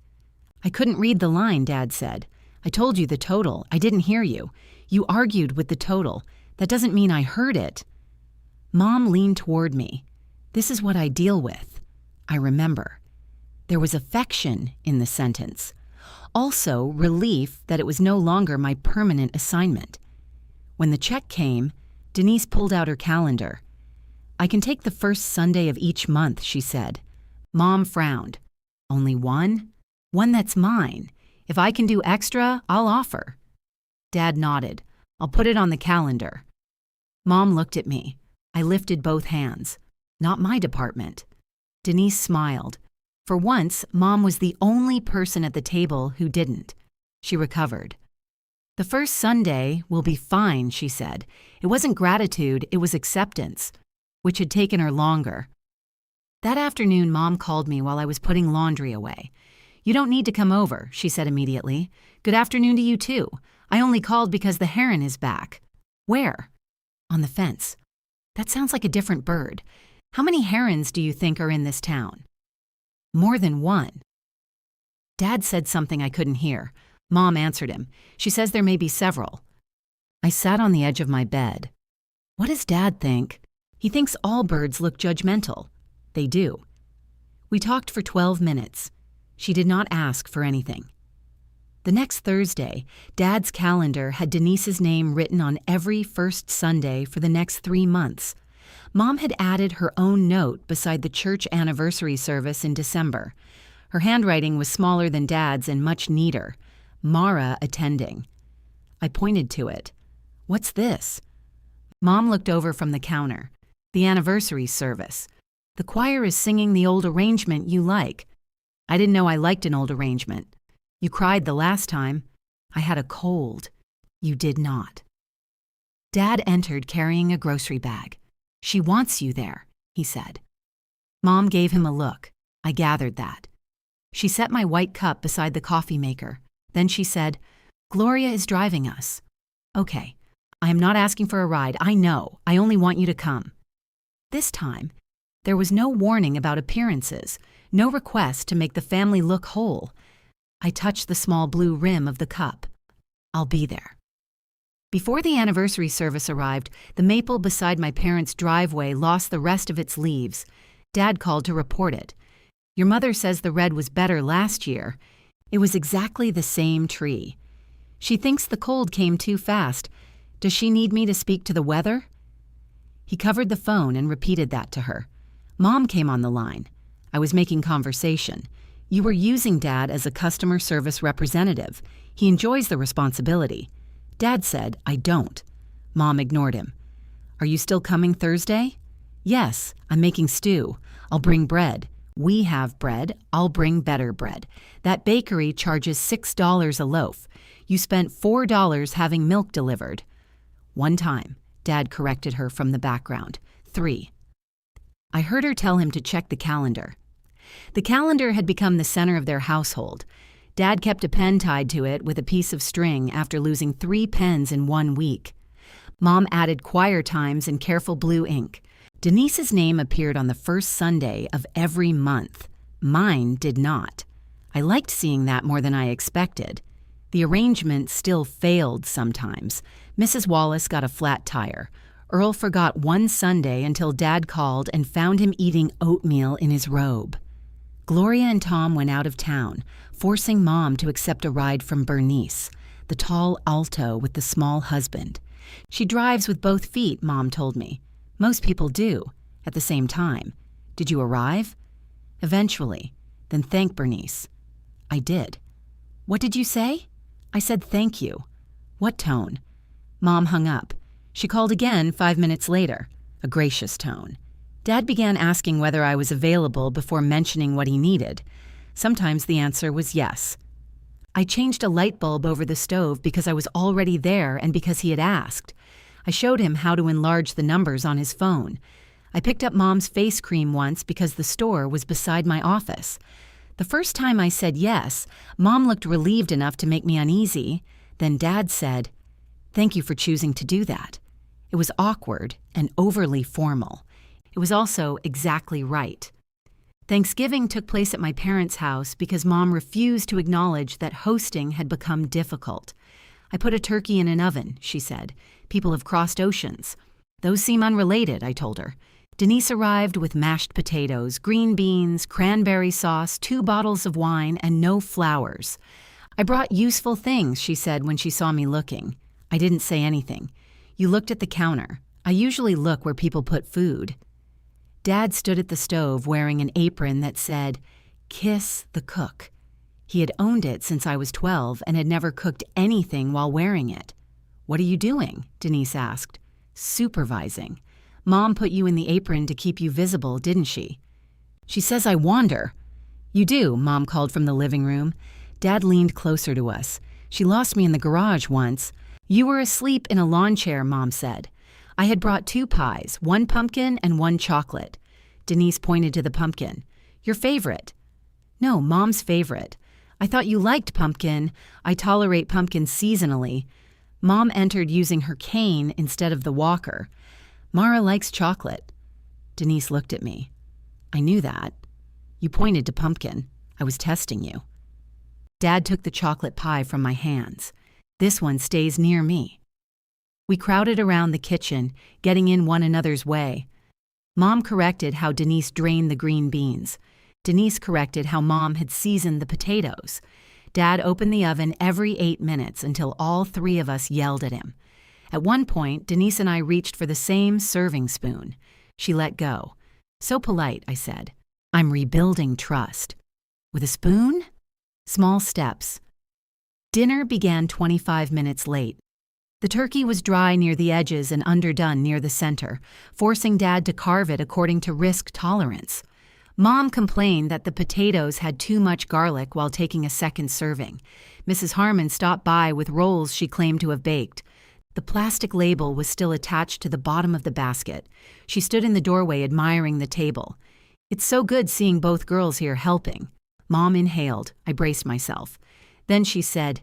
"I couldn't read the line," Dad said. "I told you the total. I didn't hear you. You argued with the total. That doesn't mean I heard it." Mom leaned toward me. "This is what I deal with." I remember. There was affection in the sentence. Also, relief that it was no longer my permanent assignment. When the check came, Denise pulled out her calendar. "I can take the first Sunday of each month," she said. Mom frowned. "Only one?" "One that's mine. If I can do extra, I'll offer. Dad nodded. I'll put it on the calendar. Mom looked at me. I lifted both hands. Not my department. Denise smiled. For once, Mom was the only person at the table who didn't. She recovered. The first Sunday will be fine, she said. It wasn't gratitude, it was acceptance, which had taken her longer. That afternoon, Mom called me while I was putting laundry away. You don't need to come over, she said immediately. Good afternoon to you too. I only called because the heron is back. Where? On the fence. That sounds like a different bird. How many herons do you think are in this town? More than one. Dad said something I couldn't hear. Mom answered him. She says there may be several. I sat on the edge of my bed. What does Dad think? He thinks all birds look judgmental. They do. We talked for 12 minutes. She did not ask for anything. The next Thursday, Dad's calendar had Denise's name written on every first Sunday for the next 3 months. Mom had added her own note beside the church anniversary service in December. Her handwriting was smaller than Dad's and much neater. Mara attending. I pointed to it. What's this? Mom looked over from the counter. The anniversary service. The choir is singing the old arrangement you like. I didn't know I liked an old arrangement. You cried the last time. I had a cold. You did not. Dad entered carrying a grocery bag. She wants you there, he said. Mom gave him a look. I gathered that. She set my white cup beside the coffee maker. Then she said, Gloria is driving us. Okay, I am not asking for a ride. I know. I only want you to come. This time, there was no warning about appearances, no request to make the family look whole. I touched the small blue rim of the cup. I'll be there. Before the anniversary service arrived, the maple beside my parents' driveway lost the rest of its leaves. Dad called to report it. Your mother says the red was better last year. It was exactly the same tree. She thinks the cold came too fast. Does she need me to speak to the weather? He covered the phone and repeated that to her. Mom came on the line. I was making conversation. You were using Dad as a customer service representative. He enjoys the responsibility. Dad said, I don't. Mom ignored him. Are you still coming Thursday? Yes, I'm making stew. I'll bring bread. We have bread. I'll bring better bread. That bakery charges $6 a loaf. You spent $4 having milk delivered. One time, Dad corrected her from the background. 3. I heard her tell him to check the calendar. The calendar had become the center of their household. Dad kept a pen tied to it with a piece of string after losing 3 pens in 1 week. Mom added choir times in careful blue ink. Denise's name appeared on the first Sunday of every month. Mine did not. I liked seeing that more than I expected. The arrangement still failed sometimes. Mrs. Wallace got a flat tire. Earl forgot one Sunday until Dad called and found him eating oatmeal in his robe. Gloria and Tom went out of town, forcing Mom to accept a ride from Bernice, the tall alto with the small husband. She drives with both feet, Mom told me. Most people do, at the same time. Did you arrive? Eventually. Then thank Bernice. I did. What did you say? I said thank you. What tone? Mom hung up. She called again 5 minutes later, a gracious tone. Dad began asking whether I was available before mentioning what he needed. Sometimes the answer was yes. I changed a light bulb over the stove because I was already there and because he had asked. I showed him how to enlarge the numbers on his phone. I picked up Mom's face cream once because the store was beside my office. The first time I said yes, Mom looked relieved enough to make me uneasy. Then Dad said, "Thank you for choosing to do that." It was awkward and overly formal. It was also exactly right. Thanksgiving took place at my parents' house because Mom refused to acknowledge that hosting had become difficult. I put a turkey in an oven, she said. People have crossed oceans. Those seem unrelated, I told her. Denise arrived with mashed potatoes, green beans, cranberry sauce, 2 bottles of wine, and no flowers. I brought useful things, she said when she saw me looking. I didn't say anything. You looked at the counter. I usually look where people put food. Dad stood at the stove wearing an apron that said, "Kiss the cook." He had owned it since I was 12 and had never cooked anything while wearing it. "What are you doing?" Denise asked. "Supervising. Mom put you in the apron to keep you visible, didn't she?" "She says I wander." "You do," Mom called from the living room. Dad leaned closer to us. "She lost me in the garage once." "You were asleep in a lawn chair," Mom said. "I had brought 2 pies, 1 pumpkin and 1 chocolate." Denise pointed to the pumpkin. "Your favorite." "No, Mom's favorite." "I thought you liked pumpkin." "I tolerate pumpkin seasonally." Mom entered using her cane instead of the walker. "Mara likes chocolate." Denise looked at me. "I knew that." "You pointed to pumpkin. I was testing you." Dad took the chocolate pie from my hands. "This one stays near me." We crowded around the kitchen, getting in one another's way. Mom corrected how Denise drained the green beans. Denise corrected how Mom had seasoned the potatoes. Dad opened the oven every 8 minutes until all 3 of us yelled at him. At one point, Denise and I reached for the same serving spoon. She let go. "So polite," I said. "I'm rebuilding trust." "With a spoon?" Small steps. Dinner began 25 minutes late. The turkey was dry near the edges and underdone near the center, forcing Dad to carve it according to risk tolerance. Mom complained that the potatoes had too much garlic while taking a second serving. Mrs. Harmon stopped by with rolls she claimed to have baked. The plastic label was still attached to the bottom of the basket. She stood in the doorway admiring the table. "It's so good seeing both girls here helping." Mom inhaled. I braced myself. Then she said,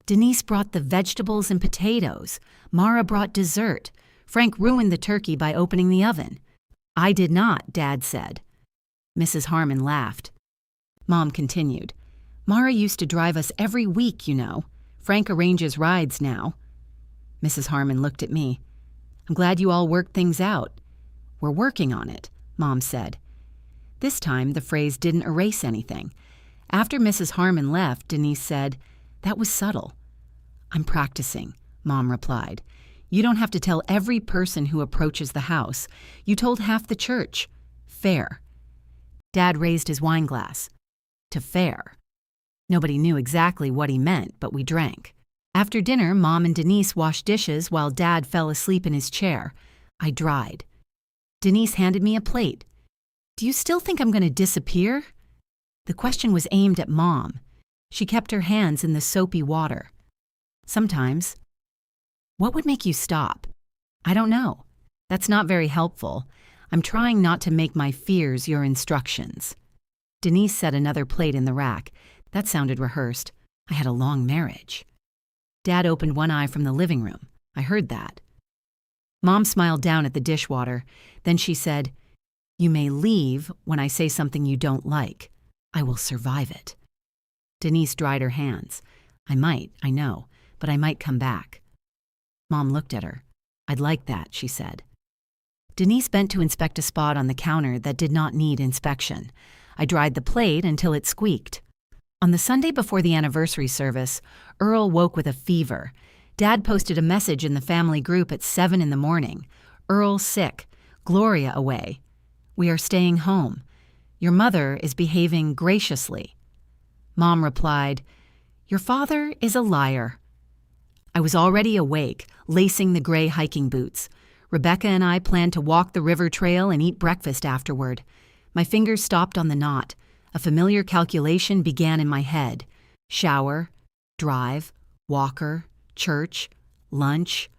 "Denise brought the vegetables and potatoes. Mara brought dessert. Frank ruined the turkey by opening the oven." "I did not," Dad said. Mrs. Harmon laughed. Mom continued, "Mara used to drive us every week, you know. Frank arranges rides now." Mrs. Harmon looked at me. "I'm glad you all worked things out." "We're working on it," Mom said. This time, the phrase didn't erase anything. After Mrs. Harmon left, Denise said, "That was subtle." "I'm practicing," Mom replied. "You don't have to tell every person who approaches the house. You told half the church. Fair." Dad raised his wine glass. "To fair." Nobody knew exactly what he meant, but we drank. After dinner, Mom and Denise washed dishes while Dad fell asleep in his chair. I dried. Denise handed me a plate. "Do you still think I'm going to disappear?" The question was aimed at Mom. She kept her hands in the soapy water. "Sometimes." "What would make you stop?" "I don't know. That's not very helpful. I'm trying not to make my fears your instructions." Denise set another plate in the rack. That sounded rehearsed. I had a long marriage. Dad opened one eye from the living room. I heard that. Mom smiled down at the dishwater. Then she said, "You may leave when I say something you don't like. I will survive it." Denise dried her hands. "I might, I know, but I might come back." Mom looked at her. "I'd like that," she said. Denise bent to inspect a spot on the counter that did not need inspection. I dried the plate until it squeaked. On the Sunday before the anniversary service, Earl woke with a fever. Dad posted a message in the family group at 7 in the morning. "Earl sick. Gloria away. We are staying home. Your mother is behaving graciously." Mom replied, "Your father is a liar." I was already awake, lacing the gray hiking boots. Rebecca and I planned to walk the river trail and eat breakfast afterward. My fingers stopped on the knot. A familiar calculation began in my head. Shower, drive, walker, church, lunch.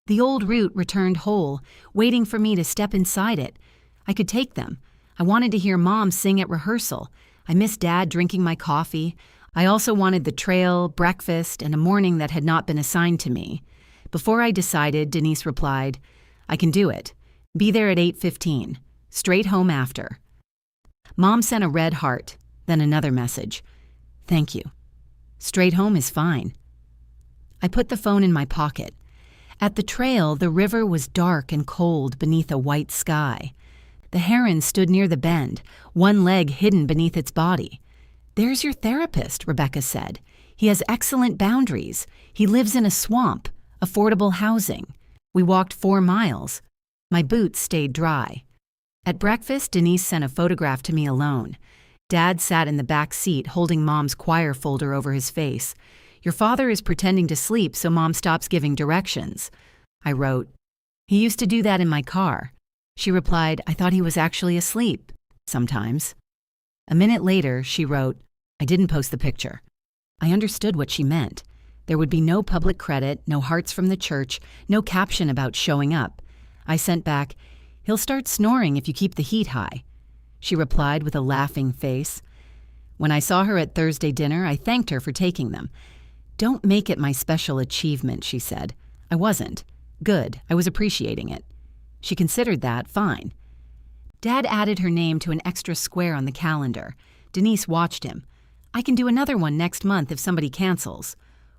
The old route returned whole, waiting for me to step inside it. I could take them. I wanted to hear Mom sing at rehearsal. I missed Dad drinking my coffee. I also wanted the trail, breakfast, and a morning that had not been assigned to me. Before I decided, Denise replied, "I can do it. Be there at 8:15. Straight home after." Mom sent a red heart, then another message. "Thank you. Straight home is fine." I put the phone in my pocket. At the trail, the river was dark and cold beneath a white sky. The heron stood near the bend, one leg hidden beneath its body. "There's your therapist," Rebecca said. "He has excellent boundaries. He lives in a swamp, affordable housing." We walked 4 miles. My boots stayed dry. At breakfast, Denise sent a photograph to me alone. Dad sat in the back seat holding Mom's choir folder over his face. "Your father is pretending to sleep so Mom stops giving directions." I wrote, "He used to do that in my car." She replied, "I thought he was actually asleep. Sometimes." A minute later, she wrote, "I didn't post the picture." I understood what she meant. There would be no public credit, no hearts from the church, no caption about showing up. I sent back, "He'll start snoring if you keep the heat high." She replied with a laughing face. When I saw her at Thursday dinner, I thanked her for taking them. "Don't make it my special achievement," she said. I wasn't. Good, I was appreciating it. She considered that fine. Dad added her name to an extra square on the calendar. Denise watched him. "I can do another one next month if somebody cancels."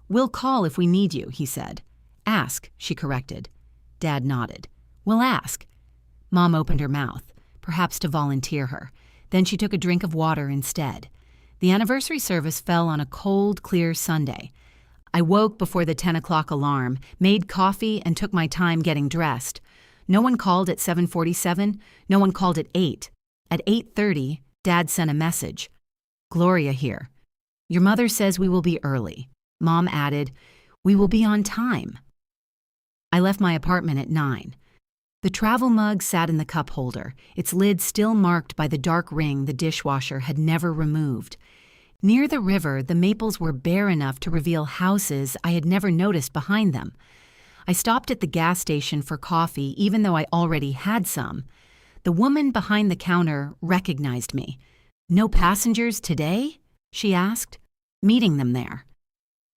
"We'll call if we need you," he said. "Ask," she corrected. Dad nodded. "We'll ask." Mom opened her mouth, perhaps to volunteer her. Then she took a drink of water instead. The anniversary service fell on a cold, clear Sunday. I woke before the 10 o'clock alarm, made coffee, and took my time getting dressed. No one called at 7:47. No one called at 8. At 8:30, Dad sent a message. "Gloria here. Your mother says we will be early." Mom added, "We will be on time." I left my apartment at 9. The travel mug sat in the cup holder, its lid still marked by the dark ring the dishwasher had never removed. Near the river, the maples were bare enough to reveal houses I had never noticed behind them. I stopped at the gas station for coffee even though I already had some. The woman behind the counter recognized me. "No passengers today?" she asked. "Meeting them there."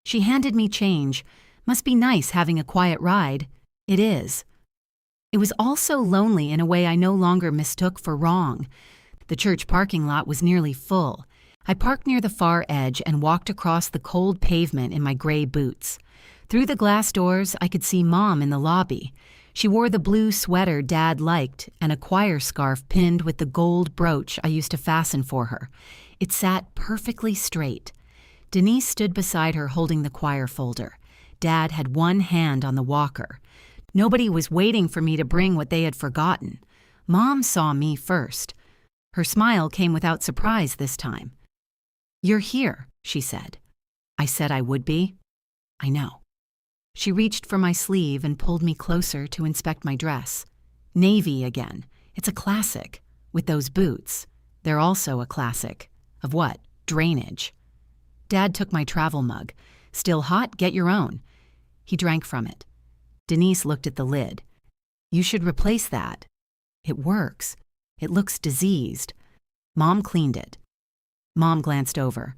She handed me change. "Must be nice having a quiet ride." "It is." It was also lonely in a way I no longer mistook for wrong. The church parking lot was nearly full. I parked near the far edge and walked across the cold pavement in my gray boots. Through the glass doors, I could see Mom in the lobby. She wore the blue sweater Dad liked and a choir scarf pinned with the gold brooch I used to fasten for her. It sat perfectly straight. Denise stood beside her holding the choir folder. Dad had one hand on the walker. Nobody was waiting for me to bring what they had forgotten. Mom saw me first. Her smile came without surprise this time. "You're here," she said. I said I would be. "I know." She reached for my sleeve and pulled me closer to inspect my dress. Navy again. It's a classic. With those boots. They're also a classic. Of what? Drainage. Dad took my travel mug. "Still hot? Get your own." He drank from it. Denise looked at the lid. "You should replace that." "It works. It looks diseased." Mom cleaned it. Mom glanced over.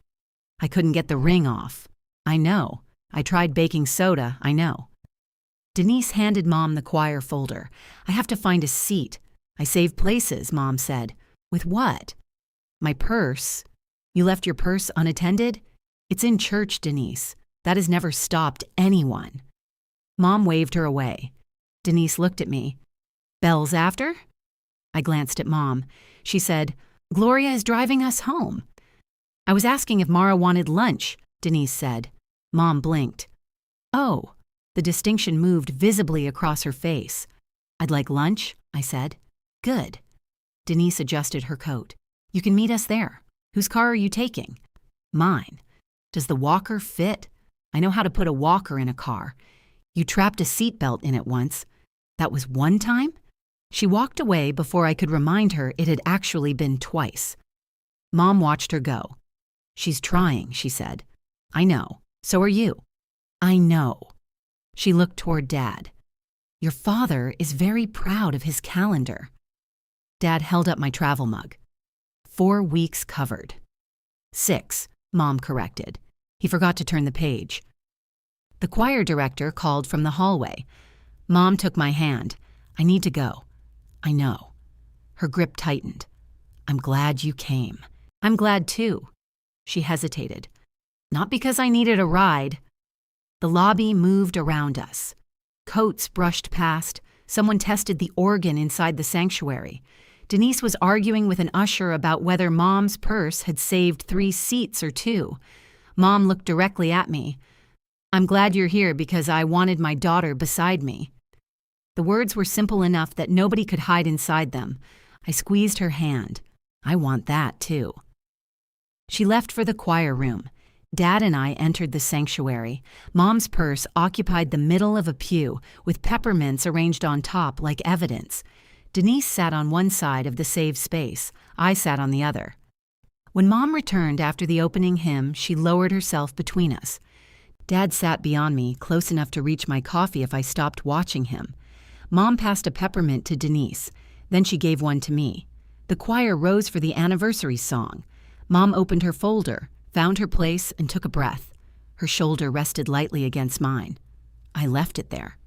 "I couldn't get the ring off." "I know. I tried baking soda, I know." Denise handed Mom the choir folder. "I have to find a seat." "I save places," Mom said. "With what?" "My purse." "You left your purse unattended?" "It's in church, Denise. That has never stopped anyone." Mom waved her away. Denise looked at me. "Bell's after?" I glanced at Mom. She said, "Gloria is driving us home." "I was asking if Mara wanted lunch," Denise said. Mom blinked. "Oh." The distinction moved visibly across her face. "I'd like lunch," I said. "Good." Denise adjusted her coat. "You can meet us there. Whose car are you taking?" "Mine." "Does the walker fit?" "I know how to put a walker in a car." "You trapped a seatbelt in it once." "That was one time?" She walked away before I could remind her it had actually been twice. Mom watched her go. "She's trying," she said. "I know. So are you." "I know." She looked toward Dad. "Your father is very proud of his calendar." Dad held up my travel mug. 4 weeks covered. 6, Mom corrected. He forgot to turn the page. The choir director called from the hallway. Mom took my hand. "I need to go." "I know." Her grip tightened. "I'm glad you came." "I'm glad too." She hesitated. "Not because I needed a ride." The lobby moved around us. Coats brushed past. Someone tested the organ inside the sanctuary. Denise was arguing with an usher about whether Mom's purse had saved 3 seats or 2. Mom looked directly at me. "I'm glad you're here because I wanted my daughter beside me." The words were simple enough that nobody could hide inside them. I squeezed her hand. "I want that, too." She left for the choir room. Dad and I entered the sanctuary. Mom's purse occupied the middle of a pew, with peppermints arranged on top like evidence. Denise sat on one side of the saved space. I sat on the other. When Mom returned after the opening hymn, she lowered herself between us. Dad sat beyond me, close enough to reach my coffee if I stopped watching him. Mom passed a peppermint to Denise. Then she gave one to me. The choir rose for the anniversary song. Mom opened her folder, found her place, and took a breath. Her shoulder rested lightly against mine. I left it there.